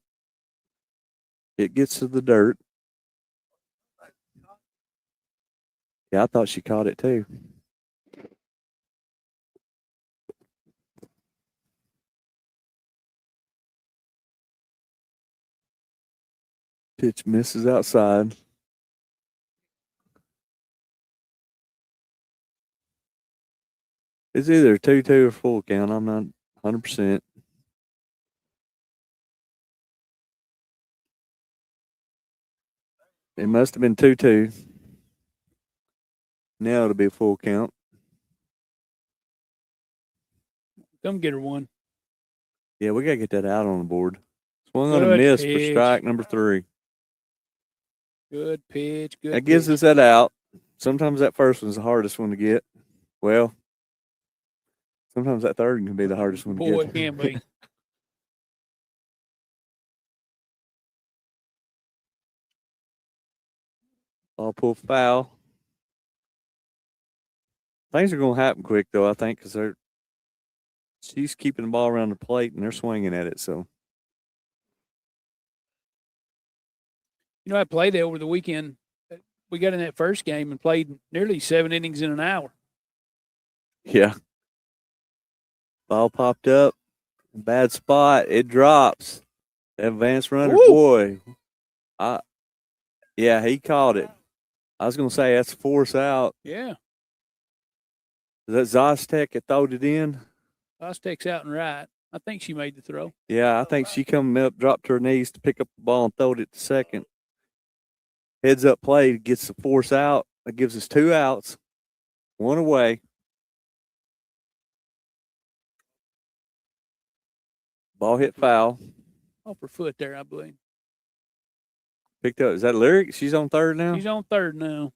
it gets to the dirt. Yeah, I thought she caught it too. Pitch misses outside. It's either 2-2 or full count. I'm not 100%. It must have been 2-2. Now it'll be a full count. Come get her one. Yeah, we got to get that out on the board. Swung on a Good miss for pitch. strike number 3. Good pitch. Good. That gives pitch. us that out. Sometimes that first one's the hardest one to get. Well, sometimes that third one can be the hardest one to Boy, get. it can be. Ball pull foul. Things are going to happen quick, though, I think, because she's keeping the ball around the plate and they're swinging at it. So, You know, I played there over the weekend. We got in that first game and played nearly 7 innings in an hour. yeah. Ball popped up. Bad spot. It drops. Advanced runner, Woo! boy. Yeah, he caught it. I was going to say that's a force out. Yeah. Is that Zostek that throwed it in? Aztec's out and right. I think she made the throw. Yeah, I think she come up, dropped to her knees to pick up the ball and throwed it to second. Heads up play, gets the force out. That gives us 2 outs, 1 away. Ball hit foul. Off her foot there, I believe. Picked up. Is that Lyric? She's on third now? She's on third now.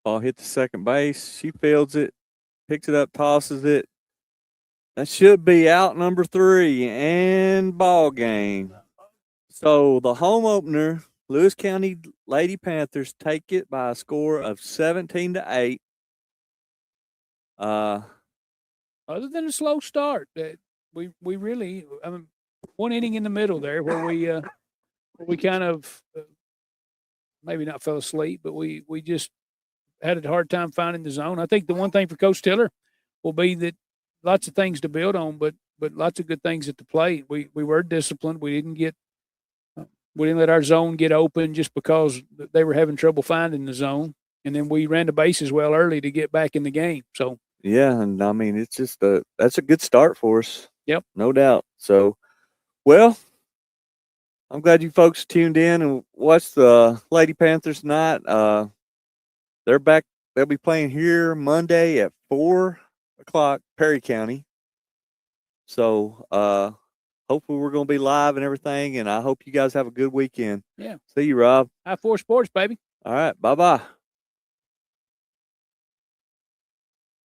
Ball hit the second base. She fields it, picks it up, tosses it. That should be out number 3 and ball game. So the home opener, Lewis County Lady Panthers take it by a score of 17-8. Other than a slow start, that we really, I mean, 1 inning in the middle there where we kind of maybe not fell asleep, but we just had a hard time finding the zone. I think the one thing for Coach Tiller will be that lots of things to build on, but lots of good things at the plate. We were disciplined. We didn't let our zone get open just because they were having trouble finding the zone. And then we ran the bases well early to get back in the game. So yeah, and I mean it's just that's a good start for us. Yep, no doubt. So, well, I'm glad you folks tuned in and watched the Lady Panthers tonight. They're back. They'll be playing here Monday at 4:00, Perry County. So, hopefully we're going to be live and everything, and I hope you guys have a good weekend. Yeah. See you, Rob. I4 Sports, baby. All right. Bye-bye.